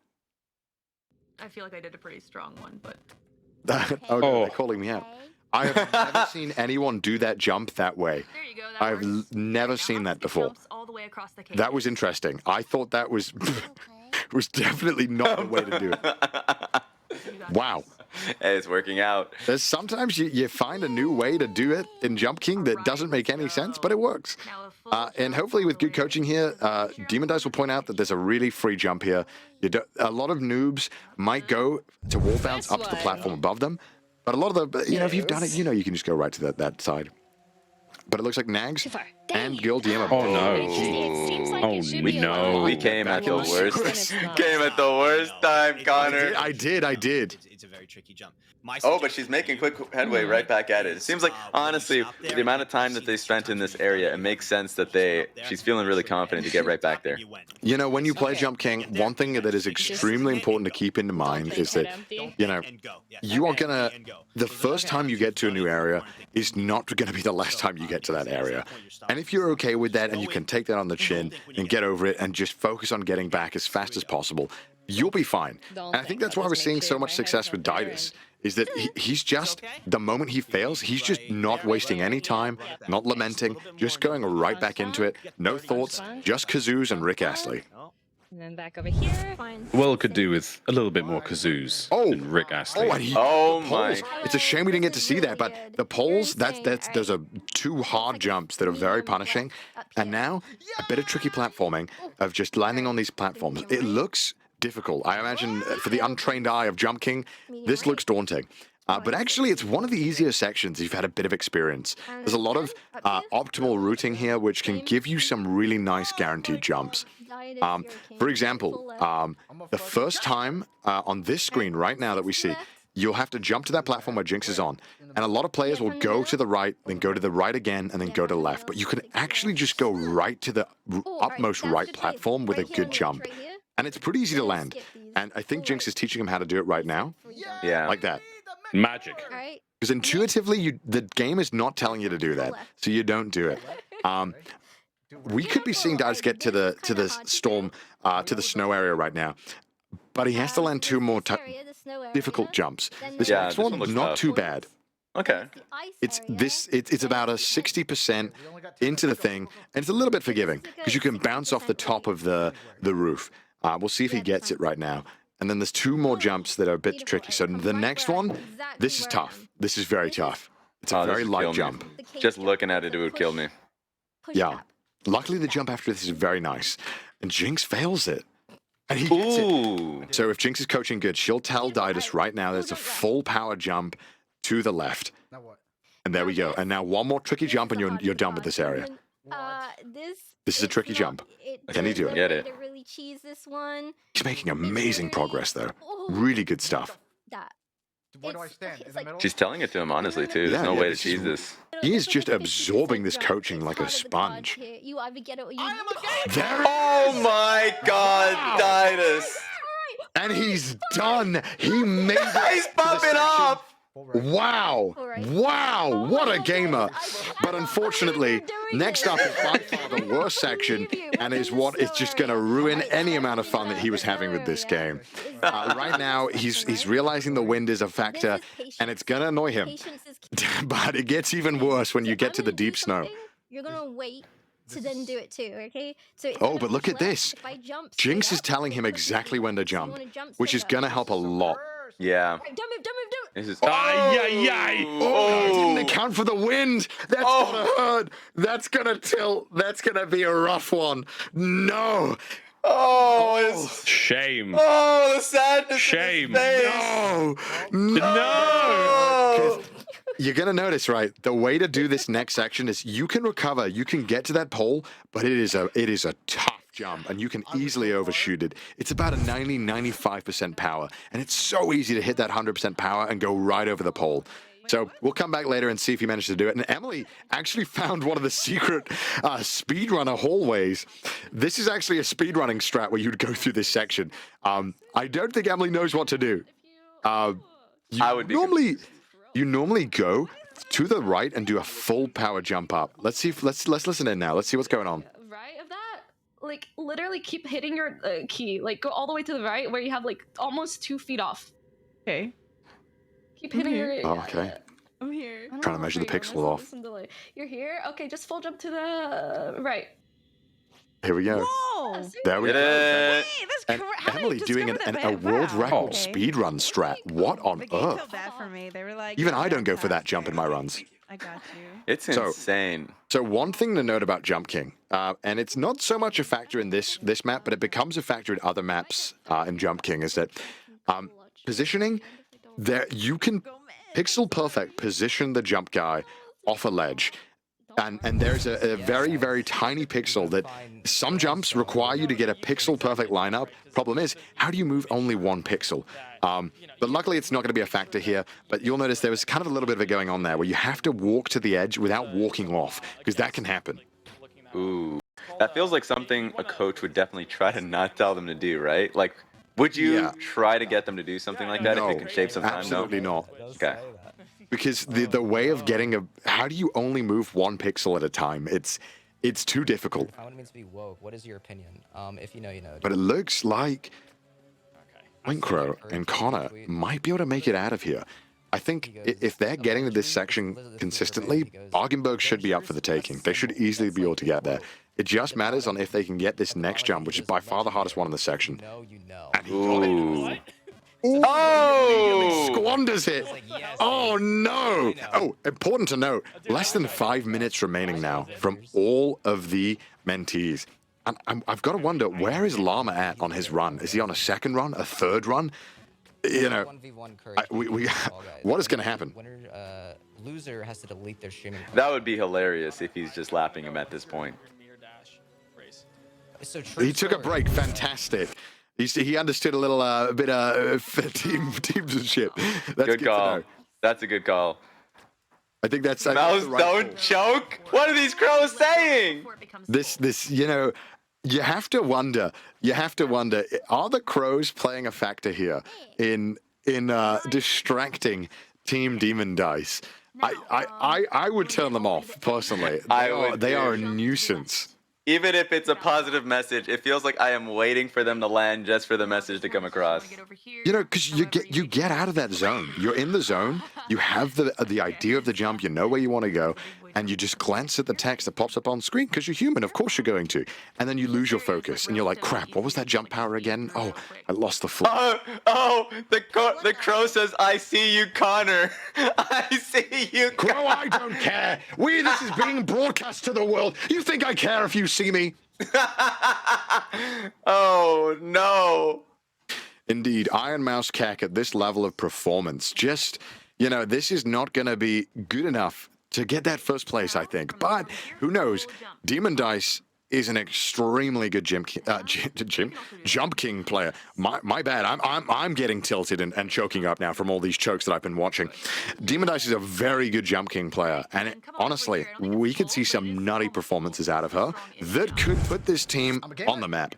I feel like I did a pretty strong one, but... Oh, no, they're calling me out. I have never seen anyone do that jump that way. There you go. I've never seen that before. That was interesting. I thought that was was definitely not the way to do it. Wow. Hey, it's working out. There's sometimes you find a new way to do it in Jump King that doesn't make any sense, but it works. And hopefully with good coaching here, Demon Dice will point out that there's a really free jump here. A lot of noobs might go to wall bounce up to the platform above them. But a lot of the, you know, if you've done it, you know you can just go right to that side. But it looks like Nags and Girl DM are Oh no. no. We came at the worst. Came at the worst time, Connor. I did. It's a very tricky jump. Oh, but she's making quick headway right back at it. It seems like, honestly, with the amount of time that they spent in this area, it makes sense that she's feeling really confident to get right back there. You know, when you play Jump King, one thing that is extremely important to keep in mind is that, you know, you are gonna, the first time you get to a new area is not gonna be the last time you get to that area. And if you're okay with that and you can take that on the chin and get over it and just focus on getting back as fast as possible, you'll be fine. And I think that's why we're seeing so much success with Didus, is that he's just, the moment he fails, he's just not wasting any time, not lamenting, just going right back into it, no thoughts, just kazoos and Rick Astley. And then back over here. Well, could do with a little bit more kazoos than Rick Astley. Oh my. It's a shame we didn't get to see that, but the poles, those are two hard jumps that are very punishing. And now, a bit of tricky platforming of just landing on these platforms. It looks difficult. I imagine for the untrained eye of Jump King, this looks daunting. But actually, it's one of the easier sections if you've had a bit of experience. There's a lot of optimal routing here, which can give you some really nice guaranteed jumps. For example, the first time on this screen right now that we see, you'll have to jump to that platform where Jinx is on. And a lot of players will go to the right, then go to the right again, and then go to the left. But you can actually just go right to the upmost right platform with a good jump. And it's pretty easy to land. And I think Jinx is teaching him how to do it right now. Yeah. Like that. Magic. Because intuitively, the game is not telling you to do that, so you don't do it. We could be seeing Didus get to the storm, to the snow area right now, but he has to land two more difficult jumps. This next one, not too bad. Okay. It's about a 60% into the thing, and it's a little bit forgiving because you can bounce off the top of the roof. We'll see if he gets it right now. And then there's two more jumps that are a bit tricky. So the next one, this is tough. This is very tough. It's a very light jump. Just looking at it, it would kill me. Yeah. Luckily, the jump after this is very nice. And Jinx fails it. And he gets it. So if Jinx is coaching good, she'll tell Didus right now that it's a full power jump to the left. And there we go. And now one more tricky jump and you're done with this area. This is a tricky jump. Can he do it? Get it. Really cheese this one. He's making amazing progress, though. Really good stuff. Where do I stand? In the middle? She's telling it to him honestly too. There's no way to cheese this. He is just absorbing this coaching like a sponge. You either get it or you Oh my God, Didus! And he's done. He made it. He's popping up. Wow. Wow. What a gamer. But unfortunately, next up is by far the worst section and is what is just going to ruin any amount of fun that he was having with this game. Right now, he's realizing the wind is a factor and it's going to annoy him. But it gets even worse when you get to the deep snow. You're going to wait to then do it too, okay? So oh, but look at this. Jinx is telling him exactly when to jump, which is going to help a lot. Yeah. This is didn't account for the wind. That's gonna hurt. That's gonna tilt. That's gonna be a rough one. No. Oh, shame. Oh, the sadness. Shame. No. No. You're gonna notice, right? The way to do this next section is you can recover, you can get to that pole, but it is a tough jump, and you can easily overshoot it. It's about a 90-95% power, and it's so easy to hit that 100% power and go right over the pole. So we'll come back later and see if you managed to do it. And Emily actually found one of the secret speedrunner hallways. This is actually a speedrunning strat where you'd go through this section. I don't think Emily knows what to do. You normally go to the right and do a full power jump up. Let's see if let's listen in now. Let's see what's going on. Right of that, like literally keep hitting your key, like go all the way to the right where you have like almost 2 feet off. Okay. Keep hitting your. Oh, okay. I'm here. Trying to measure the pixels off. You're here. Okay, just full jump to the right. Here we go. Whoa! There we go. Hey, that's And Emily doing a world record speedrun strat. What on earth? Felt bad for me. They were like, Even I don't go for that jump in my runs. I got you. It's insane. So one thing to note about Jump King, and it's not so much a factor in this map, but it becomes a factor in other maps in Jump King, is that positioning, there you can pixel perfect position the jump guy off a ledge. And there's a very, very tiny pixel that some jumps require you to get a pixel perfect lineup. Problem is, how do you move only one pixel? But luckily it's not going to be a factor here, but you'll notice there was kind of a little bit of it going on there where you have to walk to the edge without walking off, because that can happen. Ooh, that feels like something a coach would definitely try to not tell them to do, right? Like, would you try to get them to do something like that if it could shave some time? Absolutely not. Okay. Because the way of getting how do you only move one pixel at a time? It's too difficult. If I want it means to be woke, what is your opinion? If you know, you know. But it looks like Winkro and Connor might be able to make it out of here. I think if they're getting to this section consistently, Argenberg should be up for the taking. They should easily be able to get there. It just matters on if they can get this next jump, which is by far the hardest one in the section. And he got it. Oh! Squanders it. Oh, no. Oh, important to note, less than 5 minutes remaining now from all of the mentees. And I've got to wonder, where is Llama at on his run? Is he on a second run, a third run? You know, what is going to happen? Loser has to delete their streaming. That would be hilarious if he's just lapping him at this point. He took a break. Fantastic. He understood a little bit of teammanship. That's good call. To know. That's a good call. I think that's Mouse, the right don't choke. What are these crows saying? This, you know, you have to wonder. You have to wonder. Are the crows playing a factor here in distracting Team Demon Dice? I would turn them off personally. They are a nuisance. Even if it's a positive message, it feels like I am waiting for them to land just for the message to come across. You know, because you get out of that zone. You're in the zone. You have the idea of the jump. You know where you want to go, and you just glance at the text that pops up on screen because you're human. Of course you're going to. And then you lose your focus, and you're like, crap. What was that jump power again? Oh, I lost the flow. The crow says, "I see you, Connor. I see you." Crow, I don't care. This is being broadcast to the world. You think I care if you see me? Oh, no. Indeed, Iron Mouse Cack at this level of performance, just, you know, this is not going to be good enough to get that first place, I think. But who knows? Demon Dice is an extremely good Jump King player. My bad. I'm getting tilted and choking up now from all these chokes that I've been watching. Demon Dice is a very good Jump King player, and honestly, we could see some nutty performances out of her that could put this team on the map.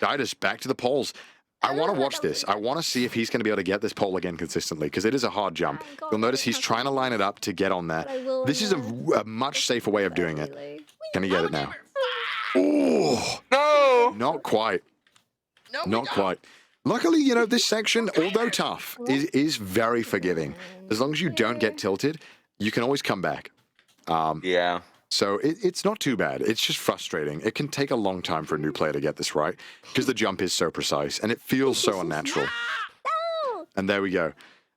Didus back to the poles. I want to watch this. I want to see if he's going to be able to get this pole again consistently, because it is a hard jump. You'll notice he's trying to line it up to get on there. This is a much safer way of doing it. Can he get it now? Oh, no! Not quite. Not quite. Luckily, you know, this section, although tough, is very forgiving. As long as you don't get tilted, you can always come back. Yeah. So it's not too bad. It's just frustrating. It can take a long time for a new player to get this right, because the jump is so precise, and it feels so unnatural. And there we go.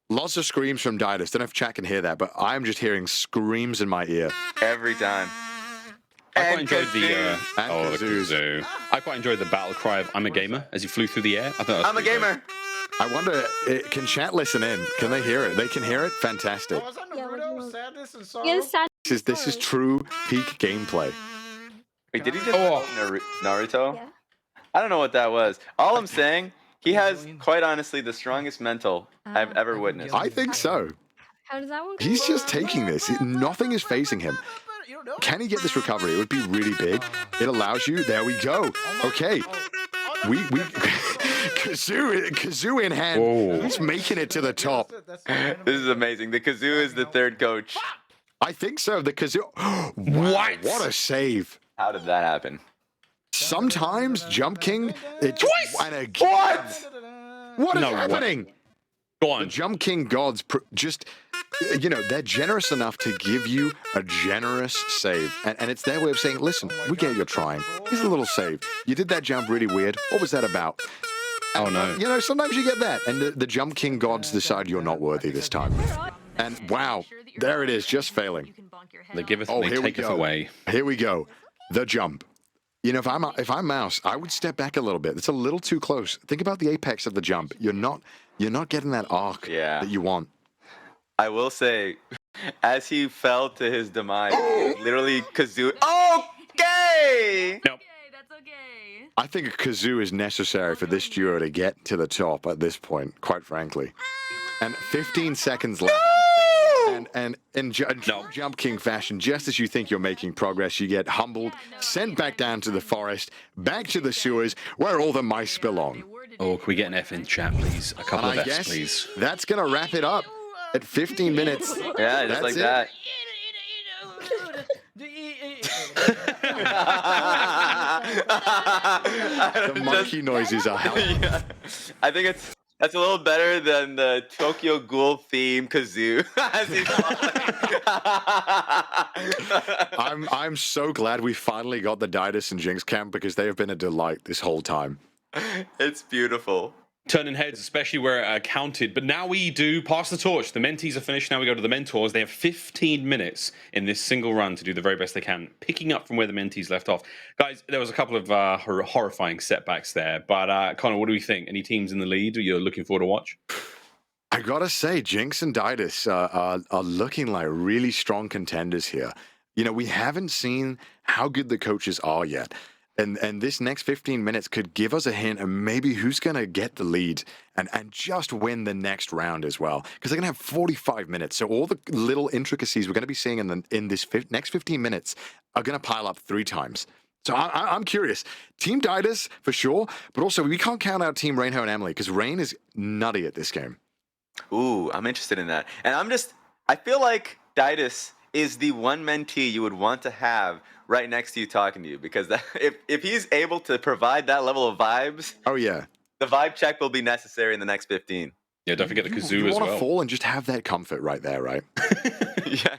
Lots of screams from Didus. Don't know if chat can hear that, but I'm just hearing screams in my ear. Every time. I quite enjoyed the kazoo. I quite enjoyed the battle cry of "I'm a gamer" as he flew through the air. I thought I'm a gamer. Good. I wonder, can chat listen in? Can they hear it? They can hear it? Fantastic. Was that Naruto? Sadness and sorrow? Yes, This is true peak gameplay. Wait, did he just Naruto? Yeah. I don't know what that was. All I'm saying, he has, quite honestly, the strongest mental I've ever witnessed. I think so. How does that one come He's just taking this. Nothing is facing him. Can he get this recovery? It would be really big. It allows you. There we go. Okay. We kazoo in hand. Whoa. He's making it to the top. This is amazing. The kazoo is the third coach. I think so. The kazoo. What a save. How did that happen? Sometimes Jump King. Twice. What is happening? Go on. The Jump King gods just, you know, they're generous enough to give you a generous save. And it's their way of saying, listen, we get you're trying. Here's a little save. You did that jump really weird. What was that about? Oh, no. You know, sometimes you get that. And the Jump King gods decide you're not worthy this time. And wow, there it is, just failing. They give us, they take us away. Here we go. The jump. You know, if I'm Mouse, I would step back a little bit. It's a little too close. Think about the apex of the jump. You're not getting that arc that you want. I will say, As he fell to his demise, literally Kazoo. Okay! Nope. That's okay. I think a kazoo is necessary for this duo to get to the top at this point, quite frankly. And 15 seconds left. And in Jump King fashion, just as you think you're making progress, you get humbled, sent back down to the forest, back to the sewers, where all the mice belong. Oh, can we get an F in chat, please? A couple And of I Fs, guess please. that's going to wrap it up at 15 minutes. Yeah, just like that. The monkey noises are helping. Yeah. I think that's a little better than the Tokyo Ghoul theme kazoo. I'm so glad we finally got the Didus and Jinx camp because they have been a delight this whole time. It's beautiful. Turning heads, especially where it counted. But now we do pass the torch. The Mentees are finished. Now we go to the Mentors. They have 15 minutes in this single run to do the very best they can, picking up from where the Mentees left off. Guys, there was a couple of horrifying setbacks there. But Connor, what do we think? Any teams in the lead you're looking forward to watch? I gotta say, Jinx and Didus are looking like really strong contenders here. You know, we haven't seen how good the coaches are yet. And this next 15 minutes could give us a hint of maybe who's going to get the lead and just win the next round as well. Because they're going to have 45 minutes. So all the little intricacies we're going to be seeing in this next 15 minutes are going to pile up 3 times. So I'm curious. Team Didus, for sure. But also, we can't count out Team Rainhoe and Emily because Rain is nutty at this game. Ooh, I'm interested in that. And I feel like Didus is the one mentee you would want to have right next to you talking to you, because if he's able to provide that level of vibes, oh yeah, the vibe check will be necessary in the next 15. Yeah, don't forget the kazoo you as want well. to fall and just have that comfort right there, right? Yeah.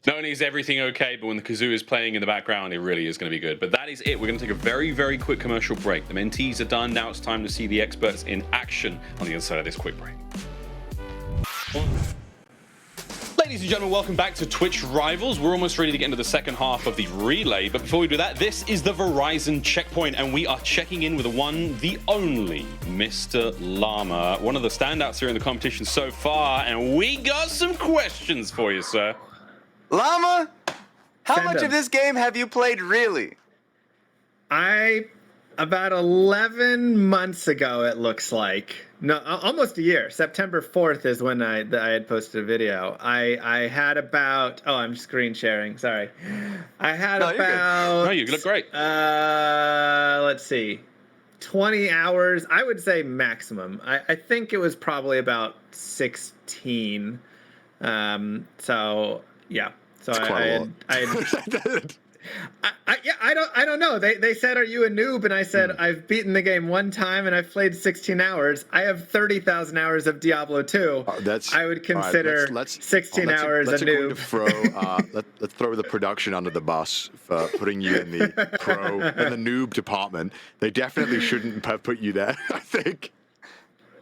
Not only is everything okay, but when the kazoo is playing in the background, it really is going to be good. But that is it. We're going to take a very, very quick commercial break. The Mentees are done. Now it's time to see the experts in action on the other side of this quick break. Ladies and gentlemen, welcome back to Twitch Rivals. We're almost ready to get into the second half of the relay, but before we do that, this is the Verizon checkpoint, and we are checking in with the one, the only Mr. Llama, one of the standouts here in the competition so far, and we got some questions for you, sir. Llama, how much of this game have you played really? About 11 months ago, it looks like. No, almost a year. September 4th is when I had posted a video. I had about... Oh, I'm screen sharing. Sorry. I had about... No, you look great. Let's see. 20 hours. I would say maximum. I think it was probably about 16. So, yeah. So I don't know. They said, "Are you a noob?" And I said, "I've beaten the game one time and I've played 16 hours. I have 30,000 hours of Diablo 2. I would consider 16 hours a noob." Let's throw the production under the bus for putting you in the pro and the noob department. They definitely shouldn't have put you there, I think.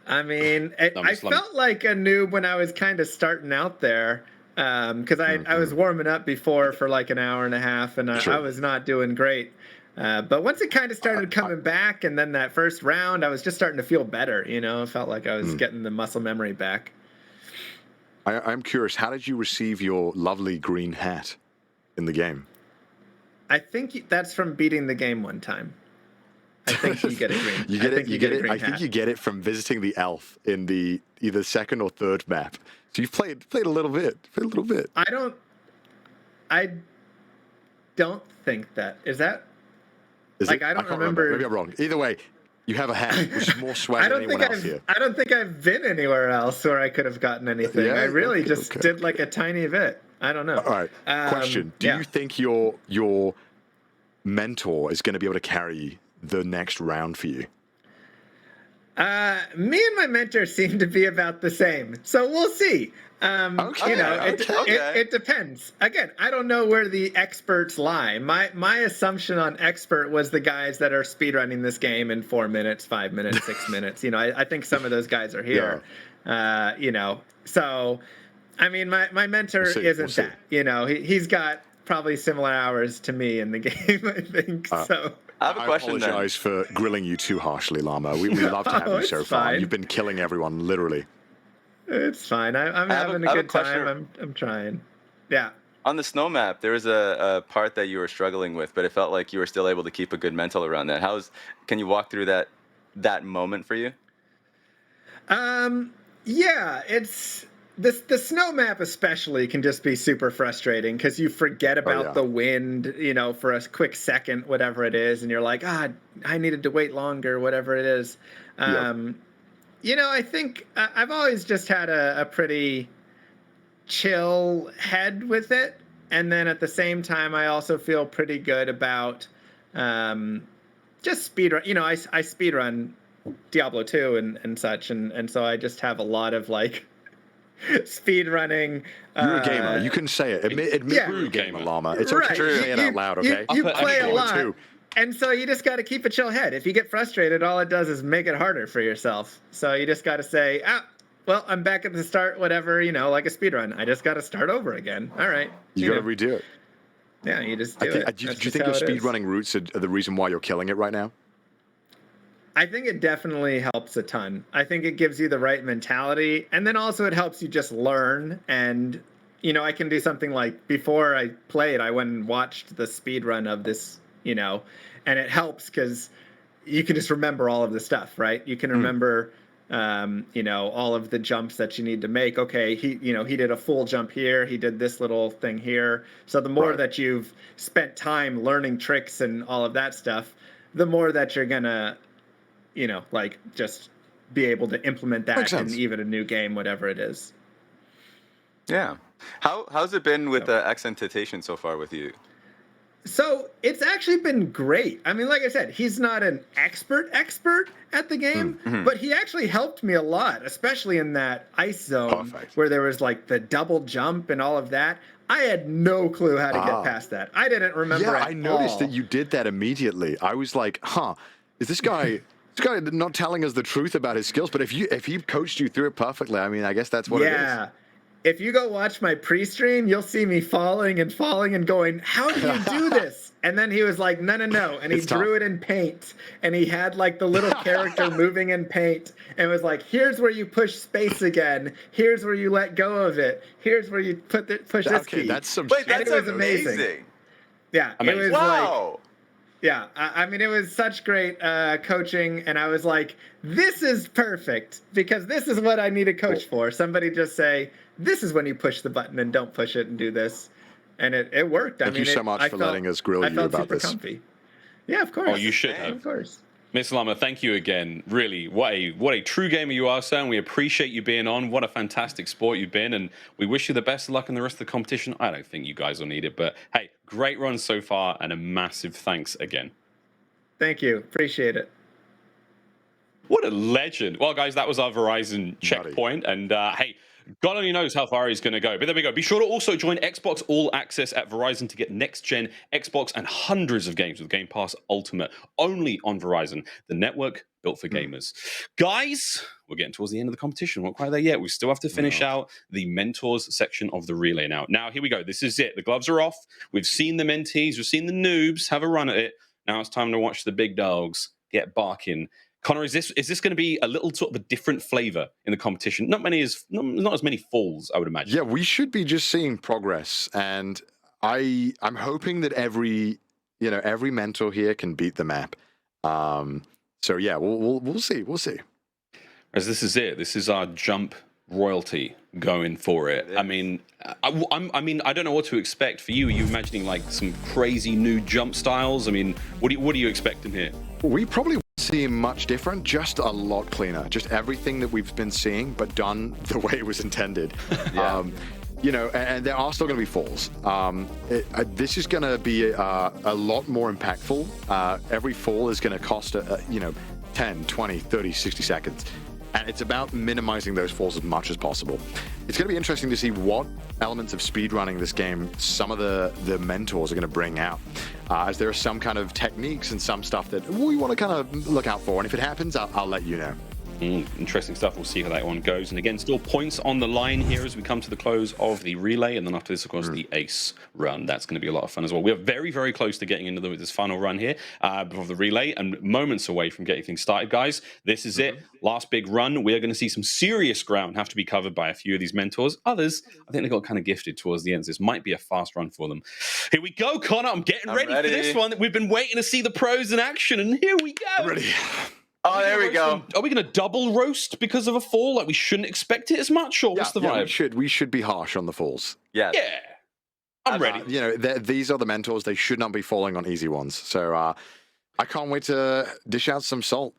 I mean, I felt like a noob when I was kind of starting out there. Because I was warming up before for like an hour and a half, and I was not doing great. But once it kind of started coming back, and then that first round, I was just starting to feel better. You know, I felt like I was getting the muscle memory back. I'm curious, how did you receive your lovely green hat in the game? I think that's from beating the game one time. I think you get a green. I think you get it from visiting the elf in the either second or third map. So you've played a little bit. I don't think that is that. I don't remember. Maybe I'm wrong. Either way, you have a hat, which is more swag than anyone else here. I don't think I've been anywhere else where I could have gotten anything. I really just did like a tiny bit. I don't know. All right. Question: do you think your mentor is going to be able to carry the next round for you? Me and my mentor seem to be about the same, so we'll see. It depends. Again, I don't know where the experts lie. My assumption on expert was the guys that are speedrunning this game in 4 minutes, 5 minutes, 6 minutes. You know, I think some of those guys are here. So I mean, my mentor isn't that. You know, he's got probably similar hours to me in the game, I think. So. I have a question. I apologize for grilling you too harshly, Llama. We love to have you so far. You've been killing everyone, literally. It's fine. I'm having a good time. I'm trying. Yeah. On the snow map, there was a part that you were struggling with, but it felt like you were still able to keep a good mental around that. Can you walk through that moment for you? Yeah, it's the snow map especially can just be super frustrating because you forget about the wind, for a quick second, whatever it is, and you're like, I needed to wait longer, whatever it is. I think I've always just had a pretty chill head with it, and then at the same time, I also feel pretty good about just speedrun. I speedrun Diablo 2 and such, and so I just have a lot of like speed running. You're a gamer. You can say it. Admit you're a gamer, Llama. It's okay to say it out loud, okay? You play a lot, and so you just got to keep a chill head. If you get frustrated, all it does is make it harder for yourself. So you just got to say, well, I'm back at the start, whatever, like a speed run. I just got to start over again. All right. You got to redo it. Yeah, you just do it. Do you think your speed running routes are the reason why you're killing it right now? I think it definitely helps a ton. I think it gives you the right mentality, and then also it helps you just learn. And I can do something like, before I played, I went and watched the speed run of this, and it helps because you can just remember all of the stuff, right? You can remember all of the jumps that you need to make. Okay, he did a full jump here, he did this little thing here. So the more that you've spent time learning tricks and all of that stuff, the more that you're gonna just be able to implement that in even a new game, whatever it is. Yeah. How's it been with accentation so far with you? So it's actually been great. I mean, like I said, he's not an expert at the game, but he actually helped me a lot, especially in that ice zone where there was like the double jump and all of that. I had no clue how to get past that. I didn't remember I noticed that you did that immediately. I was like, is this guy not telling us the truth about his skills? But if he coached you through it perfectly, I mean, I guess that's what it is. Yeah. If you go watch my pre-stream, you'll see me falling and going, how do you do this? And then he was like, no. And he drew it in paint. And he had like the little character moving in paint. And was like, here's where you push space again. Here's where you let go of it. Here's where you push this key. That's some Wait, that's amazing. Yeah. It was like... Yeah, I mean, it was such great coaching, and I was like, this is perfect, because this is what I need a coach for. Somebody just say, this is when you push the button and don't push it and do this. And it worked. Thank you so much for letting us grill you about this. Comfy. Yeah, of course. Oh, you should have. Of course. MrLlama, thank you again. Really, what a true gamer you are, sir, and we appreciate you being on. What a fantastic sport you've been, and we wish you the best of luck in the rest of the competition. I don't think you guys will need it, but hey, great run so far, and a massive thanks again. Thank you. Appreciate it. What a legend. Well, guys, that was our Verizon checkpoint, and hey, God only knows how far he's going to go. But there we go. Be sure to also join Xbox All Access at Verizon to get next-gen Xbox and hundreds of games with Game Pass Ultimate only on Verizon, the network built for gamers. Guys, we're getting towards the end of the competition. We're not quite there yet. We still have to finish out the mentors section of the relay now. Now, here we go. This is it. The gloves are off. We've seen the mentees. We've seen the noobs have a run at it. Now it's time to watch the big dogs get barking. Connor, is this going to be a little sort of a different flavor in the competition? Not as many falls, I would imagine. Yeah, we should be just seeing progress, and I'm hoping that every mentor here can beat the map. So yeah, we'll see. As this is it. This is our jump royalty going for it. I mean, I don't know what to expect for you. Are you imagining like some crazy new jump styles? I mean, what are you expecting here? We probably won't see much different, just a lot cleaner. Just everything that we've been seeing, but done the way it was intended. And there are still going to be falls. This is going to be a lot more impactful. Every fall is going to cost 10, 20, 30, 60 seconds. And it's about minimizing those falls as much as possible. It's going to be interesting to see what elements of speedrunning this game some of the mentors are going to bring out, as there are some kind of techniques and some stuff that we want to kind of look out for. And if it happens, I'll let you know. Interesting stuff. We'll see how that one goes. And again, still points on the line here as we come to the close of the relay. And then after this, of course, the ace run. That's going to be a lot of fun as well. We're very, very close to getting into this final run here before the relay and moments away from getting things started, guys. This is it. Last big run. We're going to see some serious ground have to be covered by a few of these mentors. Others, I think they got kind of gifted towards the end. This might be a fast run for them. Here we go, Connor. I'm getting ready for this one. We've been waiting to see the pros in action. And here we go. I'm ready. Oh, there we go. Are we going to double roast because of a fall? Like we shouldn't expect it as much, or what's the vibe? We should be harsh on the falls. Yeah. Yeah. I'm ready. You know, these are the mentors. They should not be falling on easy ones. So I can't wait to dish out some salt.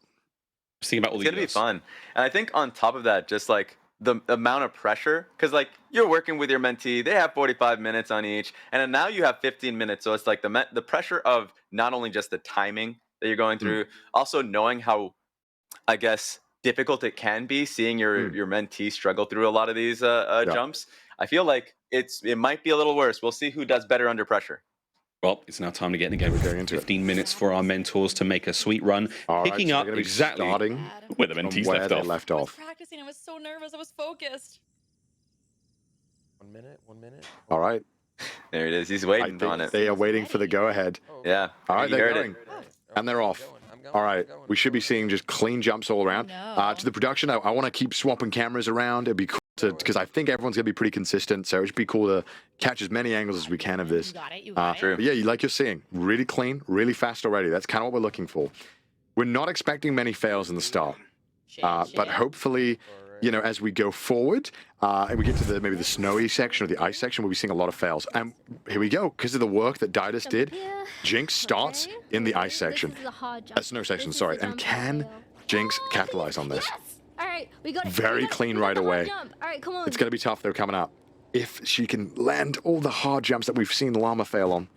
Just thinking about all it's going to be fun. And I think on top of that, just like the amount of pressure, because like you're working with your mentee, they have 45 minutes on each, and then now you have 15 minutes. So it's like the pressure of not only just the timing that you're going through, also knowing how, I guess, difficult it can be seeing your mentee struggle through a lot of these jumps. I feel like it might be a little worse. We'll see who does better under pressure. Well, it's now time to get in the game. We're going into 15 minutes for our mentors to make a sweet run, picking up exactly where the mentees left off. I was practicing. I was so nervous. I was focused. 1 minute. 1 minute. All right. There it is. He's waiting on it. They are waiting for the go-ahead. Yeah. All right, they're going. It. And they're off. All right, we should be seeing just clean jumps all around. To the production, I want to keep swapping cameras around. It'd be cool because I think everyone's going to be pretty consistent, so it should be cool to catch as many angles as we can of this. You got it. But yeah, like you're seeing, really clean, really fast already. That's kind of what we're looking for. We're not expecting many fails in the start, but hopefully, you know, as we go forward and we get to maybe the snowy section or the ice section, we'll be seeing a lot of fails. And here we go, because of the work that Didus did, Jinx starts in the ice section, snow section, sorry. And can Jinx capitalize on this? All right, we got very clean right away. All right, come on. It's going to be tough, though, coming up. If she can land all the hard jumps that we've seen Llama fail on.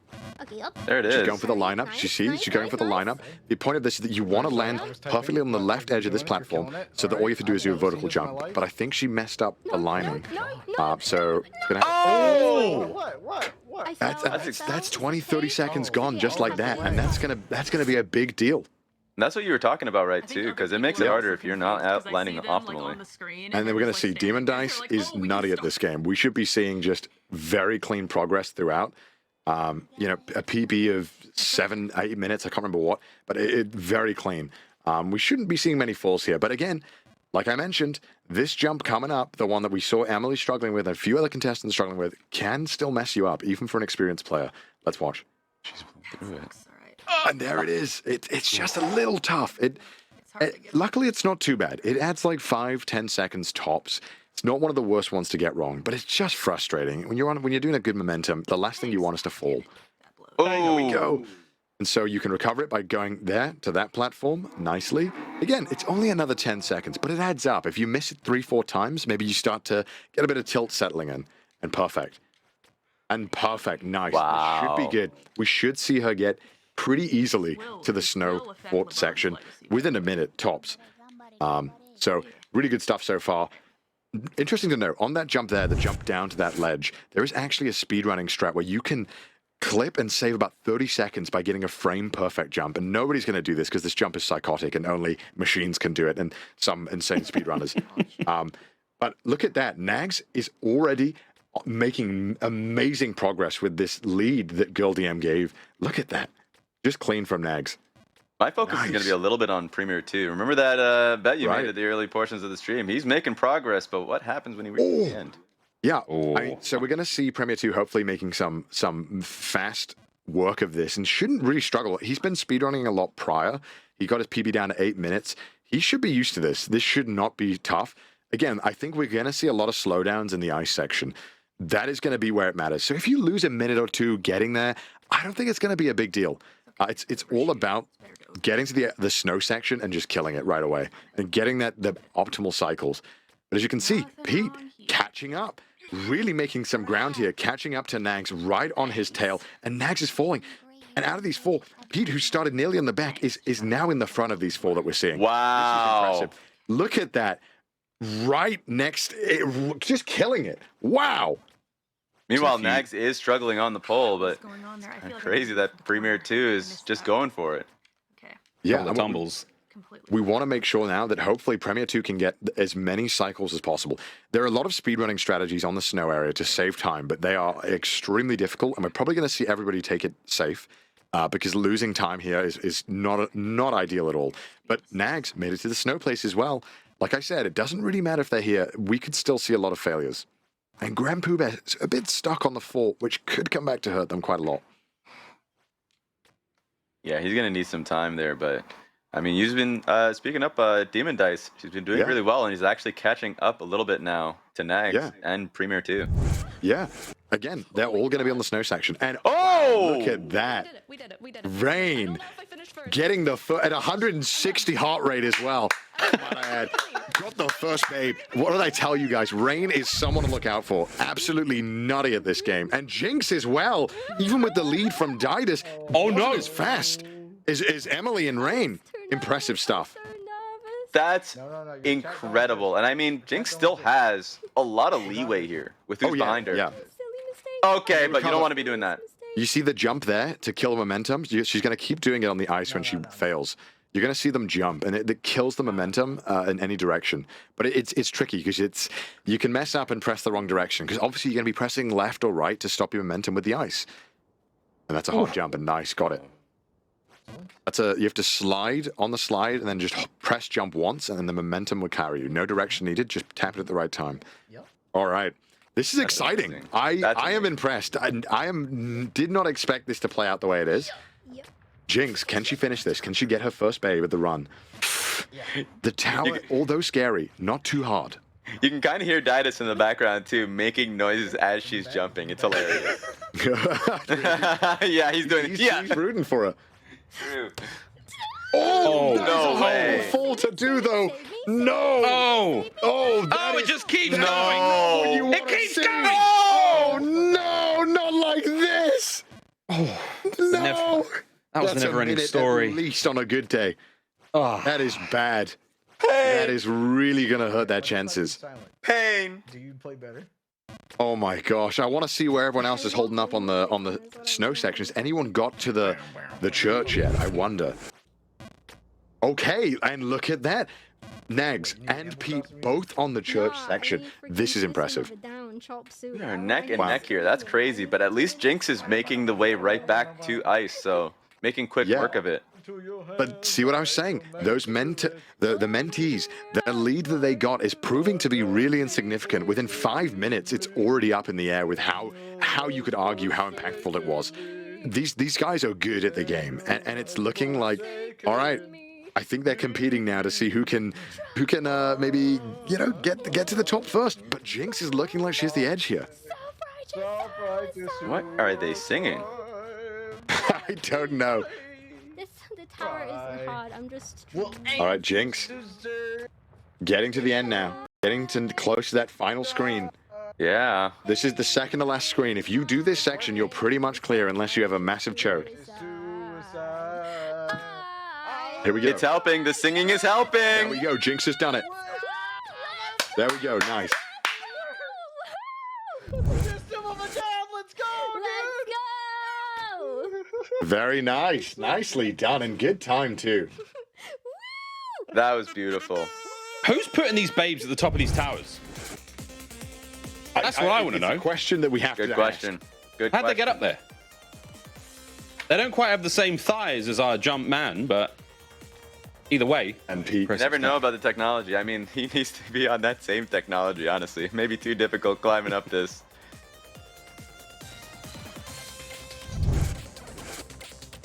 Okay, up. There it is. She's going for the lineup. She's going for the lineup. The point of this is that you want to land perfectly on the left edge of this platform, so that all you have to do is do a vertical jump. But I think she messed up the lining. So it's gonna that's 20, 30 seconds gone just like that, and that's gonna be a big deal. And that's what you were talking about, right, too, because it makes it harder if you're not landing optimally. And then we're going to see Demon Dice is nutty at this game. We should be seeing just very clean progress throughout. You know, a PB of 7, 8 minutes, I can't remember what, but it very clean. We shouldn't be seeing many falls here. But again, like I mentioned, this jump coming up, the one that we saw Emily struggling with and a few other contestants struggling with, can still mess you up, even for an experienced player. Let's watch. She's through it. And there it is. It's just a little tough. Luckily, it's not too bad. It adds like 5-10 seconds tops. It's not one of the worst ones to get wrong, but it's just frustrating. When you're doing a good momentum, the last thing you want is to fall. Oh, there we go. And so you can recover it by going there to that platform nicely. Again, it's only another 10 seconds, but it adds up. If you miss it 3-4 times, maybe you start to get a bit of tilt settling in. And perfect. And perfect. Nice. Wow. This should be good. We should see her get pretty easily to the snow fort section within a minute tops. So really good stuff so far. Interesting to know, on that jump there, the jump down to that ledge, there is actually a speedrunning strat where you can clip and save about 30 seconds by getting a frame perfect jump. And nobody's going to do this because this jump is psychotic and only machines can do it and some insane speedrunners. But look at that. Nags is already making amazing progress with this lead that Girl DM gave. Look at that. Just clean from Nags. My focus is going to be a little bit on Premier 2. Remember that bet you made at the early portions of the stream? He's making progress, but what happens when he reaches the end? Yeah, so we're going to see Premier 2 hopefully making some fast work of this and shouldn't really struggle. He's been speedrunning a lot prior. He got his PB down to 8 minutes. He should be used to this. This should not be tough. Again, I think we're going to see a lot of slowdowns in the ice section. That is going to be where it matters. So if you lose a minute or two getting there, I don't think it's going to be a big deal. It's all about getting to the snow section and just killing it right away and getting the optimal cycles. But as you can see, Pete catching up, really making some ground here, catching up to Nags right on his tail, and Nags is falling. And out of these 4, Pete, who started nearly on the back, is now in the front of these 4 that we're seeing. Wow. This is impressive. Look at that. Right next, just killing it. Wow. Meanwhile, Nags is struggling on the pole, but crazy that Premier 2 is just going for it. Yeah, the tumbles. we want to make sure now that hopefully Premier 2 can get as many cycles as possible. There are a lot of speedrunning strategies on the snow area to save time, but they are extremely difficult, and we're probably going to see everybody take it safe. Because losing time here is not ideal at all. But Nags made it to the snow place as well. Like I said, it doesn't really matter if they're here. We could still see a lot of failures. And Grand Poobah is a bit stuck on the fort, which could come back to hurt them quite a lot. Yeah, he's going to need some time there, but... I mean, he's been, speaking up, Demon Dice, he's been doing really well, and he's actually catching up a little bit now to Nags and Premier 2. Yeah. Again, they're all going to be on the snow section. And, oh, look at that. We did it. Rain getting the at 160 heart rate as well. Might I add. Got the first babe. What did I tell you guys? Rain is someone to look out for. Absolutely nutty at this game. And Jinx as well, even with the lead from Didus. Oh, no. Is fast. Is Emily and Rain. Impressive stuff. That's incredible. And I mean, Jinx still has a lot of leeway here with who's behind her. Yeah. Okay, but you don't want to be doing that. You see the jump there to kill the momentum? She's going to keep doing it on the ice when she fails. You're going to see them jump, and it kills the momentum in any direction. But it's tricky because you can mess up and press the wrong direction because obviously you're going to be pressing left or right to stop your momentum with the ice. And that's a hard jump, and nice, got it. You have to slide on the slide and then just press jump once, and then the momentum will carry you. No direction needed, just tap it at the right time. All right. This is exciting. I am impressed. I did not expect this to play out the way it is. Jinx, can she finish this? Can she get her first babe at the run? The tower, although scary, not too hard. You can kind of hear Didus in the background too, making noises as she's jumping. It's hilarious. Yeah, he's doing it. Yeah, he's rooting for her. True. Oh, no way. Full to do though. No. It just keeps going. It keeps going. Oh no, not like this. Oh no. That was a never-ending story. At least on a good day. Oh, that is bad. That is really gonna hurt their chances. Pain. Do you play better? Oh my gosh, I want to see where everyone else is holding up on the snow sections. Anyone got to the church yet? I wonder. Okay, and look at that. Nags and Pete both on the church section. This is impressive. We are neck and neck here. That's crazy, but at least Jinx is making the way right back to ice, so making quick work of it. But see what I was saying? Those the mentees, the lead that they got is proving to be really insignificant. Within 5 minutes, it's already up in the air with how you could argue how impactful it was. These guys are good at the game, and it's looking like, all right, I think they're competing now to see who can maybe get to the top first. But Jinx is looking like she has the edge here. What are they singing? I don't know. The tower isn't hard. I'm just. All right, Jinx. Getting to the end now. Getting to close to that final screen. Yeah. This is the second to last screen. If you do this section, you're pretty much clear unless you have a massive choke. Here we go. It's helping. The singing is helping. There we go. Jinx has done it. There we go. Nice. Very nice. Nicely done and good time too. That was beautiful. Who's putting these babes at the top of these towers? That's what I want to know. It's a question that we have to ask. Good question. How'd they get up there? They don't quite have the same thighs as our jump man, but either way. And Pete. You never know about the technology. I mean, he needs to be on that same technology, honestly. Maybe too difficult climbing up this.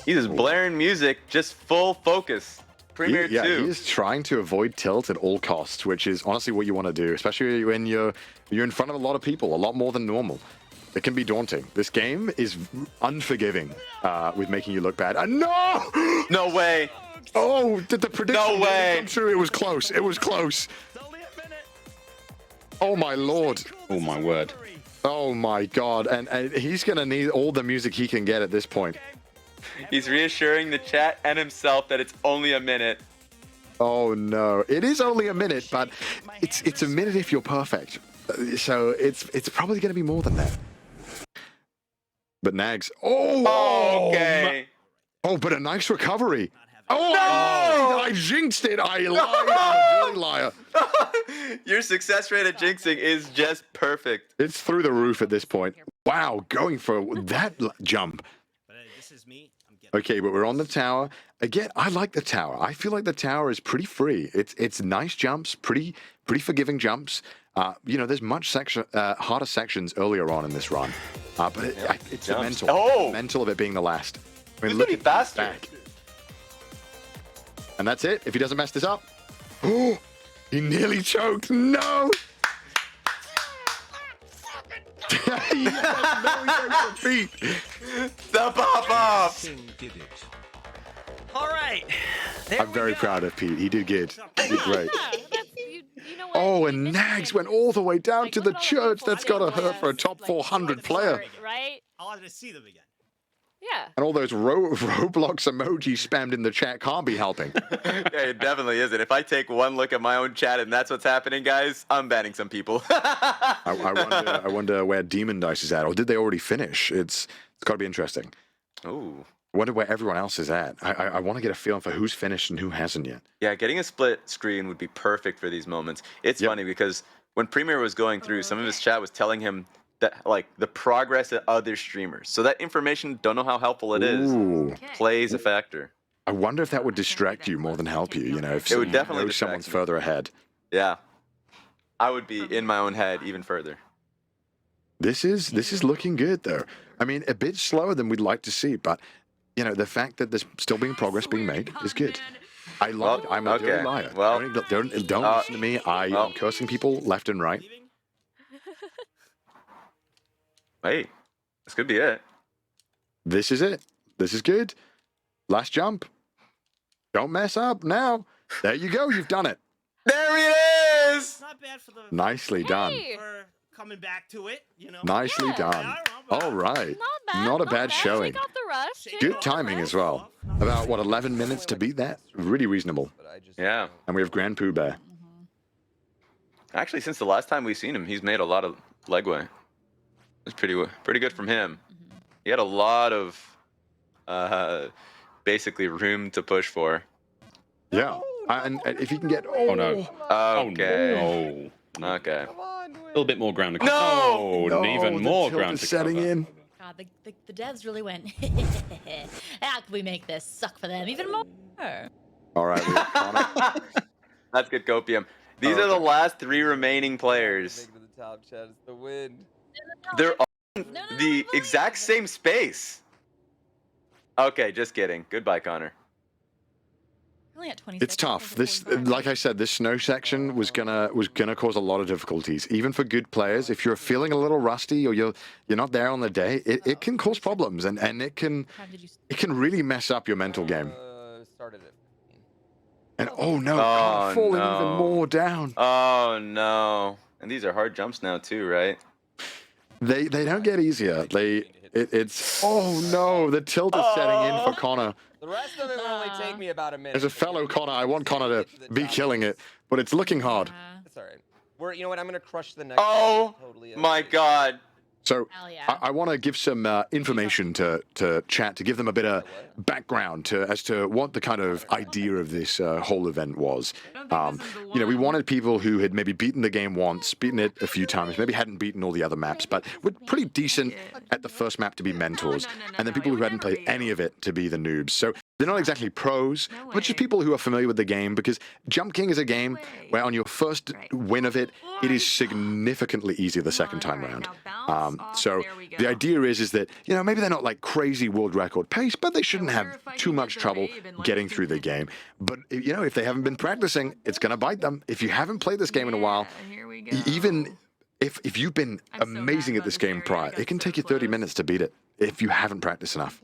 He's just blaring music, just full focus. Premier 2. Yeah, he is trying to avoid tilt at all costs, which is honestly what you want to do, especially when you're in front of a lot of people, a lot more than normal. It can be daunting. This game is unforgiving with making you look bad. No! No way! Oh, did the prediction come true? It was close. It was close. Oh my lord. Oh my word. Oh my god. And he's going to need all the music he can get at this point. He's reassuring the chat and himself that it's only a minute. Oh no. It is only a minute, but it's a minute if you're perfect. So it's probably going to be more than that. But Nags. Oh! Okay. Oh, but a nice recovery. Oh, No! I jinxed it. I lied. I'm a dirty liar. Your success rate at jinxing is just perfect. It's through the roof at this point. Wow, going for that jump. But this is me. I'm getting Okay, but we're on the tower. Again, I like the tower. I feel like the tower is pretty free. It's nice jumps, pretty forgiving jumps. You know, there's much harder sections earlier on in this run. But it's the mental of it being the last. I mean, look at faster. Back. And that's it. If he doesn't mess this up. Oh, he nearly choked. No. The pop off. All right. I'm very proud of Pete. He did good. He did great. You know what? Oh, and Nags went all the way down to the church. That's got to hurt for a top 400 player. Right? I wanted to see them again. Yeah. And all those Roblox emojis spammed in the chat can't be helping. Yeah, it definitely isn't. If I take one look at my own chat and that's what's happening, guys, I'm banning some people. I wonder where Demon Dice is at, or did they already finish? It's got to be interesting. Ooh. I wonder where everyone else is at. I want to get a feeling for who's finished and who hasn't yet. Yeah, getting a split screen would be perfect for these moments. It's funny because when Premier was going through, some of his chat was telling him that, like, the progress of other streamers. So that information, don't know how helpful it is, plays a factor. I wonder if that would distract you more than help you. You know, if It would definitely distract someone's me. further ahead. Yeah, I would be in my own head even further. This is looking good though. I mean, a bit slower than we'd like to see, but you know, the fact that there's still being progress being made is good. I love it. I'm a dirty liar. Well, don't listen to me. I'm cursing people left and right. Hey, this could be it. This is it. This is good. Last jump. Don't mess up now. There you go. You've done it. There it is. Not bad for the. Nicely done. For coming back to it, you know. Nicely done. All right. Not a bad showing. Take off the rush. Good timing as well. About, what, 11 minutes to beat that? Really reasonable. Yeah. And we have Grand Pooh Bear. Actually, since the last time we've seen him, he's made a lot of legway. It's pretty good from him. He had a lot of basically room to push for. Yeah. And if you can get... Oh, no. Okay. Oh, no. Okay. A little bit more ground to cover. No! Oh, even the more tilt ground is to setting cover. in. God, the devs really went, how can we make this suck for them even more? All right. we have Connor. That's good copium. These are the last three remaining players. They're all in the exact same space. Okay, just kidding. Goodbye, Connor. Only at 20 It's tough. This, like I said, this snow section was gonna cause a lot of difficulties, even for good players. If you're feeling a little rusty or you're not there on the day, it can cause problems, and it can really mess up your mental game. And oh no, Connor falling even more down. Oh no! And these are hard jumps now too, right? They don't get easier. It's oh no, the tilt is setting in for Connor. The rest of it will only take me about a minute. As a fellow Connor, I want Connor to be killing it, but it's looking hard. It's all right. You know what? I'm gonna crush the next. Oh my God! So I want to give some information to chat to give them a bit of background as to what the kind of idea of this whole event was. You know, we wanted people who had maybe beaten the game once, beaten it a few times, maybe hadn't beaten all the other maps, but were pretty decent at the first map to be mentors, and then people who hadn't played any of it to be the noobs. So they're not exactly pros, but just people who are familiar with the game, because Jump King is a game where on your first win of it, it is significantly easier the second time round. So the idea is that, you know, maybe they're not like crazy world record pace, but they shouldn't have too much trouble getting through the game. But, you know, if they haven't been practicing, it's going to bite them. If you haven't played this game in a while, even if you've been amazing at this game prior, it can take you 30 minutes to beat it if you haven't practiced enough.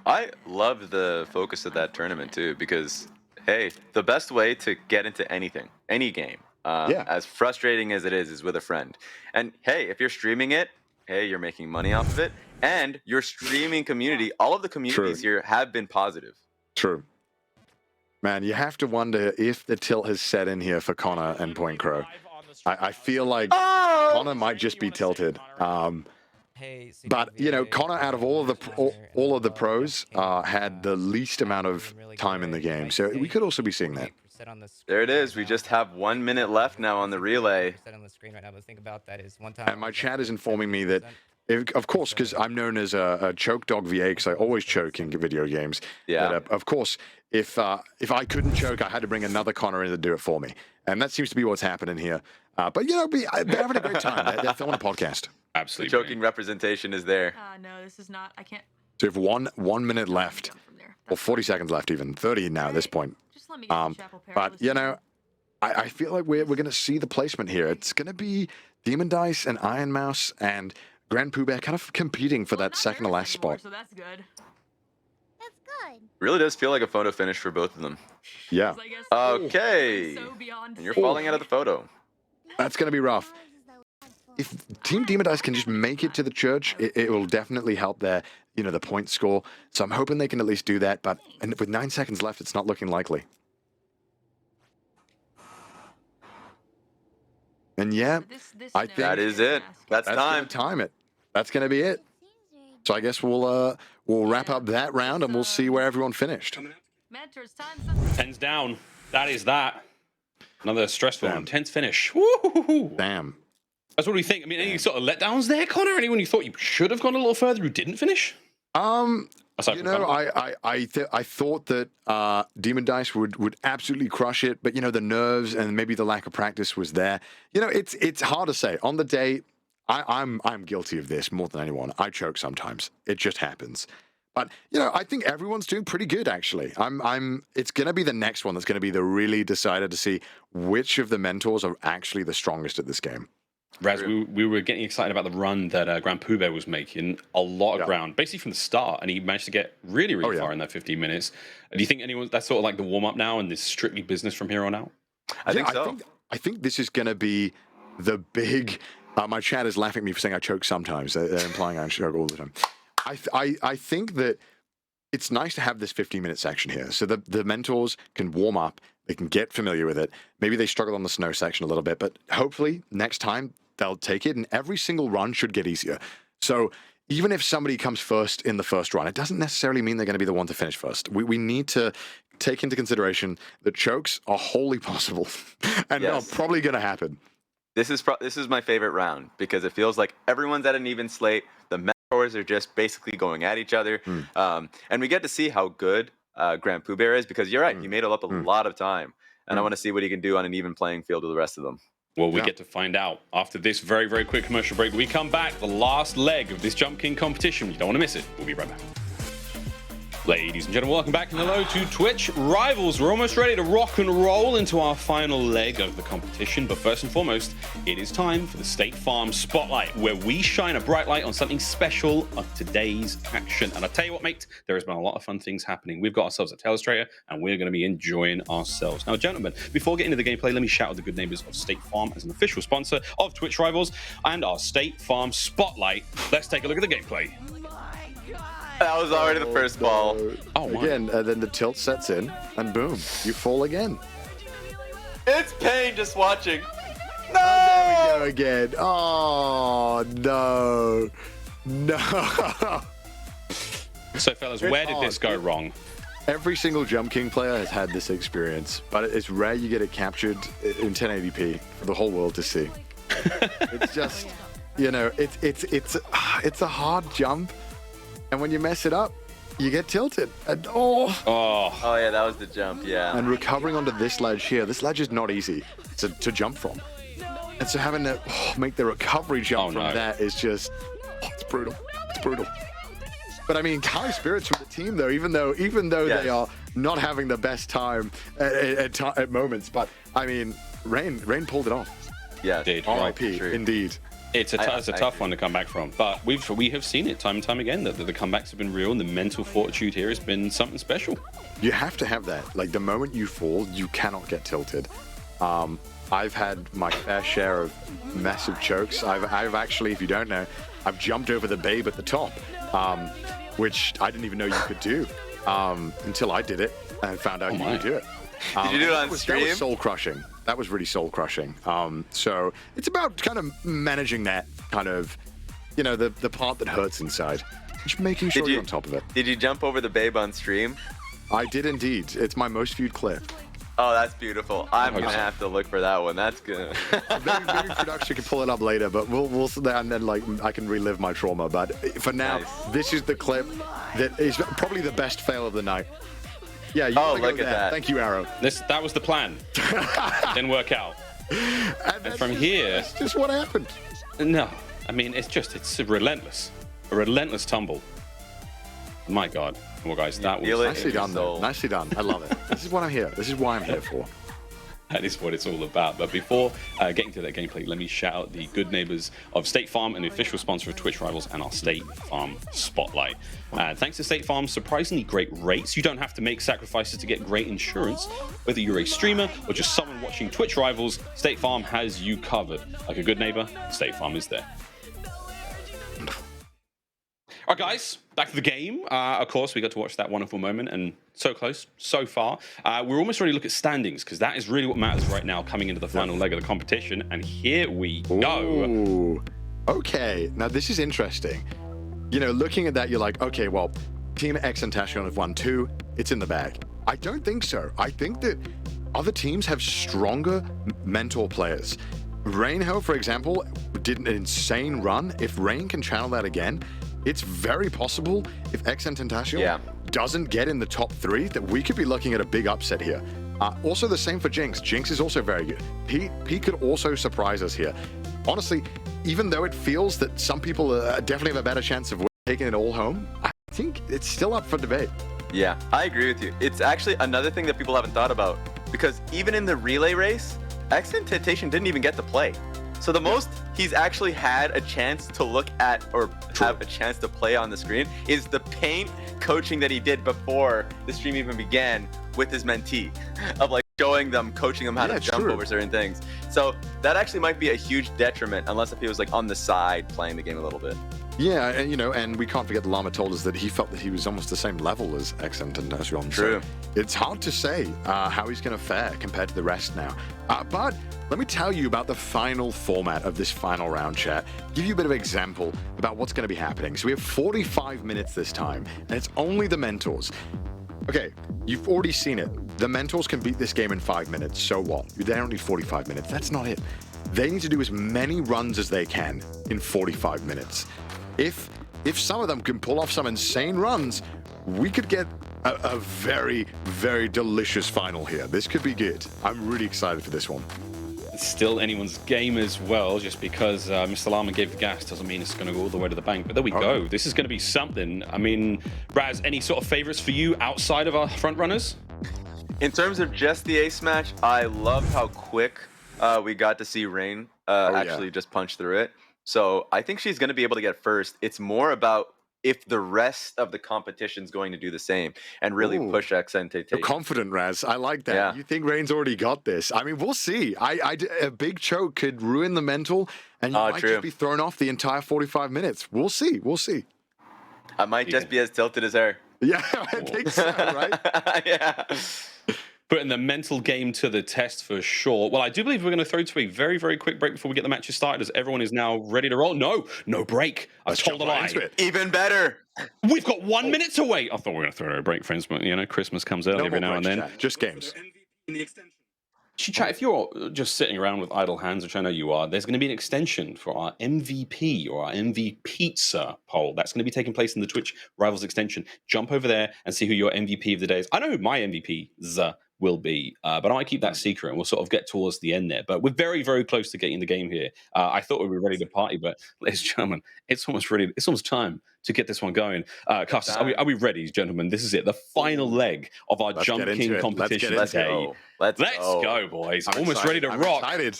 I love the focus of that tournament too, because hey, the best way to get into anything, any game, as frustrating as it is with a friend. And hey, if you're streaming it, hey, you're making money off of it, and your streaming community, all of the communities here have been positive. True. Man, you have to wonder if the tilt has set in here for Connor and Point Crow. I feel like Connor might just be tilted. But you know, Connor, out of all of the pros, had the least amount of time in the game, so we could also be seeing that. There it is. We just have 1 minute left now on the relay. And my chat is informing me that, of course, because I'm known as a CDawgVA, because I always choke in video games. Yeah. That, of course, if I couldn't choke, I had to bring another Connor in to do it for me, and that seems to be what's happening here. But you know, they're having a great time. They're filming a podcast. Absolutely. The choking representation is there. No, this is not. I can't. So you have 1 minute left, or 40 seconds left, even 30 now at this point. Just let me get the Chapel But you know, I feel like we're going to see the placement here. It's going to be Demon Dice and Iron Mouse and Grand Pooh Bear kind of competing for that second to last spot. So that's good. Really does feel like a photo finish for both of them. Yeah. Okay. And you're falling out of the photo. That's going to be rough. If Team Demon Dice can just make it to the church, it will definitely help their, you know, the point score. So I'm hoping they can at least do that. But with 9 seconds left, it's not looking likely. And yeah, I think that is it. That's time. Time it. That's going to be it. So I guess we'll wrap up that round and we'll see where everyone finished. Tens down. That is that. Another stressful one. Tense finish. Woo-hoo-hoo. Damn. That's what we think. I mean, any sort of letdowns there, Connor? Anyone you thought you should have gone a little further who didn't finish? You know, I thought that Demon Dice would absolutely crush it, but you know, the nerves and maybe the lack of practice was there. You know, it's hard to say. On the day, I'm guilty of this more than anyone. I choke sometimes. It just happens. But you know, I think everyone's doing pretty good actually. It's gonna be the next one that's gonna be the really decider to see which of the mentors are actually the strongest at this game. Raz, we were getting excited about the run that Grand Pooh Bear was making. A lot of ground, basically from the start, and he managed to get really, really far in that 15 minutes. Do you think that's sort of like the warm-up now, and this is strictly business from here on out? I think so. I think this is going to be the big... my chat is laughing at me for saying I choke sometimes. They're implying I choke all the time. I think that it's nice to have this 15-minute section here, so the mentors can warm up, they can get familiar with it. Maybe they struggle on the snow section a little bit, but hopefully next time they'll take it, and every single run should get easier. So even if somebody comes first in the first run, it doesn't necessarily mean they're going to be the one to finish first. We need to take into consideration that chokes are wholly possible and are probably going to happen. This is my favorite round because it feels like everyone's at an even slate. The mentors are just basically going at each other. And we get to see how good Grand Pooh Bear is because you're right, he made up a lot of time. And I want to see what he can do on an even playing field with the rest of them. Well, we get to find out after this very, very quick commercial break. We come back, the last leg of this Jump King competition. You don't want to miss it. We'll be right back. Ladies and gentlemen, welcome back and hello to Twitch Rivals. We're almost ready to rock and roll into our final leg of the competition. But first and foremost, it is time for the State Farm Spotlight, where we shine a bright light on something special of today's action. And I tell you what, mate, there has been a lot of fun things happening. We've got ourselves a Telestrator, and we're going to be enjoying ourselves. Now, gentlemen, before getting into the gameplay, let me shout out the good neighbors of State Farm as an official sponsor of Twitch Rivals and our State Farm Spotlight. Let's take a look at the gameplay. That was already the first ball. Oh, again, then the tilt sets in, and boom, you fall again. It's pain just watching. No! Oh, there we go again. Oh, no. No. So, fellas, where did this go wrong? Every single Jump King player has had this experience, but it's rare you get it captured in 1080p for the whole world to see. It's just, you know, it's a hard jump. And when you mess it up, you get tilted. And oh yeah, that was the jump, yeah. And recovering onto this ledge here, this ledge is not easy to jump from. And so having to make the recovery jump from that is just, it's brutal. It's brutal. But I mean, high spirits from the team though, even though they are not having the best time at moments. But I mean, Rain pulled it off. Yeah, R.I.P. Indeed. It's a tough one to come back from, but we have seen it time and time again that the comebacks have been real, and the mental fortitude here has been something special. You have to have that. Like the moment you fall, you cannot get tilted. I've had my fair share of massive chokes. I've actually, if you don't know, I've jumped over the babe at the top, which I didn't even know you could do until I did it and found out you could do it. Did you do it on stream? That was soul crushing. That was really soul crushing. So it's about kind of managing that kind of you know, the part that hurts inside. Just making sure you're on top of it. Did you jump over the babe on stream? I did indeed. It's my most viewed clip. Oh, that's beautiful. I'm gonna have to look for that one. That's good. maybe production can pull it up later, but we'll and then like I can relive my trauma. But for now, this is the clip that is probably the best fail of the night. Yeah. Look at that. Thank you, Arrow. That was the plan. Didn't work out. And from here, that's just what happened. No, I mean it's a relentless tumble. My God. Well, guys, that was nicely done, though. Nicely done. I love it. This is what I'm here. This is why I'm here for. That is what it's all about. But before getting to that gameplay, let me shout out the good neighbors of State Farm, an official sponsor of Twitch Rivals, and our State Farm Spotlight. Thanks to State Farm's surprisingly great rates, you don't have to make sacrifices to get great insurance. Whether you're a streamer or just someone watching Twitch Rivals, State Farm has you covered. Like a good neighbor, State Farm is there. All right, guys, back to the game. Of course, we got to watch that wonderful moment, and so close, so far. We're almost ready to look at standings, because that is really what matters right now coming into the final leg of the competition, and here we go. Ooh. Okay, now this is interesting. You know, looking at that, you're like, okay, well, Team X and Tashion have won 2. It's in the bag. I don't think so. I think that other teams have stronger mentor players. Rainhoe, for example, did an insane run. If Rain can channel that again, it's very possible if X and Tentacion doesn't get in the top 3 that we could be looking at a big upset here. Also the same for Jinx. Jinx is also very good. Pete could also surprise us here. Honestly, even though it feels that some people definitely have a better chance of taking it all home, I think it's still up for debate. Yeah, I agree with you. It's actually another thing that people haven't thought about, because even in the relay race, X and Tentacion didn't even get to play. So the most he's actually had a chance to look at or have a chance to play on the screen is the paint coaching that he did before the stream even began with his mentee, of like showing them, coaching them how to jump over certain things. So that actually might be a huge detriment unless if he was like on the side playing the game a little bit. Yeah, and you know, and we can't forget the Llama told us that he felt that he was almost the same level as X and Tentacion. True. So it's hard to say how he's going to fare compared to the rest now. But let me tell you about the final format of this final round, chat. Give you a bit of example about what's going to be happening. So we have 45 minutes this time, and it's only the mentors. Okay, you've already seen it. The mentors can beat this game in 5 minutes, so what? They don't need 45 minutes. That's not it. They need to do as many runs as they can in 45 minutes. If some of them can pull off some insane runs, we could get a very, very delicious final here. This could be good. I'm really excited for this one. It's still anyone's game as well. Just because Mr. Llama gave the gas doesn't mean it's going to go all the way to the bank. But there we go. This is going to be something. I mean, Raz, any sort of favorites for you outside of our front runners? In terms of just the ace match, I loved how quick we got to see Rain actually just punch through it. So I think she's going to be able to get first. It's more about if the rest of the competition is going to do the same and really push X and Tentacion. You're confident, Raz. I like that. Yeah. You think Rain's already got this. I mean, we'll see. A big choke could ruin the mental, and you might just be thrown off the entire 45 minutes. We'll see. We'll see. I might just be as tilted as her. Yeah, I think so, right? Yeah. Putting the mental game to the test for sure. Well, I do believe we're going to throw to a very, very quick break before we get the matches started, as everyone is now ready to roll. No break. I've told a lie. Even better. We've got 1 minute to wait. I thought we were going to throw a break, friends, but you know, Christmas comes early every now and then. Just games. Chat, if you're just sitting around with idle hands, which I know you are, there's going to be an extension for our MVP or our MV Pizza poll. That's going to be taking place in the Twitch Rivals extension. Jump over there and see who your MVP of the day is. I know who my MVPs will be, but I might keep that secret, and we'll sort of get towards the end there. But we're very, very close to getting the game here. I thought we were ready to party, but ladies and gentlemen, it's almost ready. It's almost time to get this one going. Casters, are we ready, gentlemen? This is it, the final leg of our Jump King competition today. Let's go, boys. I'm almost excited. ready to rock. Excited.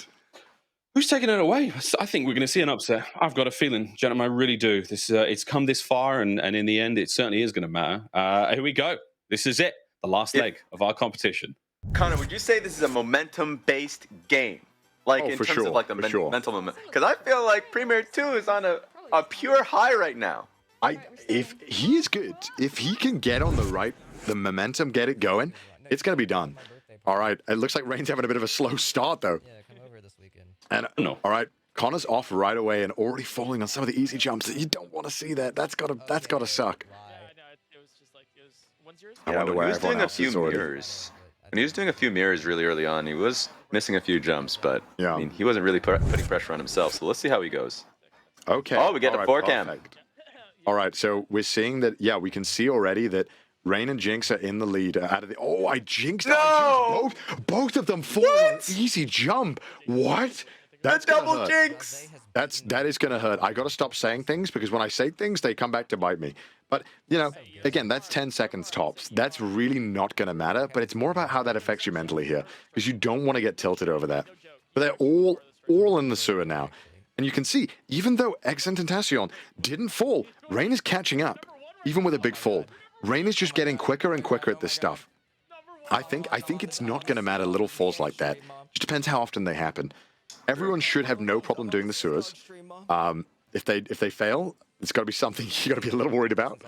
Who's taking it away? I think we're going to see an upset. I've got a feeling, gentlemen, I really do. This it's come this far, and in the end, it certainly is going to matter. Here we go. This is it, the last leg of our competition. Connor, would you say this is a momentum-based game? Like in terms of like the mental momentum? Because I feel like Premier 2 is on a pure high right now. If he is good, if he can get on the momentum, get it going, it's going to be done. All right. It looks like Rain's having a bit of a slow start, though. Yeah, come over this weekend. And all right, Connor's off right away and already falling on some of the easy jumps. You don't want to see that. That's gotta suck. I wonder where everyone else is already. When he was doing a few mirrors really early on, he was missing a few jumps, but I mean, he wasn't really putting pressure on himself. So let's see how he goes. Okay. Oh, we get the 4-cam. All right, so we're seeing that, yeah, we can see already that Rain and Jinx are in the lead out of the... Oh, I jinxed, I jinxed both of them falling on an easy jump. What? That's double jinx. That is going to hurt. I got to stop saying things because when I say things, they come back to bite me. But, you know, again, that's 10 seconds tops. That's really not going to matter, but it's more about how that affects you mentally here because you don't want to get tilted over that. But they're all in the sewer now. And you can see, even though X and Tentacion didn't fall, Rain is catching up, even with a big fall. Rain is just getting quicker and quicker at this stuff. I think it's not going to matter little falls like that. Just depends how often they happen. Everyone should have no problem doing the sewers. If they fail, it's got to be something you got to be a little worried about.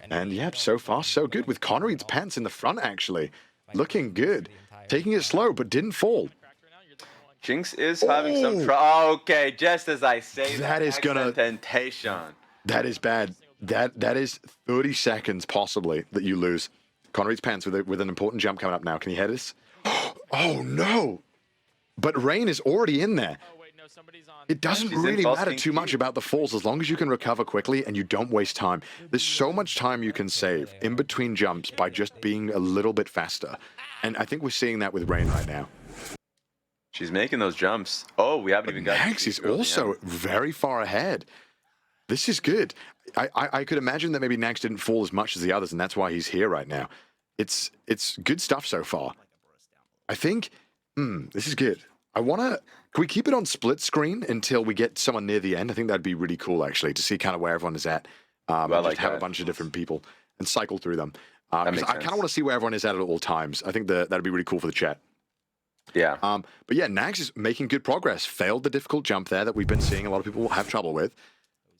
And yeah, so far so good with Connery's pants in the front actually, looking good, taking it slow but didn't fall. Jinx is having some trouble. Okay, just as I say that is gonna temptation. That is bad. That is 30 seconds possibly that you lose. Connery's pants with an important jump coming up now. Can you hear this? Oh no! But Rain is already in there. It doesn't really matter too much about the falls as long as you can recover quickly and you don't waste time. There's so much time you can save in between jumps by just being a little bit faster. And I think we're seeing that with Rain right now. She's making those jumps. Oh, we haven't even got... Nags is also very far ahead. This is good. I could imagine that maybe Nags didn't fall as much as the others, and that's why he's here right now. It's good stuff so far. I think, this is good. Can we keep it on split screen until we get someone near the end? I think that'd be really cool, actually, to see kind of where everyone is at. And just have a bunch of different people and cycle through them. I kind of want to see where everyone is at all times. I think that'd be really cool for the chat. Yeah. But yeah, Nags is making good progress. Failed the difficult jump there that we've been seeing a lot of people have trouble with.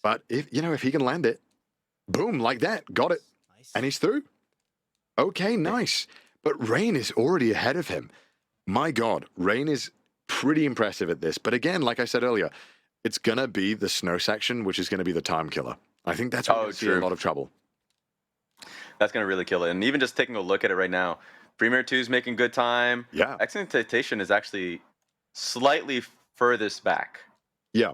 But if he can land it, boom, like that, got it. And he's through. Okay, nice. But Rain is already ahead of him. My God, Rain is pretty impressive at this. But again, like I said earlier, it's going to be the snow section, which is going to be the time killer. I think that's where we see a lot of trouble. That's going to really kill it. And even just taking a look at it right now, Premier 2 is making good time. Yeah. Excitation is actually slightly furthest back. Yeah.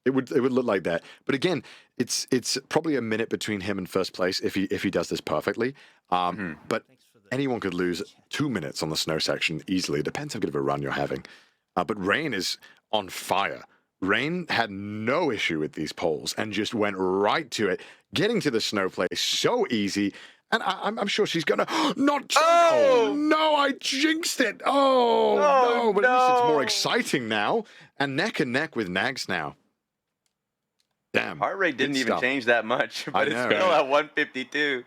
It would look like that. But again, it's probably a minute between him and first place if he does this perfectly. But anyone could lose 2 minutes on the snow section easily. It depends how good of a run you're having. But Rain is on fire. Rain had no issue with these poles and just went right to it, getting to the snow place so easy. And I'm sure she's gonna not. Oh no! I jinxed it. Oh no! But at least it's more exciting now, and neck with Nags now. Damn. Heart rate didn't even change that much, but it's still at 152.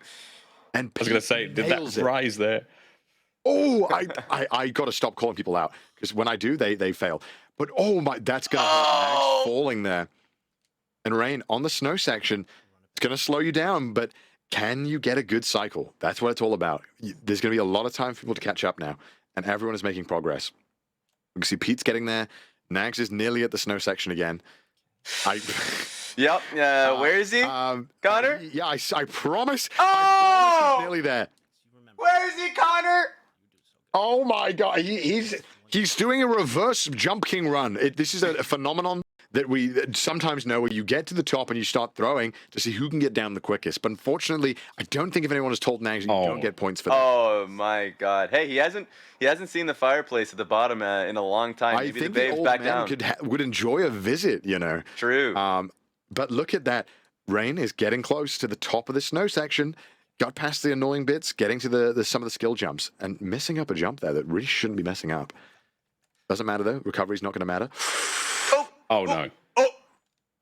And I was gonna say, did that rise there? Oh, I got to stop calling people out because when I do, they fail. But oh my, that's gonna hurt. Nags falling there, and Rain on the snow section. It's gonna slow you down, but. Can you get a good cycle? That's what it's all about. There's going to be a lot of time for people to catch up now, and everyone is making progress. You can see Pete's getting there. Nags is nearly at the snow section again. Yep. Where is he? Connor? Yeah, I promise. Oh! I promise he's nearly there. Where is he, Connor? Oh my God. He's doing a reverse Jump King run. This is a phenomenon that we sometimes know where you get to the top and you start throwing to see who can get down the quickest. But unfortunately, I don't think if anyone has told Nags you don't get points for that. Oh my God! Hey, he hasn't seen the fireplace at the bottom in a long time. Maybe I think the old back man would enjoy a visit, you know. True. But look at that. Rain is getting close to the top of the snow section. Got past the annoying bits, getting to some of the skill jumps, and messing up a jump there that really shouldn't be messing up. Doesn't matter though. Recovery's not going to matter. Oh no.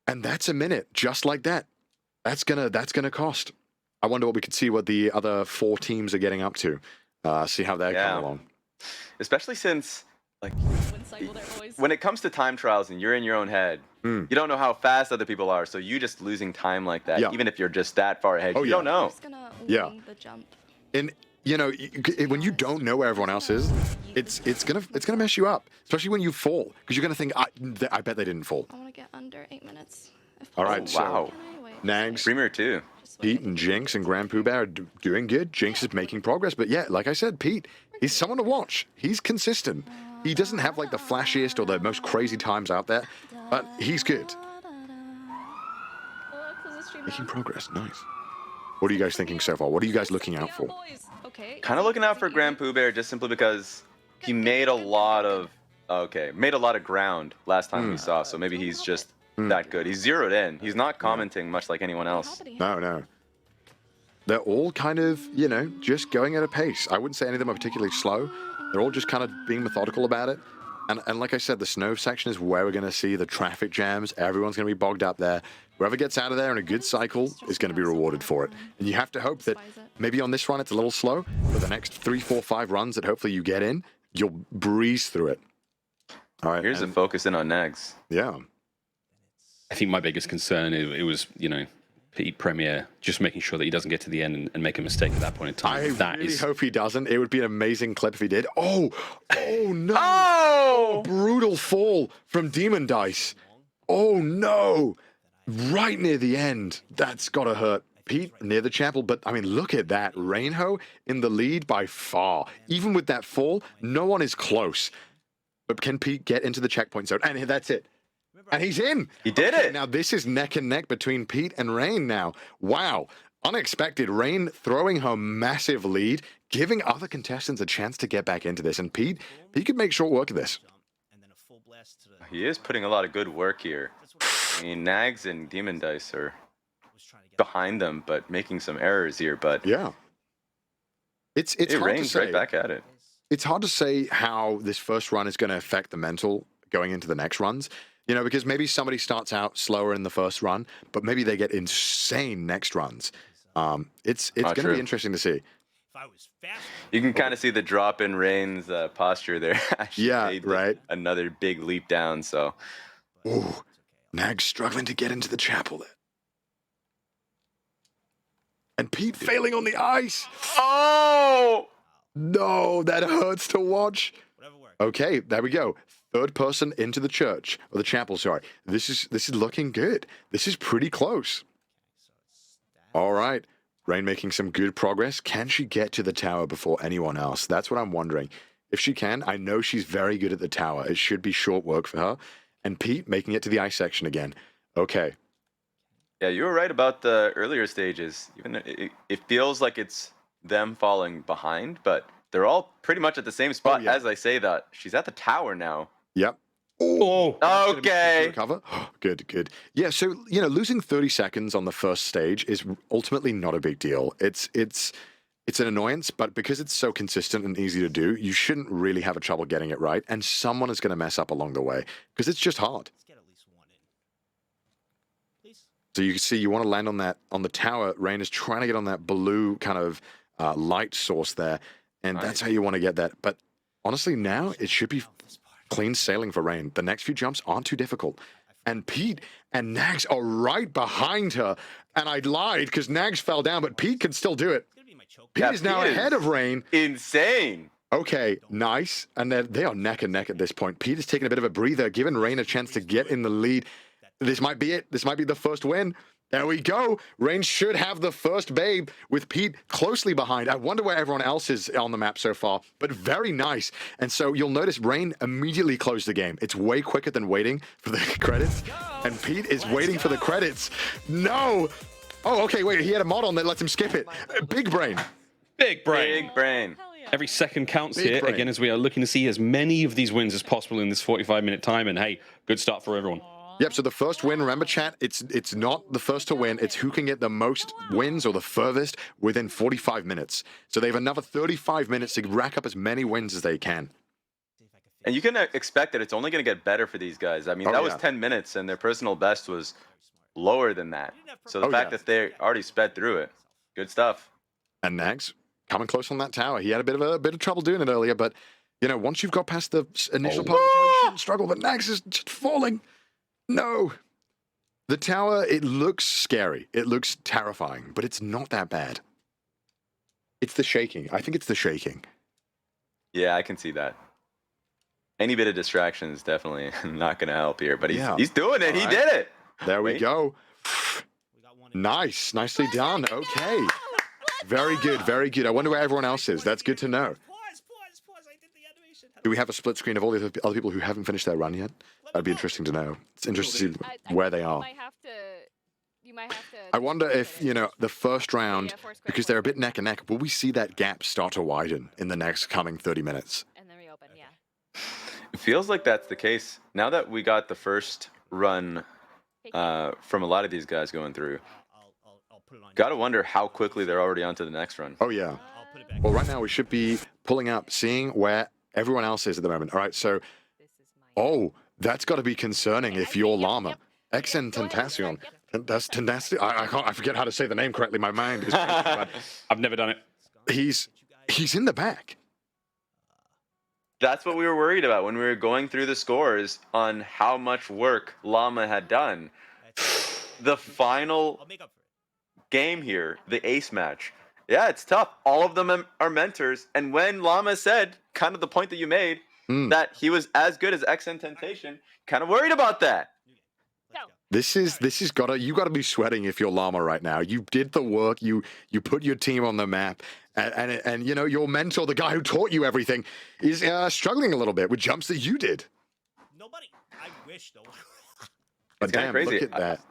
And that's a minute, just like that. That's gonna cost. I wonder what we could see what the other 4 teams are getting up to. See how they're coming along. Especially since when it comes to time trials and you're in your own head, you don't know how fast other people are, so you just losing time like that, even if you're just that far ahead, you don't know. Who's gonna win the jump? you know, when you don't know where everyone else is, it's gonna mess you up, especially when you fall, because you're gonna think, I bet they didn't fall. I want to get under 8 minutes. All right, wow. so Nags, Premier too. Pete and Jinx and Grand Pooh Bear are doing good. Jinx is making progress, but yeah, like I said, Pete, he's someone to watch. He's consistent. He doesn't have like the flashiest or the most crazy times out there, but he's good. Making progress, nice. What are you guys thinking so far? What are you guys looking out for? Kind of looking out for Grand Pooh Bear just simply because he made a lot of ground last time we saw, so maybe he's just that good. He's zeroed in. He's not commenting much like anyone else. No. They're all kind of, you know, just going at a pace. I wouldn't say any of them are particularly slow. They're all just kind of being methodical about it. And like I said, the snow section is where we're going to see the traffic jams. Everyone's going to be bogged up there. Whoever gets out of there in a good cycle is going to be rewarded for it. And you have to hope that maybe on this run it's a little slow, but the next 3, 4, 5 runs that hopefully you get in, you'll breeze through it. All right. Here's a focus in on Nags. Yeah. I think my biggest concern, it was, you know, Pete Premier just making sure that he doesn't get to the end and make a mistake at that point in time. I really hope he doesn't. It would be an amazing clip if he did. Oh no. Oh! Brutal fall from Demon Dice. Oh no. Right near the end. That's got to hurt. Pete near the chapel, but I mean, look at that. Rainhoe in the lead by far. Even with that fall, no one is close. But can Pete get into the checkpoint zone? And that's it. And he's in. He did it. Now this is neck and neck between Pete and Rain now. Wow. Unexpected. Rain throwing her massive lead, giving other contestants a chance to get back into this. And Pete could make short work of this. He is putting a lot of good work here. I mean, Nags and Demon Dice are behind them, but making some errors here. But yeah, it's hard to say. Right back at it. It's hard to say how this first run is going to affect the mental going into the next runs. You know, because maybe somebody starts out slower in the first run, but maybe they get insane next runs. It's going to be interesting to see. You can kind of see the drop in Rain's posture there. Yeah, right. Another big leap down. So, ooh, Nag's struggling to get into the chapel there. And Pete failing on the ice. Oh no, that hurts to watch. Okay, there we go. Third person into the church, or the chapel, sorry. This is looking good. This is pretty close. All right. Rain making some good progress. Can she get to the tower before anyone else? That's what I'm wondering. If she can, I know she's very good at the tower. It should be short work for her. And Pete making it to the ice section again. Okay. Yeah, you were right about the earlier stages. Even it feels like it's them falling behind, but they're all pretty much at the same spot. As I say that. She's at the tower now. Yep. Oh, okay. Good. Yeah, so, you know, losing 30 seconds on the first stage is ultimately not a big deal. It's an annoyance, but because it's so consistent and easy to do, you shouldn't really have a trouble getting it right, and someone is going to mess up along the way, because it's just hard. So you can see you want to land on the tower. Rain is trying to get on that blue kind of light source there, and that's how you want to get that. But honestly, now it should be clean sailing for Rain. The next few jumps aren't too difficult. And Pete and Nags are right behind her. And I lied because Nags fell down, but Pete can still do it. Pete is now ahead of Rain. Insane. Okay, nice. And they are neck and neck at this point. Pete is taking a bit of a breather, giving Rain a chance to get in the lead. This might be it. This might be the first win. There we go. Rain should have the first babe with Pete closely behind. I wonder where everyone else is on the map so far, but very nice. And so you'll notice Rain immediately closed the game. It's way quicker than waiting for the credits. And Pete is waiting for the credits. No. Oh, okay, wait. He had a mod on that lets him skip it. Big brain. Big brain. Big brain. Every second counts Big here, brain. again, as we are looking to see as many of these wins as possible in this 45-minute time. And hey, good start for everyone. Yep, so the first win, remember chat, it's not the first to win, it's who can get the most wins or the furthest within 45 minutes. So they have another 35 minutes to rack up as many wins as they can. And you can expect that it's only going to get better for these guys. I mean, that was 10 minutes, and their personal best was lower than that. So the fact that they already sped through it, good stuff. And Nags coming close on that tower. He had a bit of trouble doing it earlier, but you know, once you've got past the initial part of the tower, you shouldn't struggle. But Nags is just falling. No. The tower, it looks scary. It looks terrifying, but it's not that bad. It's the shaking. I think it's the shaking. Yeah, I can see that. Any bit of distraction is definitely not going to help here, but he's doing it. He did it. There we go. Nice. Nicely done. Okay. Very good. Very good. I wonder where everyone else is. That's good to know. Do we have a split screen of all the other people who haven't finished their run yet? That'd be interesting to know. It's interesting to see where they are. You might have to. I wonder if, you know, the first round, because they're a bit neck and neck, will we see that gap start to widen in the next coming 30 minutes? And then reopen, yeah. It feels like that's the case. Now that we got the first run from a lot of these guys going through, gotta wonder how quickly they're already on to the next run. Oh, yeah. Well, right now we should be pulling up, seeing where everyone else is at the moment. All right, so... Oh, that's got to be concerning if you're Llama. XN Tentacion. That's Tentacion. I forget how to say the name correctly. My mind is... I've never done it. He's in the back. That's what we were worried about when we were going through the scores on how much work Llama had done. The final game here, the ace match. Yeah, it's tough. All of them are mentors. And when Llama said, kind of the point that you made, that he was as good as XN Temptation, kind of worried about that. This is you gotta be sweating if you're Llama right now. You did the work. You put your team on the map, and you know your mentor, the guy who taught you everything, is struggling a little bit with jumps that you did. Nobody. I wish though. But damn, crazy. look at that.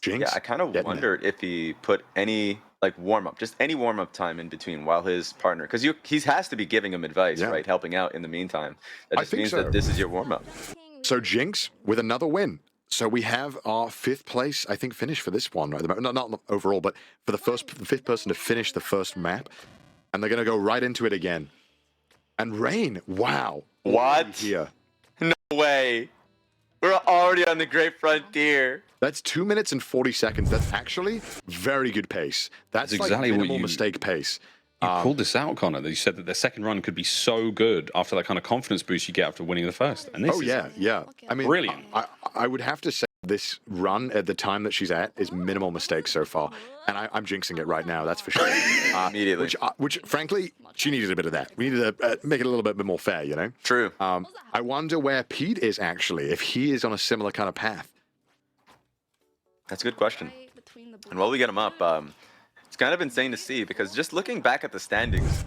Jinx. Yeah, I kind of wondered if he put any warm-up, just any warm-up time in between while his partner, because he has to be giving him advice, right, helping out in the meantime. That just means that this is your warm-up. So Jinx with another win. So we have our 5th place, I think, finish for this one. Right? Not overall, but for the 5th person to finish the first map, and they're gonna go right into it again. And Rain, wow, what? Here, no way. We're already on the Great Frontier. That's 2 minutes and 40 seconds. That's actually very good pace. That's exactly like what minimal mistake pace. You pulled this out, Connor. That you said that the second run could be so good after that kind of confidence boost you get after winning the first. And this yeah. I mean, brilliant. I would have to say this run at the time that she's at is minimal mistakes so far, and I'm jinxing it right now. That's for sure. Immediately. Which, frankly, she needed a bit of that. We needed to make it a little bit more fair, you know. True. I wonder where Pete is actually, if he is on a similar kind of path. That's a good question. And while we get him up, it's kind of insane to see, because just looking back at the standings,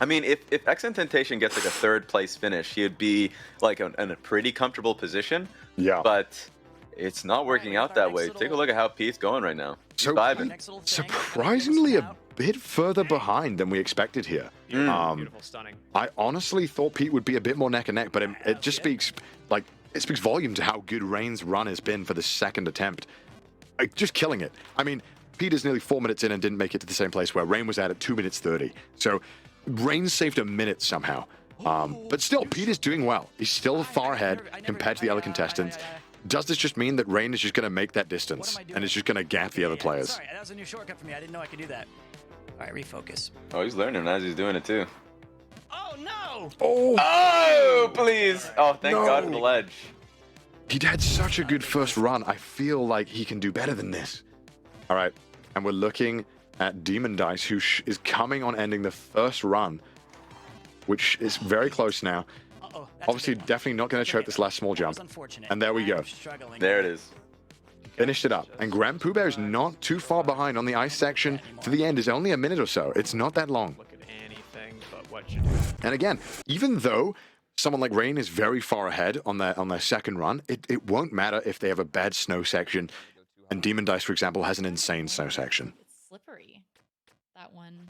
I mean, if XN Temptation gets like a 3rd place finish, he'd be like in a pretty comfortable position. Yeah. But it's not working out that way. Take a look at how Pete's going right now. He's vibing. Surprisingly a bit further behind than we expected here. Beautiful, stunning. I honestly thought Pete would be a bit more neck and neck, but it just speaks volume to how good Rain's run has been for the 2nd attempt. Just killing it. I mean, Pete is nearly 4 minutes in and didn't make it to the same place where Rain was at 2 minutes 30. So Rain saved a minute somehow. But still, Pete is doing well. He's still far ahead compared to the other contestants. Does this just mean that Rain is just going to make that distance and is just going to gap the other players? Sorry, that was a new shortcut for me. I didn't know I could do that. All right, refocus. Oh, he's learning as he's doing it too. Oh, no! Oh, please! Oh, thank God for the ledge. He had such a good first run. I feel like he can do better than this. All right, and we're looking at Demon Dice, who is coming on ending the first run, which is very close now. Obviously, definitely not going to choke this last small jump. And there we go. There it is. Finished it up. And Grand Pooh Bear is not too far behind on the ice section. To the end is only a minute or so. It's not that long. Look at anything but what you do. And again, even though someone like Rain is very far ahead on their 2nd run, it won't matter if they have a bad snow section. And Demon Dice, for example, has an insane snow section. It's slippery. That one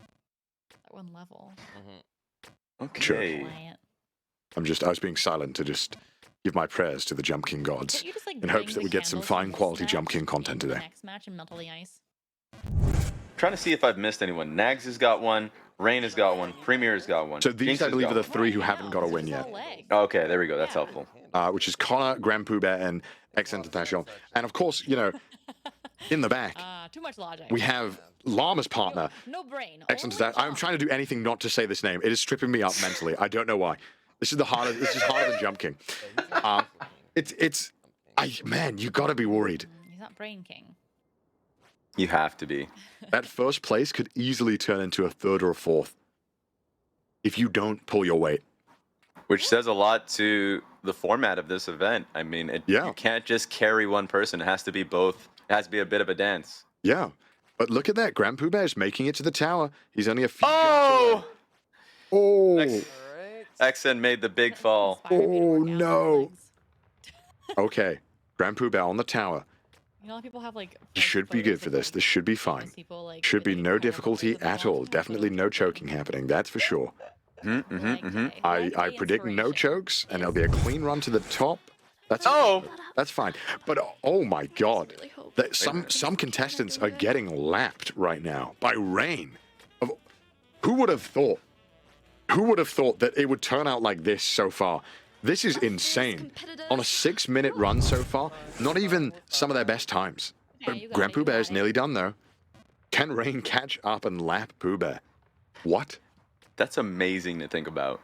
level. Okay. Sure. I was being silent to just give my prayers to the Jump King gods in hopes that we get some fine quality Jump King content today. Next match and melt the ice. Trying to see if I've missed anyone. Nags has got one. Rain has got one. Premier has got one. So these, Jinx I believe, are the one. 3 who haven't got a win yet. Okay, there we go. That's helpful. Which is Connor, Grand Pooh Bear, and XN Tentacion. And of course, you know, in the back, too much logic. we have Llama's partner. No brain. XN Tentacion. I'm trying to do anything not to say this name. It is stripping me up mentally. I don't know why. This is harder than Jump King. Man, you gotta be worried. He's not Brain King. You have to be. That first place could easily turn into a third or a fourth if you don't pull your weight. Which says a lot to the format of this event. I mean, you can't just carry one person. It has to be both. It has to be a bit of a dance. Yeah. But look at that. Grand Pooh Bear's making it to the tower. He's only a few Oh! Oh! XN made the big fall. Oh, no. Okay. Grand Pooh Bear on the tower. You know, people have like. Should be good for this. This should be fine. Should be no difficulty at all. Definitely no choking happening. That's for sure. I predict no chokes, and it'll be a clean run to the top. That's fine. But oh my God, that some contestants are getting lapped right now by Rain. Who would have thought? Who would have thought that it would turn out like this so far? This is insane. On a 6-minute run so far, not even some of their best times. Grand Pooh Bear is nearly done though. Can Rain catch up and lap Pooh Bear? What? That's amazing to think about.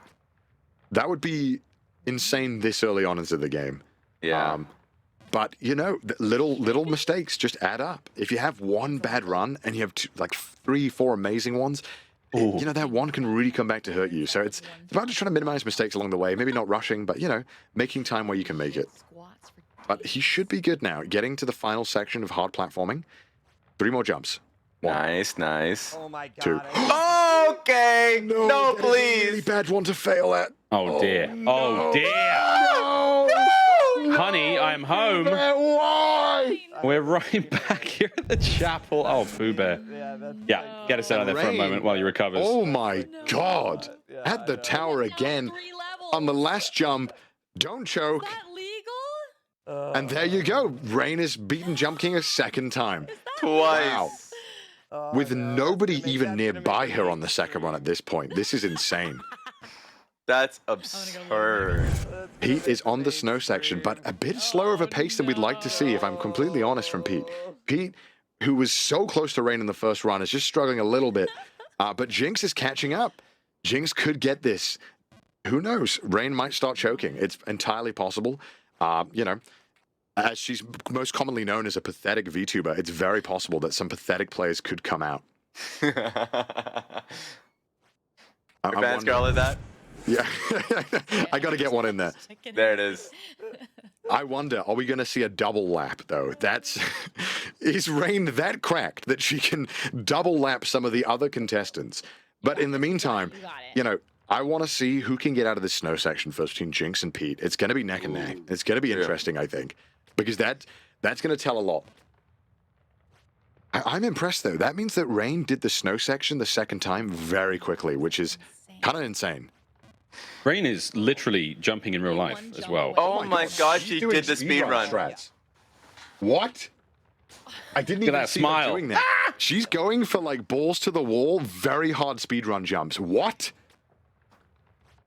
That would be insane this early on into the game. Yeah. But you know, little mistakes just add up. If you have one bad run and you have 3, 4 amazing ones, you know, that one can really come back to hurt you. So it's about just trying to minimize mistakes along the way. Maybe not rushing, but you know, making time where you can make it. But he should be good now. Getting to the final section of hard platforming. 3 more jumps. 1. Nice. Oh my God. 2. Okay. No, please. Really bad one to fail at. Oh dear. No. Oh dear. No. Honey, I'm home. Why? We're right back here at the chapel. Oh, Pooh Bear. Yeah, get us out of there for a moment while he recovers. Oh my God. At the tower again. On the last jump. Don't choke. Is that legal? And there you go. Rain is beaten Jump King a second time. Twice. Wow. With nobody even nearby her on the second run at this point. This is insane. That's absurd. Pete is on the snow section, but a bit slower of a pace than we'd like to see, if I'm completely honest from Pete. Pete, who was so close to Rain in the first run, is just struggling a little bit. But Jinx is catching up. Jinx could get this. Who knows? Rain might start choking. It's entirely possible. You know, as she's most commonly known as a pathetic VTuber, it's very possible that some pathetic players could come out. Fans girl is that? Yeah, I got to get one in there. There it is. I wonder, are we going to see a double lap, though? Is Rain that cracked that she can double lap some of the other contestants? But in the meantime, you know, I want to see who can get out of this snow section first between Jinx and Pete. It's going to be neck and neck. It's going to be interesting, I think, because that's going to tell a lot. I'm impressed, though. That means that Rain did the snow section the second time very quickly, which is kind of insane. Rain is literally jumping in real life as well. Oh my God, she did the speed run. What? I didn't even see her doing that. She's going for like balls to the wall, very hard speed run jumps. What?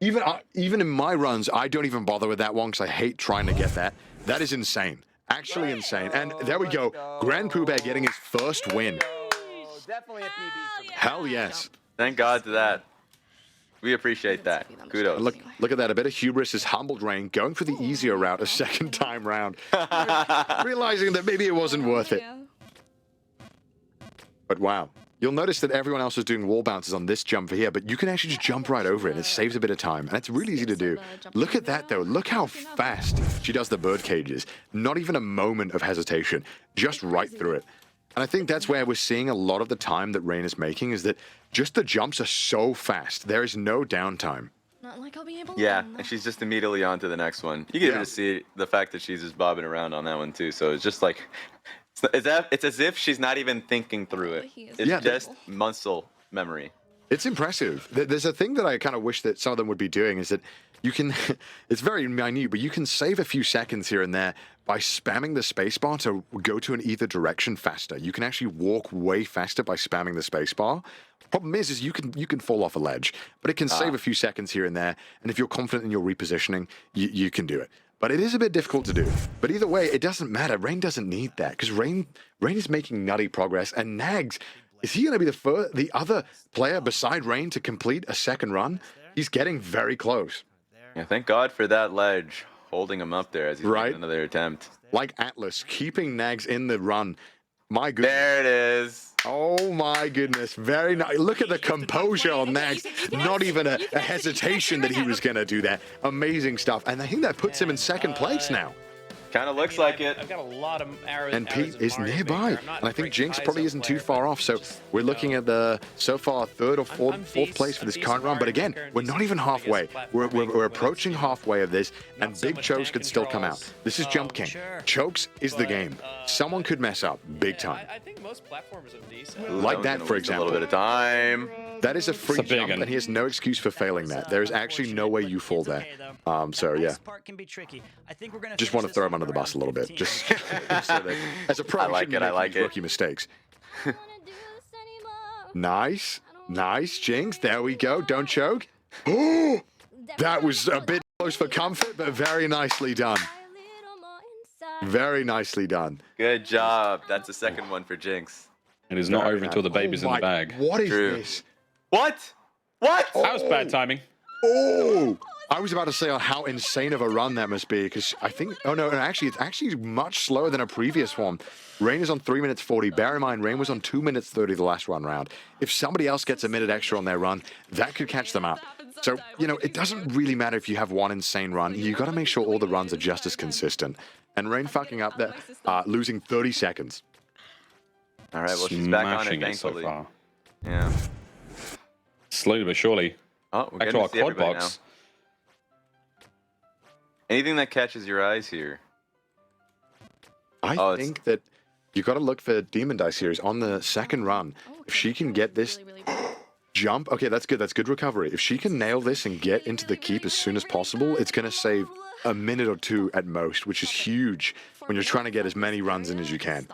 Even in my runs, I don't even bother with that one because I hate trying to get that. That is insane. Actually insane. And there we go. Grand Pooh Bear getting his first win. Definitely a PB. Hell yes. Thank God to that. We appreciate that. Kudos. Look at that. A bit of hubris has humbled Rain, going for the easier route a second time round. Realizing that maybe it wasn't worth it. But wow. You'll notice that everyone else is doing wall bounces on this jump here, but you can actually just jump right over it, and it saves a bit of time. And it's really easy to do. Look at that, though. Look how fast she does the bird cages. Not even a moment of hesitation. Just right through it. And I think that's where we're seeing a lot of the time that Rain is making, is that just the jumps are so fast. There is no downtime. Not like I'll be able Yeah, and she's just immediately on to the next one. You can even see the fact that she's just bobbing around on that one, too. So it's just like... It's as if she's not even thinking through it. It's just muscle memory. It's impressive. There's a thing that I kind of wish that some of them would be doing is that you can, it's very minute, but you can save a few seconds here and there by spamming the spacebar to go to an either direction faster. You can actually walk way faster by spamming the spacebar. Problem is you can fall off a ledge, but it can save a few seconds here and there. And if you're confident in your repositioning, you can do it. But it is a bit difficult to do. But either way, it doesn't matter. Rain doesn't need that because Rain is making nutty progress. And Nags, is he going to be the other player beside Rain to complete a second run? He's getting very close. Yeah, thank God for that ledge holding him up there as he's making another attempt. Like Atlas, keeping Nags in the run My goodness. There it is. Oh my goodness. Very nice. Look at the composure on that. Not even a hesitation that he was going to do that. Amazing stuff. And I think that puts him in second place now. Kind of looks like it. I've got a lot of arrows. And Pete is nearby. And I think Jinx probably isn't too far off. So we're looking at the, so far, third or fourth place for this current run. But again, we're not even halfway. We're approaching halfway of this, and big chokes could still come out. This is Jump King. Chokes is the game. Someone could mess up big time. I think most platformers are decent. Like that, for example. A little bit of time. That is a free jump, and he has no excuse for failing that. There is actually no way you fall there. So yeah. Just want to throw him under the bus a little bit, just so that as a pro, I like it. I like it. Rookie mistakes. Nice, nice, Jinx. There we go. Don't choke. Oh, that was a bit close for comfort, but very nicely done. Very nicely done. Good job. That's the second one for Jinx. It is not over until the baby's in the bag. What is this? What? What? That was bad timing. Oh! I was about to say how insane of a run that must be, because I think, oh no, actually, it's actually much slower than a previous one. Rain is on 3 minutes 40. Bear in mind, Rain was on 2 minutes 30 the last run round. If somebody else gets a minute extra on their run, that could catch them up. So, you know, it doesn't really matter if you have one insane run. You got to make sure all the runs are just as consistent. And Rain fucking up there, losing 30 seconds. All right, well, she's back on it, Smashing thankfully. so far. Yeah. Slowly but surely. Oh, we're Back to getting our to see quad everybody box. now. Anything that catches your eyes here. I think that you got to look for Demon Dice Series on the second run. If she can get this jump, okay, that's good. That's good recovery. If she can nail this and get into the keep as soon as possible, it's going to save a minute or two at most, which is huge when you're trying to get as many runs in as you can.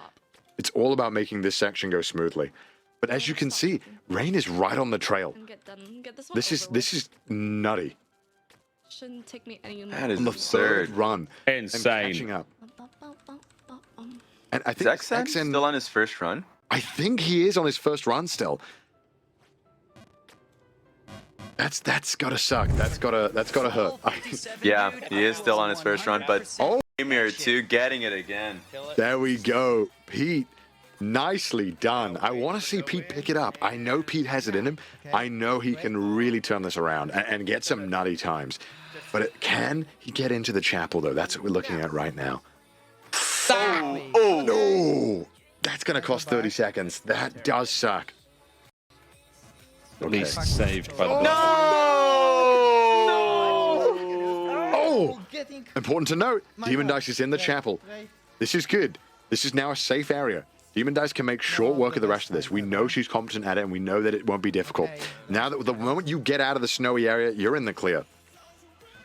It's all about making this section go smoothly. But as you can see, Rain is right on the trail. This is nutty. Shouldn't take me any That is on the absurd. third run. Insane. And catching up. And I think Is XN still on his first run? I think he is on his first run still. That's gotta suck. That's gotta hurt. Yeah, he is still on his first run, but Emirichu getting it again. There we go, Pete. Nicely done. I want to see Pete pick it up. I know Pete has it in him. I know he can really turn this around and get some nutty times. But can he get into the chapel, though? That's what we're looking at right now. Oh, no. That's going to cost 30 seconds. That does suck. At least saved by the block. Oh! Important to note, Demon Dice is in the chapel. This is good. This is now a safe area. Demon Dice can make short work of the rest of this. We know she's competent at it, and we know that it won't be difficult. Now that the moment you get out of the snowy area, you're in the clear.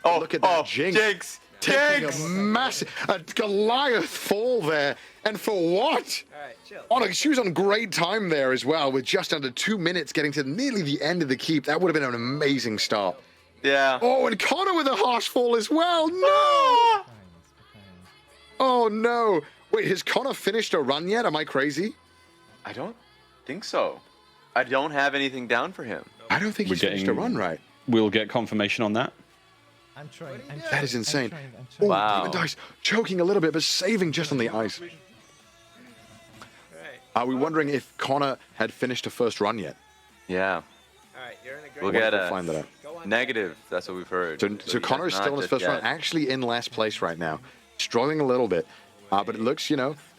Oh, look at that, Jinx. Taking a massive, a Goliath fall there. And for what? She was on great time there as well, with just under 2 minutes getting to nearly the end of the keep. That would have been an amazing start. Yeah. Oh, and Connor with a harsh fall as well. No! Oh, no. Wait, has Connor finished a run yet? Am I crazy? I don't think so. I don't have anything down for him. I don't think he's finished a run right. We'll get confirmation on that. I'm trying. That is insane. Oh, wow. Demon Dice choking a little bit, but saving just on the ice. Are we wondering if Connor had finished a first run yet? Yeah. We'll get find that out. Negative. That's what we've heard. So Connor is still in his first run, actually in last place right now. Struggling a little bit. But it looks,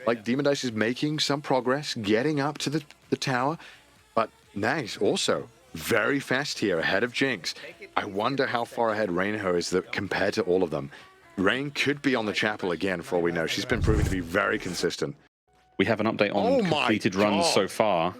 like Demon Dice is making some progress, getting up to the tower. But nice, also very fast here, ahead of Jinx. I wonder how far ahead Rainhoe is compared to all of them. Rain could be on the chapel again, for all we know. She's been proving to be very consistent. We have an update on completed runs so far.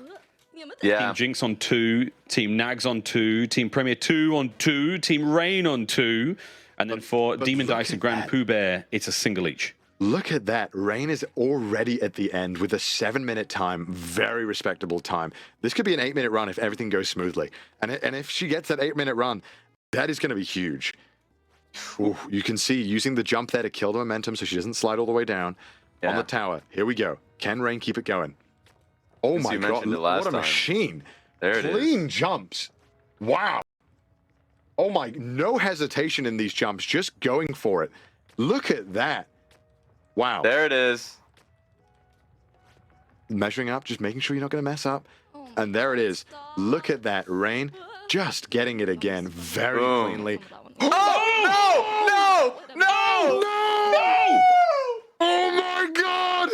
Yeah. Team Jinx on 2, Team Nags on 2, Team Premier 2 on 2, Team Rain on 2, and then for Demon Dice and Grand Pooh Bear, it's a single each. Look at that. Rain is already at the end with a 7-minute time. Very respectable time. This could be an 8-minute run if everything goes smoothly. And if she gets that 8-minute run, that is going to be huge. Ooh, you can see using the jump there to kill the momentum so she doesn't slide all the way down. On the tower. Here we go. Can Rain keep it going? Oh my God. What a machine. There it is. Clean jumps. Wow. Oh my. No hesitation in these jumps. Just going for it. Look at that. Wow. There it is. measuring up, just making sure you're not going to mess up. And there it is. Look at that, Rain. Just getting it again very cleanly. Oh, no! No! No! Oh my God!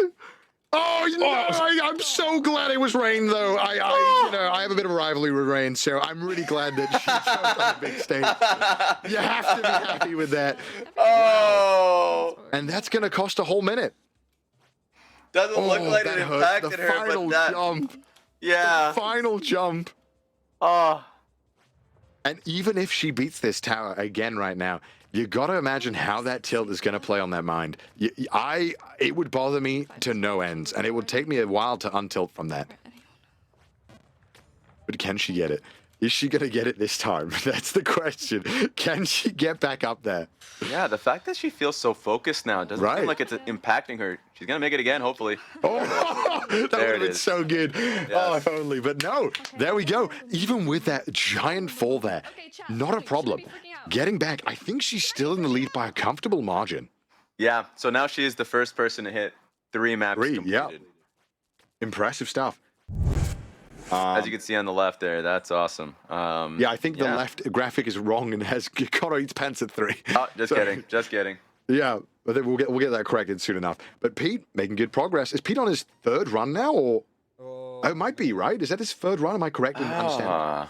Oh, no, I'm so glad it was Rain, though. I have a bit of a rivalry with Rain, so I'm really glad that she chose on the big stage. You have to be happy with that. Oh! And that's going to cost a whole minute. Doesn't look like it impacted the her, final but that... jump. Yeah. The final jump. Oh. And even if she beats this tower again right now, you got to imagine how that tilt is going to play on their mind. It would bother me to no ends, and it would take me a while to untilt from that. But can she get it? Is she going to get it this time? That's the question. Can she get back up there? Yeah, the fact that she feels so focused now doesn't seem like it's impacting her. She's going to make it again, hopefully. Oh, that would have been so good. Yes. Oh, if only. But no, there we go. Even with that giant fall there, not a problem. Getting back, I think she's still in the lead by a comfortable margin. Yeah, so now she is the first person to hit 3 maps completed. Yeah. Impressive stuff. As you can see on the left there, that's awesome. Yeah, I think the left graphic is wrong and has Connor eats pants at 3. Oh, just kidding, just kidding. Yeah, but then we'll get that corrected soon enough. But Pete making good progress. Is Pete on his 3rd run now, or? Oh, it might be, right? Is that his 3rd run? Am I correct in understanding?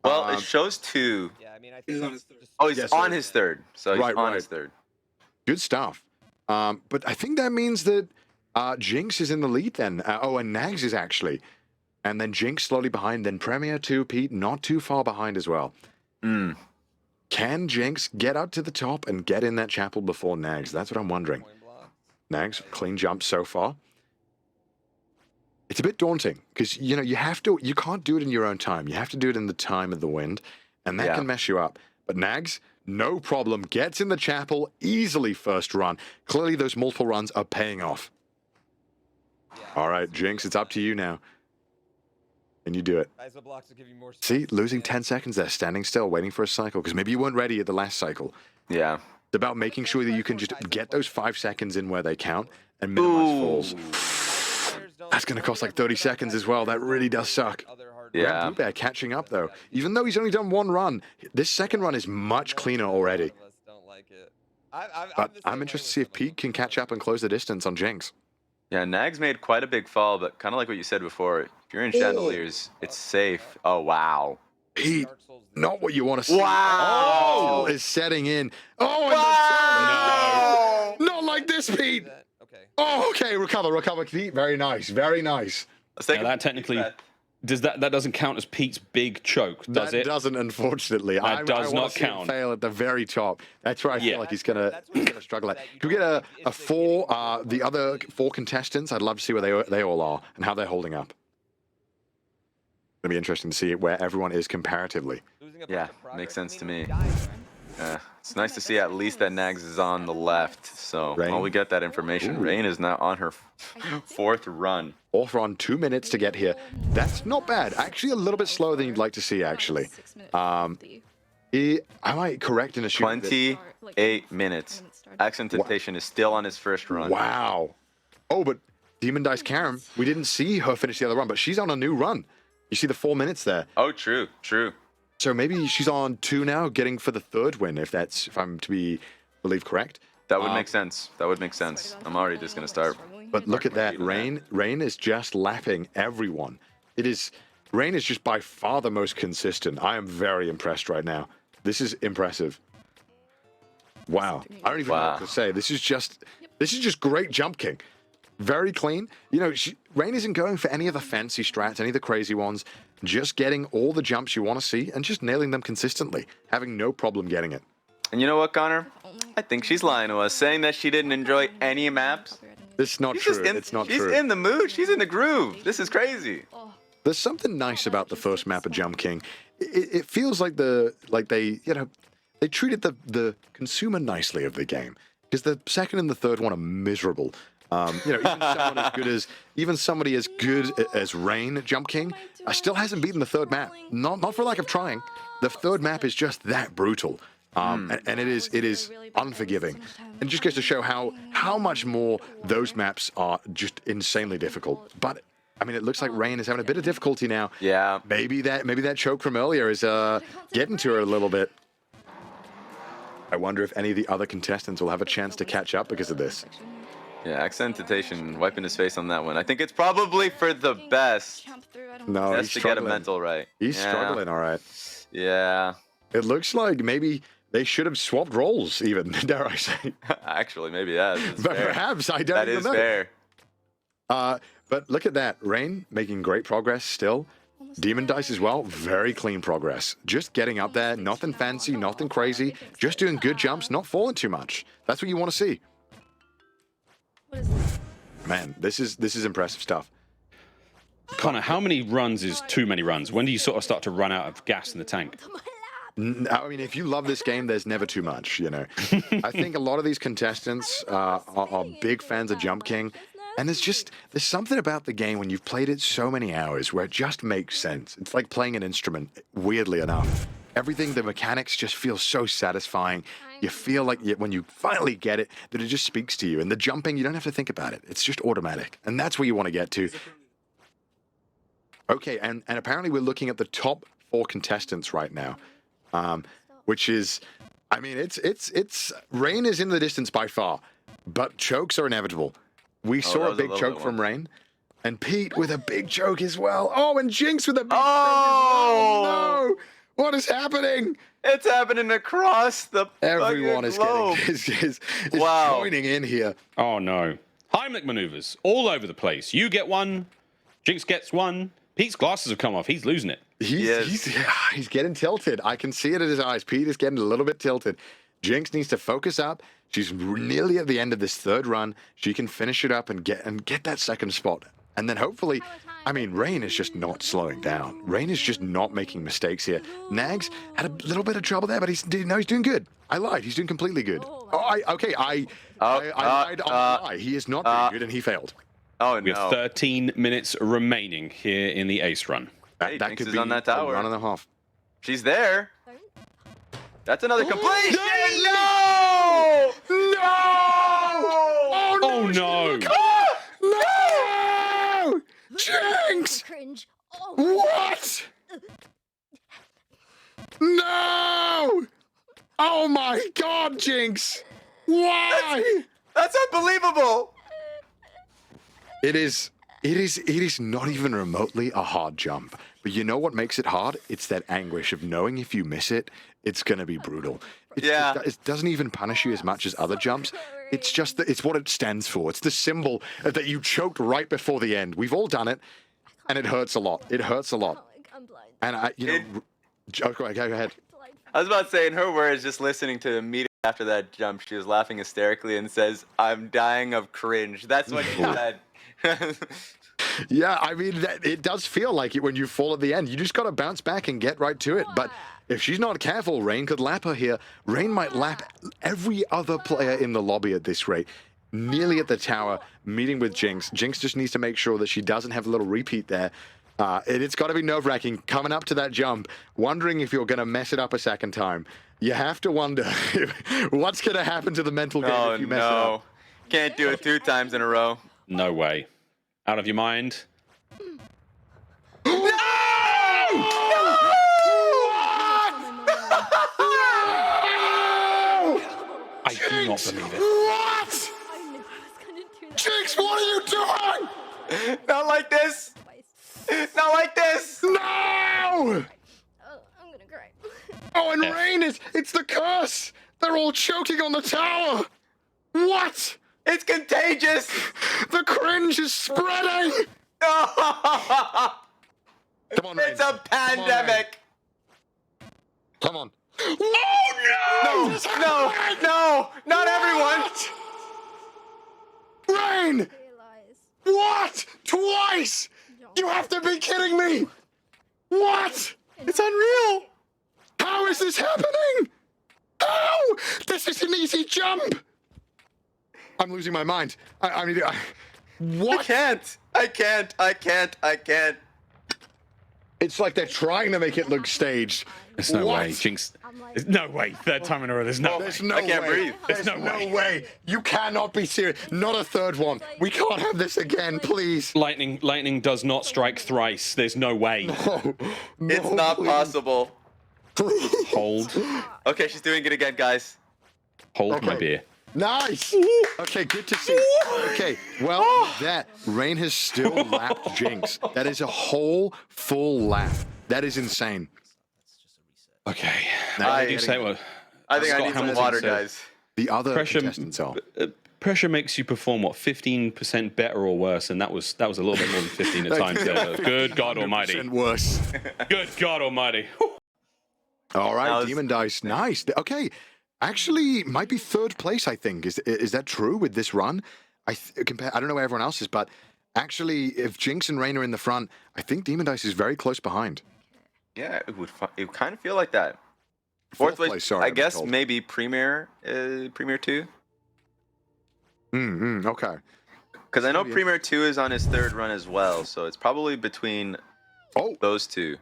Well, it shows 2. Yeah, I mean, he's on his 3rd. Oh, he's on his 3rd. So he's on his 3rd. Good stuff. But I think that means that Jinx is in the lead then. And Nags is actually. And then Jinx slowly behind, then Premier 2, Pete not too far behind as well. Can Jinx get up to the top and get in that chapel before Nags? That's what I'm wondering. Nags, clean jump so far. It's a bit daunting because, you can't do it in your own time. You have to do it in the time of the wind, and that can mess you up. But Nags, no problem, gets in the chapel, easily first run. Clearly those multiple runs are paying off. All right, Jinx, it's up to you now. Can you do it? See, losing 10 seconds there, standing still, waiting for a cycle, because maybe you weren't ready at the last cycle. Yeah. It's about making sure that you can just get those 5 seconds in where they count and minimize falls. That's going to cost like 30 seconds as well. That really does suck. Yeah. Blue Bear catching up, though. Even though he's only done 1 run, this second run is much cleaner already. But I'm interested to see if Pete can catch up and close the distance on Jinx. Yeah, Nags made quite a big fall, but kind of like what you said before, if you're in chandeliers, it's safe. Oh, wow. Pete, not what you want to see. Wow. Oh, is setting in. Oh, and no. Not like this, Pete. Oh, okay, recover, Pete. Very nice, very nice. Now that technically, that doesn't count as Pete's big choke, does it? That doesn't, unfortunately. That does not count. Fail at the very top. That's where I feel like he's gonna struggle at. Can we get a 4? The other 4 contestants, I'd love to see where they all are and how they're holding up. It'll be interesting to see where everyone is comparatively. Yeah, makes sense to me. Yeah, it's nice to see at least that Nags is on the left. So while we get that information, Rain is now on her 4th run. 4th run, 2 minutes to get here. That's not bad. Actually, a little bit slower than you'd like to see, actually. Am I correct in assuming 28 minutes. Accentation is still on his 1st run. Wow. Oh, but Demon Dice Karam, we didn't see her finish the other run, but she's on a new run. You see the 4 minutes there. Oh, true. So maybe she's on 2 now, getting for the 3rd win, if I'm to be believed correct. That would make sense. That would make sense. I'm already just going to start. But look at that. Rain is just lapping everyone. Rain is just by far the most consistent. I am very impressed right now. This is impressive. Wow. I don't even know what to say. This is just great jump king. Very clean. Rain isn't going for any of the fancy strats, any of the crazy ones. Just getting all the jumps you want to see and just nailing them consistently, having no problem getting it. And you know what, Connor? I think she's lying to us, saying that she didn't enjoy any maps. It's not true. It's not true. She's in the mood. She's in the groove. This is crazy. There's something nice about the first map of Jump King. It feels like they treated the consumer nicely of the game, because the 2nd and the 3rd one are miserable. Even somebody as good as Rain, Jump King, still hasn't beaten the 3rd map. Not for lack of trying. The 3rd map is just that brutal. And it is unforgiving. And it just goes to show how much more those maps are just insanely difficult. But I mean, it looks like Rain is having a bit of difficulty now. Yeah. Maybe that choke from earlier is getting to her a little bit. I wonder if any of the other contestants will have a chance to catch up because of this. Yeah, accentation, wiping his face on that one. I think it's probably for the best. No, Just he's to struggling. get a mental right. He's Yeah. struggling, all right. Yeah. It looks like maybe they should have swapped roles, even, dare I say. Actually, maybe, yeah. But perhaps, I don't That even is know. fair. But look at that. Rain making great progress still. Demon Dice as well, very clean progress. Just getting up there, nothing fancy, nothing crazy. Just doing good jumps, not falling too much. That's what you want to see. Man, this is impressive stuff. Connor, how many runs is too many runs? When do you sort of start to run out of gas in the tank? I mean, if you love this game, there's never too much, you know. I think a lot of these contestants are big fans of Jump King. And there's something about the game when you've played it so many hours where it just makes sense. It's like playing an instrument, weirdly enough. Everything, the mechanics just feel so satisfying. You feel like when you finally get it, that it just speaks to you. And the jumping, you don't have to think about it. It's just automatic. And that's where you want to get to. Okay, and apparently we're looking at the top 4 contestants right now, which is, I mean, it's Rain is in the distance by far, but chokes are inevitable. We saw a big choke from Rain, and Pete with a big choke as well. Oh, and Jinx with a big choke as well. No! What is happening? It's happening across the Everyone is globe. is Wow. joining in here. Oh, no. Heimlich maneuvers all over the place. You get one, Jinx gets one. Pete's glasses have come off. He's losing it. He's getting tilted. I can see it in his eyes. Pete is getting a little bit tilted. Jinx needs to focus up. She's nearly at the end of this 3rd run. She can finish it up and get that 2nd spot. And then hopefully, I mean, Rain is just not slowing down. Rain is just not making mistakes here. Nags had a little bit of trouble there, but he's doing good. I lied. He's doing completely good. I lied on the lie. He is not doing good, and he failed. Oh, We have 13 minutes remaining here in the ace run. Hey, That Jinx could is be on that a tower. run and a half. She's there. That's another completion. No! No! Oh, no. No! Jinx! Cringe. What? No! Oh my God, Jinx! Why? That's unbelievable. It is not even remotely a hard jump. But you know what makes it hard? It's that anguish of knowing if you miss it, it's going to be brutal. It doesn't even punish you as much as other jumps. It's just that it's what it stands for. It's the symbol that you choked right before the end. We've all done it, and it hurts a lot. It hurts a lot. And go ahead. I was about to say, in her words, just listening to immediately after that jump, she was laughing hysterically and says, "I'm dying of cringe." That's what she said. Yeah, I mean, it does feel like it when you fall at the end. You just got to bounce back and get right to it. But if she's not careful, Rain could lap her here. Rain might lap every other player in the lobby at this rate. Nearly at the tower, meeting with Jinx. Jinx just needs to make sure that she doesn't have a little repeat there. It's got to be nerve-wracking coming up to that jump, wondering if you're going to mess it up a 2nd time. You have to wonder what's going to happen to the mental game if you mess it up. Can't do it 2 times in a row. No way. Out of your mind? No! I do not believe it. What? Jinx, what are you doing? Not like this. Not like this. No! I'm gonna cry. Oh, and Rain it's the curse. They're all choking on the tower. What? It's contagious. The cringe is spreading. Come on, Rain. It's a pandemic. Come on. Oh, no! No! Not everyone! Rain! What? Twice? You have to be kidding me! What? It's unreal! How is this happening? How? This is an easy jump! I'm losing my mind. I mean, what? I can't. It's like they're trying to make it look staged. There's no way, Jinx. There's no way. Third time in a row. There's no way. There's no I can't way. breathe. There's no way. You cannot be serious. Not a third one. We can't have this again, please. Lightning does not strike thrice. There's no way. No, It's not possible. Hold. Okay, she's doing it again, guys. Hold my beer. Nice. Okay, good to see. Okay, well, that Rain has still lapped Jinx. That is a whole full lap. That is insane. Okay. I do say what? I think I Scott need some Hamilton water, said, guys. The other contestants are. Pressure makes you perform what 15% better or worse, and that was a little bit more than 15 at times. There. Good God Almighty. Worse. Good God Almighty. All right, Demon Dice, nice. Okay, actually, might be third place. I think is that true with this run? I don't know where everyone else is, but actually, if Jinx and Rain are in the front, I think Demon Dice is very close behind. Yeah, it would kind of feel like that. Fourth place, sorry, I guess maybe Premier 2. Okay. Because I know Premier 2 is on his third run as well, so it's probably between those two.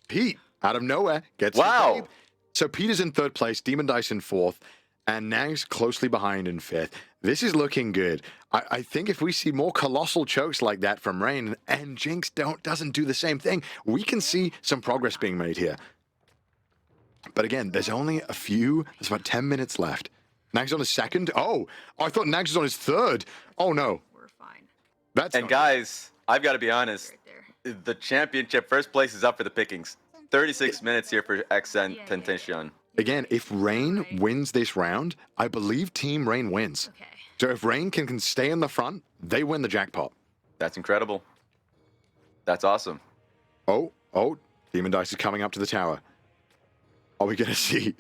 Pete, out of nowhere, gets the babe. So Pete is in third place, Demon Dice in fourth, and Nag's closely behind in fifth. This is looking good. I think if we see more colossal chokes like that from Rain and Jinx doesn't do the same thing, we can see some progress being made here. But again, there's only there's about 10 minutes left. Nags on his second? Oh, I thought Nags was on his third. Oh no. We're fine. And guys, I've got to be honest. The championship first place is up for the pickings. 36 minutes here for XN Tentacion. Again, if Rain wins this round, I believe Team Rain wins. Okay. So if Rain can stay in the front, they win the jackpot. That's incredible. That's awesome. Oh, Demon Dice is coming up to the tower. Are we going to see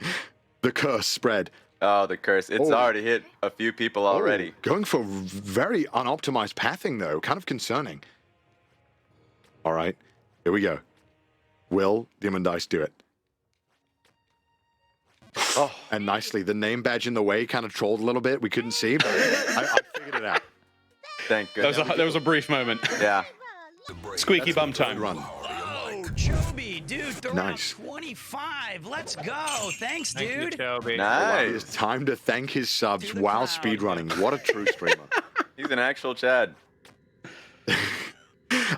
the curse spread? Oh, the curse. It's already hit a few people already. Going for very unoptimized pathing, though. Kind of concerning. All right. Here we go. Will Demon Dice do it? Oh, and nicely. The name badge in the way kind of trolled a little bit. We couldn't see, but I figured it out. Thank goodness. There was a brief moment. Yeah. Squeaky bum time. Run. Chobi, dude, throw nice. 25. Let's go. Thanks, dude. Nice. It's time to thank his subs while speedrunning. What a true streamer. He's an actual Chad.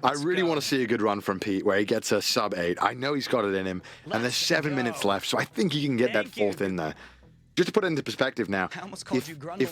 I really want to see a good run from Pete where he gets a sub 8. I know he's got it in him, and there's 7 minutes left, so I think he can get that fourth in there. Just to put it into perspective now,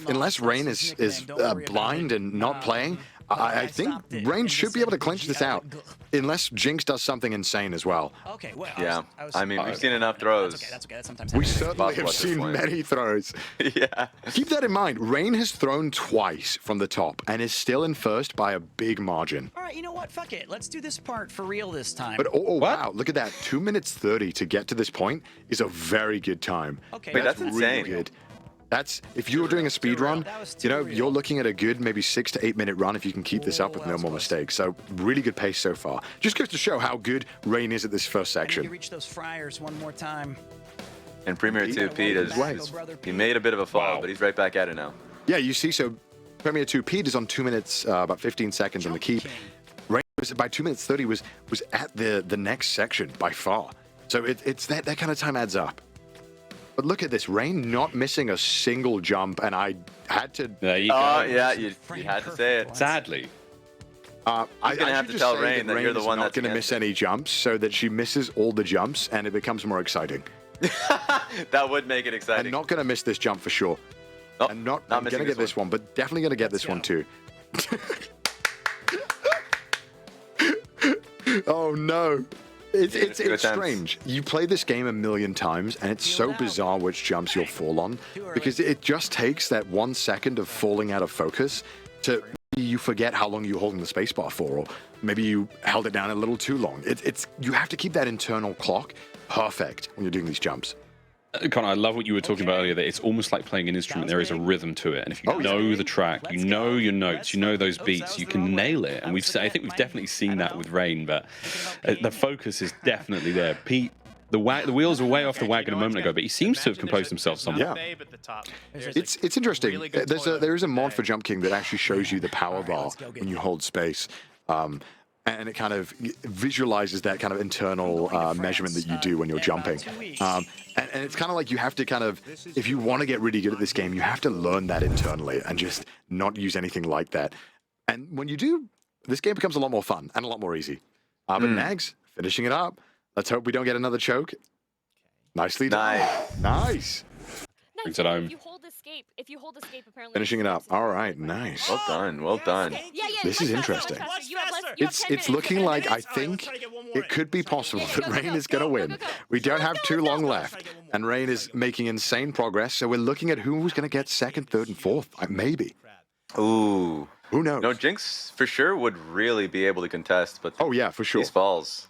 unless Rain is blind and not playing, I think Rain should be able to clinch this out, unless Jinx does something insane as well. Okay, well, yeah, I mean, we've seen enough throws. That's okay. That sometimes we certainly have seen many throws. Yeah. Keep that in mind. Rain has thrown twice from the top and is still in first by a big margin. All right, you know what? Fuck it. Let's do this part for real this time. But wow, look at that. 2 minutes 30 to get to this point is a very good time. Okay, wait, that's insane. Really good. That's if you were doing a speed run, you're looking at a good maybe 6 to 8 minute run if you can keep this up with no more mistakes. So really good pace so far. Just goes to show how good Rain is at this first section. You reach those fryers one more time. And Premier 2 Pete he made a bit of a fall, but he's right back at it now. Yeah, you see, so Premier 2 Pete is on 2 minutes, about 15 seconds on the keep. Rain was by 2 minutes 30 was at the next section by far. So it's that kind of time adds up. But look at this, Rain not missing a single jump, and I had to... There you go. Yeah, you had to say it. Sadly. I'm going to have to tell Rain that you're the one that's not going to miss any jumps, so that she misses all the jumps, and it becomes more exciting. That would make it exciting. I'm not going to miss this jump for sure. Nope, I'm going to get this one, but definitely going to get this one too. Oh no. It's strange. You play this game a million times, and it's so bizarre which jumps you'll fall on, because it just takes that 1 second of falling out of focus to you forget how long you're holding the spacebar for, or maybe you held it down a little too long. You have to keep that internal clock perfect when you're doing these jumps. Connor, I love what you were talking about earlier, that it's almost like playing an instrument. There is a rhythm to it, and if you know the track, you know your notes, you know those beats, you can nail it. And I think we've definitely seen that with Rain, but the focus is definitely there. Pete, the wheels were way off the wagon a moment ago, but he seems to have composed himself somewhat. Yeah. It's interesting. There is a mod for Jump King that actually shows you the power bar when you hold space. and it kind of visualizes that kind of internal measurement that you do when you're jumping. And it's kind of like you have to kind of, if you want to get really good at this game, you have to learn that internally and just not use anything like that. And when you do, this game becomes a lot more fun and a lot more easy. But Nags, finishing it up. Let's hope we don't get another choke. Nicely done. Nice. Brings it home. If you hold escape, apparently. Finishing it up. All right, nice. Well done, well done. This is interesting. It's looking like I think it could be possible that Rain is going to win. We don't have too long left, and Rain is making insane progress. So we're looking at who's going to get second, third, and fourth. Maybe. Ooh. Who knows? No, Jinx for sure would really be able to contest, but oh yeah, for sure. These falls.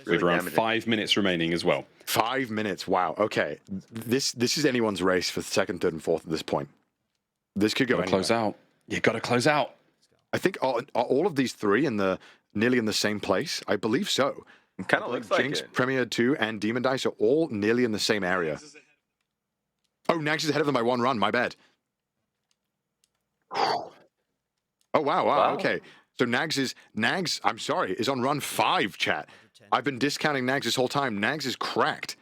Really around damaging. 5 minutes remaining as well. 5 minutes. Wow. Okay. This is anyone's race for second, third, and fourth at this point. This could go anywhere. Close out. You got to close out. I think are all of these three nearly in the same place. I believe so. It kind of looks like Jinx, it. Premier 2, and Demon Dice are all nearly in the same area. Oh, Nags is ahead of them by 1 run. My bad. Oh wow. Okay. So Nags, I'm sorry, is on run 5, chat. I've been discounting Nags this whole time. Nags is cracked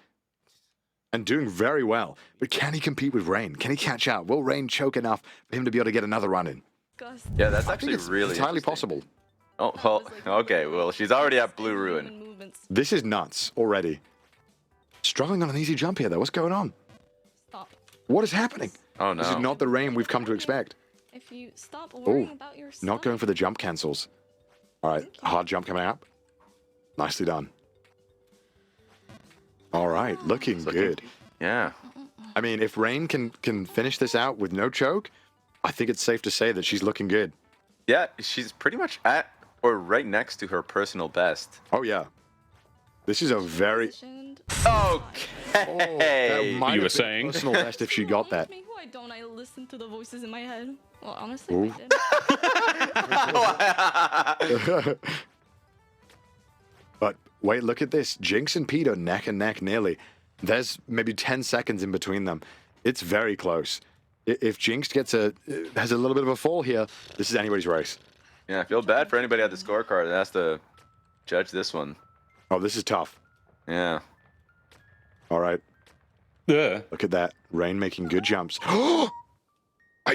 and doing very well. But can he compete with Rain? Can he catch up? Will Rain choke enough for him to be able to get another run in? Yeah, that's actually really entirely possible. Oh, well, okay. Well, she's already at Blue Ruin. This is nuts already. Struggling on an easy jump here, though. What's going on? Stop. What is happening? Oh, no. This is not the Rain we've come to expect. If you stop worrying about your stuff. Not going for the jump cancels. All right, hard jump coming up. Nicely done. All right, looking good. Yeah. I mean, if Rain can finish this out with no choke, I think it's safe to say that she's looking good. Yeah, she's pretty much at or right next to her personal best. Oh, yeah. This is a very... Okay. You were saying? Personal best if she got that. Why don't I listen to the voices in my head? Well, honestly, I did. But wait, look at this. Jinx and Pete are neck and neck nearly. There's maybe 10 seconds in between them. It's very close. If Jinx has a little bit of a fall here, this is anybody's race. Yeah, I feel bad for anybody at the scorecard that has to judge this one. Oh, this is tough. Yeah. All right. Yeah. Look at that. Rain making good jumps. I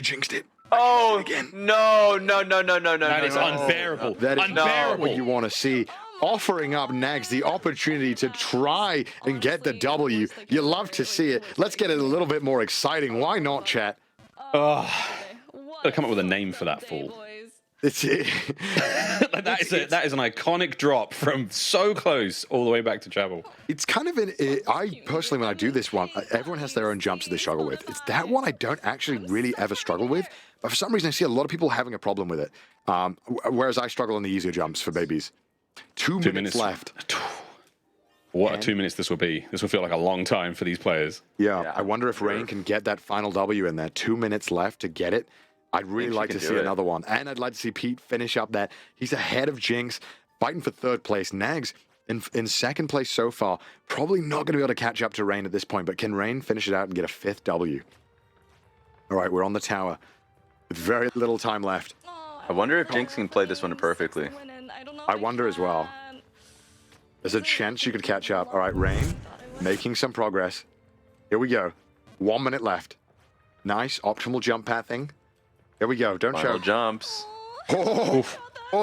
jinxed it. Oh, again. No. That is unbearable. That is unbearable. What you want to see. Offering up Nags the opportunity to try and get the W. You love to see it. Let's get it a little bit more exciting. Why not, chat? Gotta come up with a name for that fall. It's that is an iconic drop from so close all the way back to travel. It's kind of I personally, when I do this one, everyone has their own jumps that they struggle with. It's that one I don't actually really ever struggle with, but for some reason I see a lot of people having a problem with it. Whereas I struggle on the easier jumps for babies. 2 minutes left. What a 2 minutes this will be. This will feel like a long time for these players. Yeah, I wonder if Rain can get that final W in there. 2 minutes left to get it. I'd really like to see another one. And I'd like to see Pete finish up that. He's ahead of Jinx, fighting for third place. Nags in second place so far. Probably not going to be able to catch up to Rain at this point, but can Rain finish it out and get a 5th W? All right, we're on the tower with very little time left. I wonder if Jinx can play this one perfectly. I wonder as well. There's a chance you could catch up. All right, Rain making some progress. Here we go. 1 minute left. Nice optimal jump pathing. Here we go. Don't Final choke. Jumps. Oh,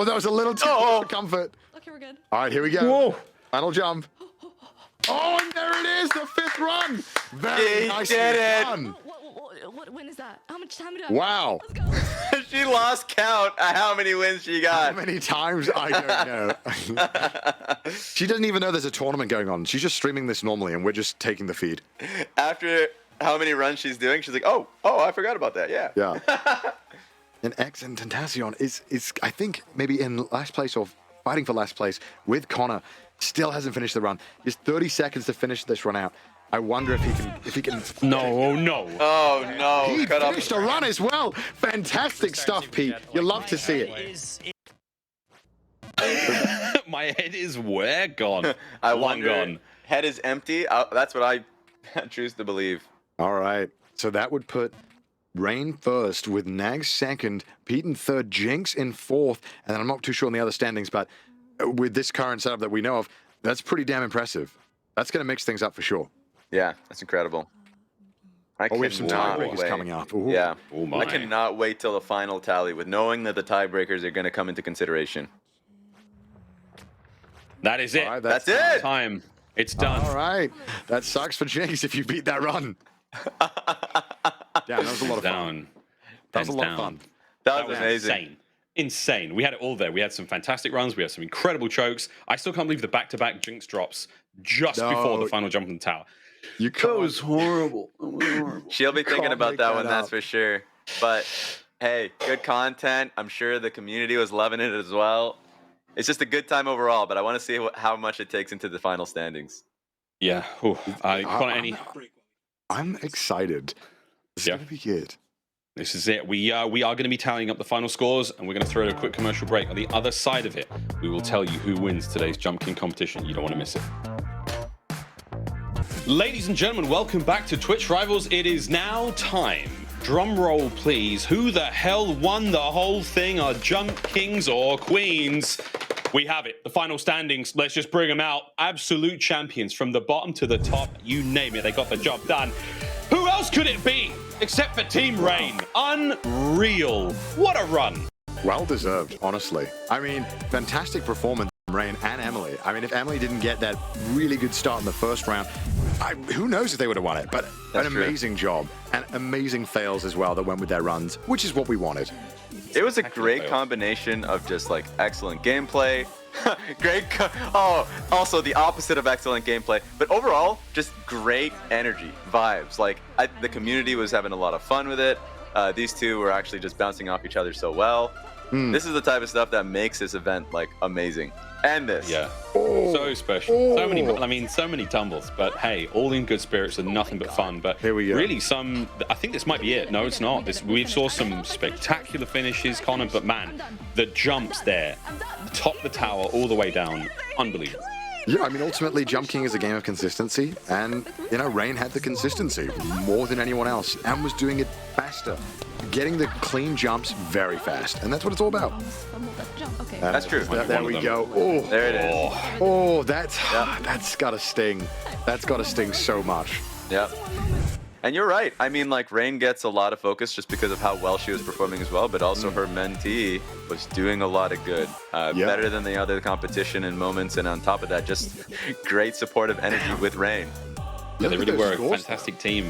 that was a little too close for comfort. Okay, we're good. All right, here we go. Whoa. Final jump. Oh, and there it is, the 5th run. Very nicely done. When is that? How much time do I have? Wow. She lost count at how many wins she got. How many times? I don't know. She doesn't even know there's a tournament going on. She's just streaming this normally, and we're just taking the feed. After how many runs she's doing, she's like, oh, I forgot about that. Yeah. Yeah. And X and Tentacion is I think maybe in last place or fighting for last place with Connor. Still hasn't finished the run. There's 30 seconds to finish this run out. I wonder if he can. No. Oh no! He finished a run as well. Fantastic stuff, Pete. You love to see it. My head is where gone? I Long wonder. gone. Head is empty. That's what I choose to believe. All right. So that would put Rain first with Nags second, Pete in third, Jinx in fourth, and then I'm not too sure on the other standings, but with this current setup that we know of, that's pretty damn impressive. That's going to mix things up for sure. Yeah, that's incredible. We have some tiebreakers coming up. Ooh. Yeah, oh my. I cannot wait till the final tally with knowing that the tiebreakers are going to come into consideration. That is it. Right, that's it. Time. It's done. All right. That sucks for Jinx if you beat that run. Yeah, that was a lot of fun. That was a lot of fun. That was amazing. Insane. We had it all there. We had some fantastic runs. We had some incredible chokes. I still can't believe the back-to-back Jinx drops just before the final jump on the tower. That was horrible. She'll be thinking about that one, that's for sure. But hey, good content. I'm sure the community was loving it as well. It's just a good time overall, but I want to see how much it takes into the final standings. Yeah. I'm excited. This is going to be good. This is it. We are going to be tallying up the final scores, and we're going to throw in a quick commercial break. On the other side of it, we will tell you who wins today's Jump King competition. You don't want to miss it. Ladies and gentlemen, welcome back to Twitch Rivals. It is now time. Drum roll, please. Who the hell won the whole thing? Are Jump Kings or Queens? We have it. The final standings. Let's just bring them out. Absolute champions from the bottom to the top. You name it. They got the job done. Who else could it be except for Team Rain? Unreal. What a run. Well deserved, honestly. I mean, fantastic performance from Rain and Emily. I mean, if Emily didn't get that really good start in the first round, who knows if they would have won it. But an amazing job and amazing fails as well that went with their runs, which is what we wanted. It was a great combination of just like excellent gameplay, also the opposite of excellent gameplay, but overall just great energy, vibes. Like the community was having a lot of fun with it. These two were actually just bouncing off each other so well. This is the type of stuff that makes this event like amazing. And this. Yeah. So special. So many tumbles. But hey, all in good spirits and nothing but fun. But here we go. Really I think this might be it. No, it's not. We saw some spectacular finishes, Connor, but man, the jumps there, top the tower all the way down, unbelievable. Yeah, I mean, ultimately, Jump King is a game of consistency, and, you know, Rain had the consistency more than anyone else, and was doing it faster, getting the clean jumps very fast, and that's what it's all about. That's true. There we go. Oh, there it is. Oh, that's gotta sting. That's gotta sting so much. Yep. And you're right. I mean, like, Rain gets a lot of focus just because of how well she was performing as well, but also her mentee was doing a lot of good. Better than the other competition in moments, and on top of that, just great supportive energy with Rain. Yeah, they really were a fantastic team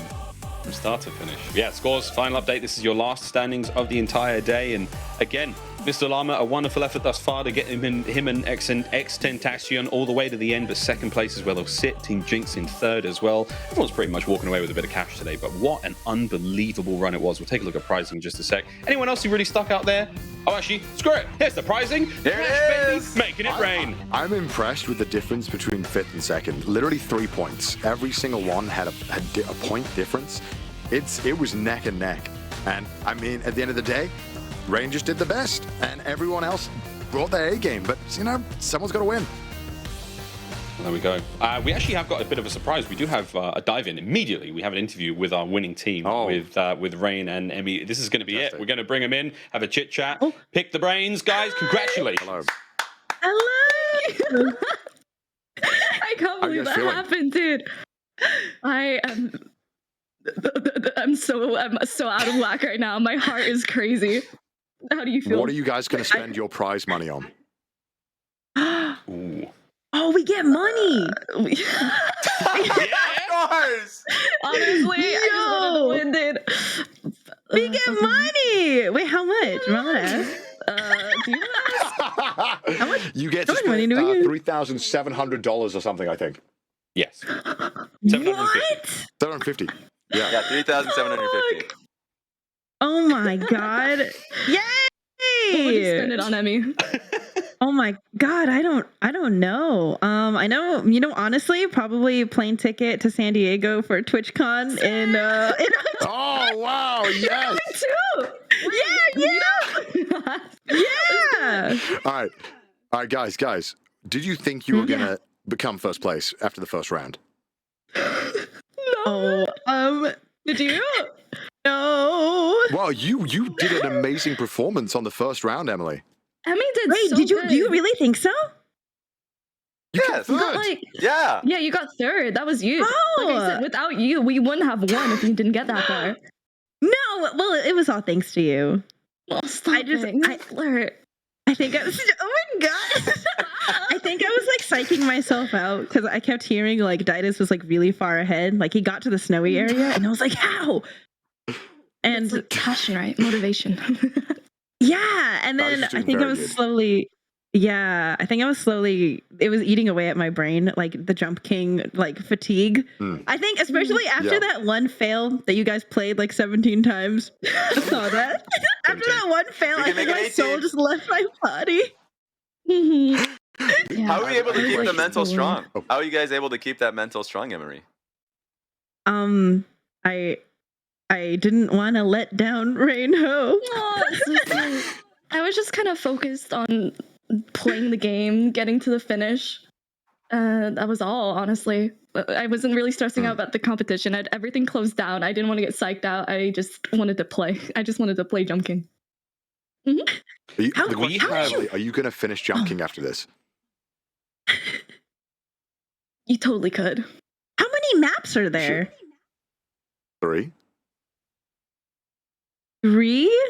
from start to finish. Yeah, scores, final update. This is your last standings of the entire day. And again, Mr. Llama, a wonderful effort thus far to get him and X-Tentacion all the way to the end, but second place is where they'll sit. Team Jinx in third as well. Everyone's pretty much walking away with a bit of cash today, but what an unbelievable run it was. We'll take a look at pricing in just a sec. Anyone else who really stuck out there? Oh, actually, screw it. Here's the pricing. There it is. Making it rain. I'm impressed with the difference between fifth and second. Literally 3 points. Every single one had a point difference. It was neck and neck. And I mean, at the end of the day, Rain just did the best, and everyone else brought their A game. But, you know, someone's got to win. There we go. We actually have got a bit of a surprise. We do have a dive in immediately. We have an interview with our winning team, with Rain and Emmy. This is going to be it. We're going to bring them in, have a chit chat, pick the brains, guys. Congratulations. Hello. I can't believe that happened, dude. I'm so out of whack right now. My heart is crazy. How do you feel? What are you guys going to spend your prize money on? Ooh. Oh, we get money. Yeah, of course. Honestly, I just wanted to win, dude. We get money. Wait, how much? Do you ask? How much? You get to spend $3,700 or something, I think. Yes. What? 750. Yeah, 3,750. Oh my god! Yay! What would you spend it on, Emmy? Oh my god, I don't know. I know, honestly, probably plane ticket to San Diego for TwitchCon in Oh wow, yes. Yeah. All right, guys. Did you think you were gonna become first place after the first round? No. Did you? No. Well, you did an amazing performance on the first round, Emily. Emmy did Wait, so did you good. do you really think so? Yes. You got like Yeah. Yeah, you got third. That was huge. Like I said, Oh. without you, we wouldn't have won if you didn't get that far. No, well, it was all thanks to you. Oh, stop it. Flirt. I think I was. Oh my god! I think I was like psyching myself out because I kept hearing like Didas was like really far ahead. Like he got to the snowy area, and I was like, "How?" And like passion, right? Motivation. Yeah, and then I think I was slowly. Yeah, I think I was slowly. It was eating away at my brain, like the Jump King, like fatigue. I think, especially after that one fail that you guys played like 17 times. I saw that. After that one fail, I think my soul just left my body. How are we able to keep the mental strong? How are you guys able to keep that mental strong, Emery? I didn't want to let down Rainhoe. I was just kind of focused on playing the game, getting to the finish. That was all, honestly. I wasn't really stressing out about the competition. I had everything closed down. I didn't want to get psyched out. I just wanted to play. I just wanted to play Jump King. Are you going to finish Jump King after this? You totally could. How many maps are there? 3. 3?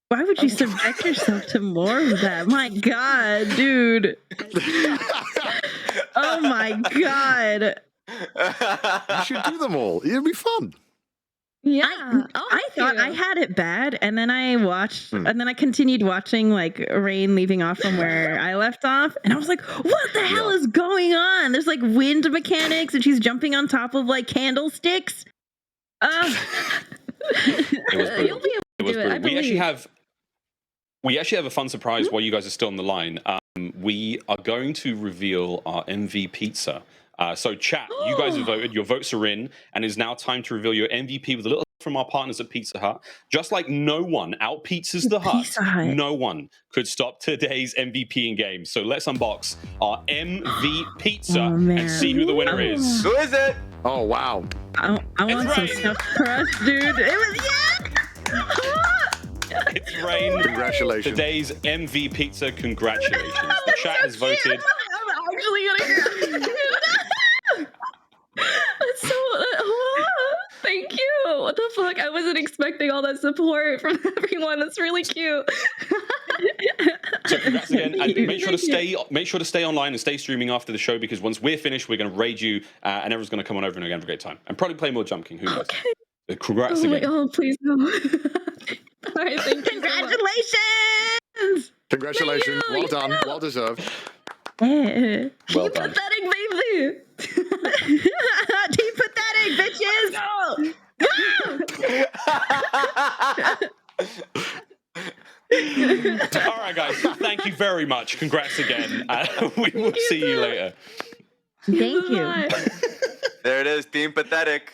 Why would you subject yourself to more of that? My God, dude. Oh my God. You should do them all. It'll be fun. Yeah. I thought I had it bad, and then I watched, and then I continued watching like Rain leaving off from where I left off, and I was like, what the hell is going on? There's like wind mechanics, and she's jumping on top of like candlesticks. You'll be able to do it. I believe. We actually have a fun surprise while you guys are still on the line. We are going to reveal our MV pizza. So chat, you guys have voted, your votes are in, and it's now time to reveal your MVP with a little help from our partners at Pizza Hut. Just like no one out-pizzas the Hut, no one could stop today's MVP in game. So let's unbox our MV pizza and see who the winner is. Who is it? Oh, wow. I want some stuff for us, dude. It was, It's Rain. Congratulations. Today's MV pizza. Congratulations. The chat has voted. I'm actually gonna That's so thank you. What the fuck? I wasn't expecting all that support from everyone. That's really cute. So congrats again, and make sure to stay online and stay streaming after the show, because once we're finished, we're going to raid you, and everyone's going to come on over and again for a great time, and probably play more Jump King. Who knows? Okay. Congrats again. Oh, please no. All right, congratulations! Congratulations. Well done. Well deserved. Yeah. Well done. Pathetic, baby. Team pathetic, bitches. All right, guys. Thank you very much. Congrats again. We will see you later. Thank you. There it is, Team Pathetic.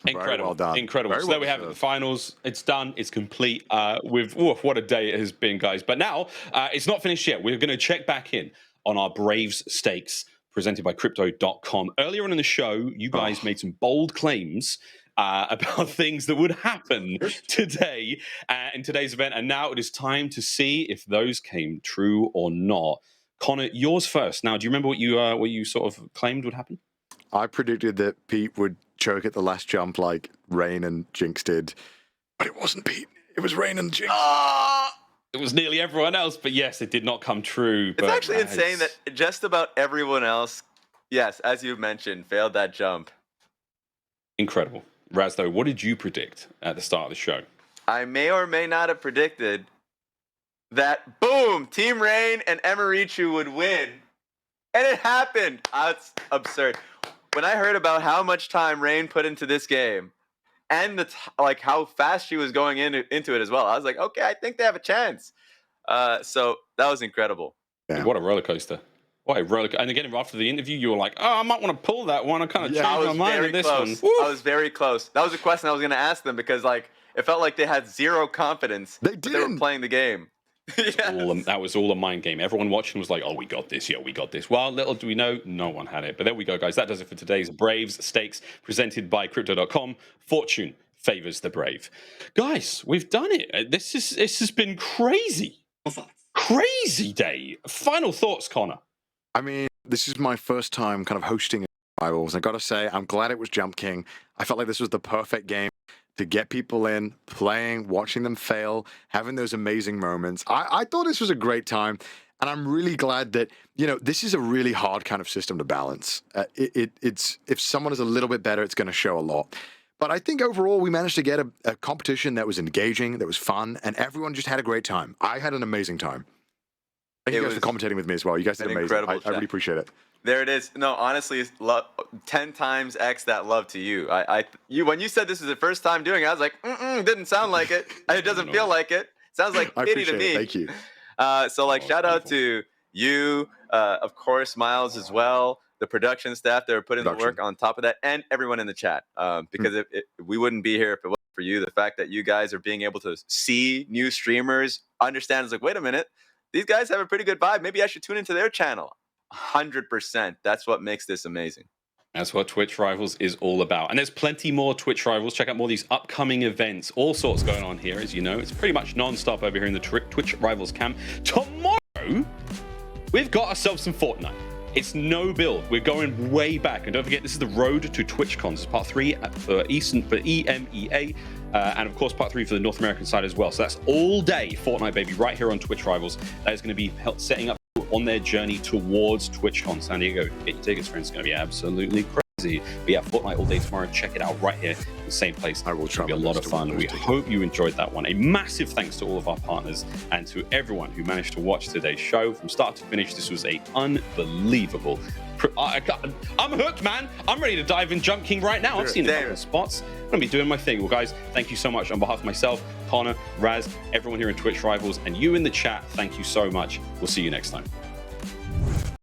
Incredible. Well done. Incredible. Very So well there we have it. The deserved. finals. It's done. It's complete. What a day it has been, guys. But now it's not finished yet. We're going to check back in on our Braves stakes presented by Crypto.com. Earlier on in the show, you guys made some bold claims about things that would happen today in today's event. And now it is time to see if those came true or not. Connor, yours first. Now, do you remember what you sort of claimed would happen? I predicted that Pete would choke at the last jump like Rain and Jinx did. But it wasn't Pete. It was Rain and Jinx. It was nearly everyone else, but yes, it did not come true. It's actually insane that just about everyone else, yes, as you mentioned, failed that jump. Incredible. Raz, though, what did you predict at the start of the show? I may or may not have predicted that, boom, Team Rain and Emirichu would win. And it happened. That's absurd. When I heard about how much time Rain put into this game and like how fast she was going into it as well, I was like, okay, I think they have a chance. So that was incredible. Yeah. What a roller coaster. What a roller coaster. And again, after the interview, you were like, oh, I might want to pull that one. I kind of changed my mind on this one. I was very close. That was a question I was going to ask them because like it felt like they had zero confidence that they were playing the game. That was all a mind game. Everyone watching was like, oh, we got this. Yeah, we got this. Well, little do we know, no one had it. But there we go, guys. That does it for today's Braves Stakes presented by Crypto.com. Fortune favors the brave. Guys, we've done it. This has been crazy. Crazy day. Final thoughts, Connor. I mean, this is my first time kind of hosting rivals. I gotta say, I'm glad it was Jump King. I felt like this was the perfect game to get people in, playing, watching them fail, having those amazing moments. I thought this was a great time. And I'm really glad that, this is a really hard kind of system to balance. It's if someone is a little bit better, it's going to show a lot. But I think overall, we managed to get a competition that was engaging, that was fun, and everyone just had a great time. I had an amazing time. Thank you guys for commentating with me as well. You guys did amazing. I really appreciate it. There it is. No, honestly, 10 times X that love to you. When you said this was the first time doing it, I was like, didn't sound like it. It doesn't feel like it. Sounds like pity to me. Thank you. Shout out to you, of course, Miles as well, the production staff that are putting the work on top of that, and everyone in the chat. Because we wouldn't be here if it wasn't for you. The fact that you guys are being able to see new streamers, understand, it's like, wait a minute, these guys have a pretty good vibe. Maybe I should tune into their channel. 100%. That's what makes this amazing. That's what Twitch Rivals is all about. And there's plenty more Twitch Rivals. Check out more of these upcoming events. All sorts going on here, as you know. It's pretty much non-stop over here in the Twitch Rivals camp. Tomorrow, we've got ourselves some Fortnite. It's no build. We're going way back. And don't forget, this is the road to TwitchCons. It's part 3 for EMEA. And of course, part 3 for the North American side as well. So that's all day Fortnite, baby, right here on Twitch Rivals. That is going to be setting up on their journey towards TwitchCon San Diego. Get your tickets, friends. It's going to be absolutely crazy. But yeah, Fortnite all day tomorrow. Check it out right here in the same place. I will try. It'll be a lot of fun. We hope you enjoyed that one. A massive thanks to all of our partners and to everyone who managed to watch today's show from start to finish. This was a unbelievable. I'm hooked, man. I'm ready to dive in Jump King right now. I've seen a couple of spots. I'm going to be doing my thing. Well, guys, thank you so much on behalf of myself, Connor, Raz, everyone here in Twitch Rivals, and you in the chat. Thank you so much. We'll see you next time.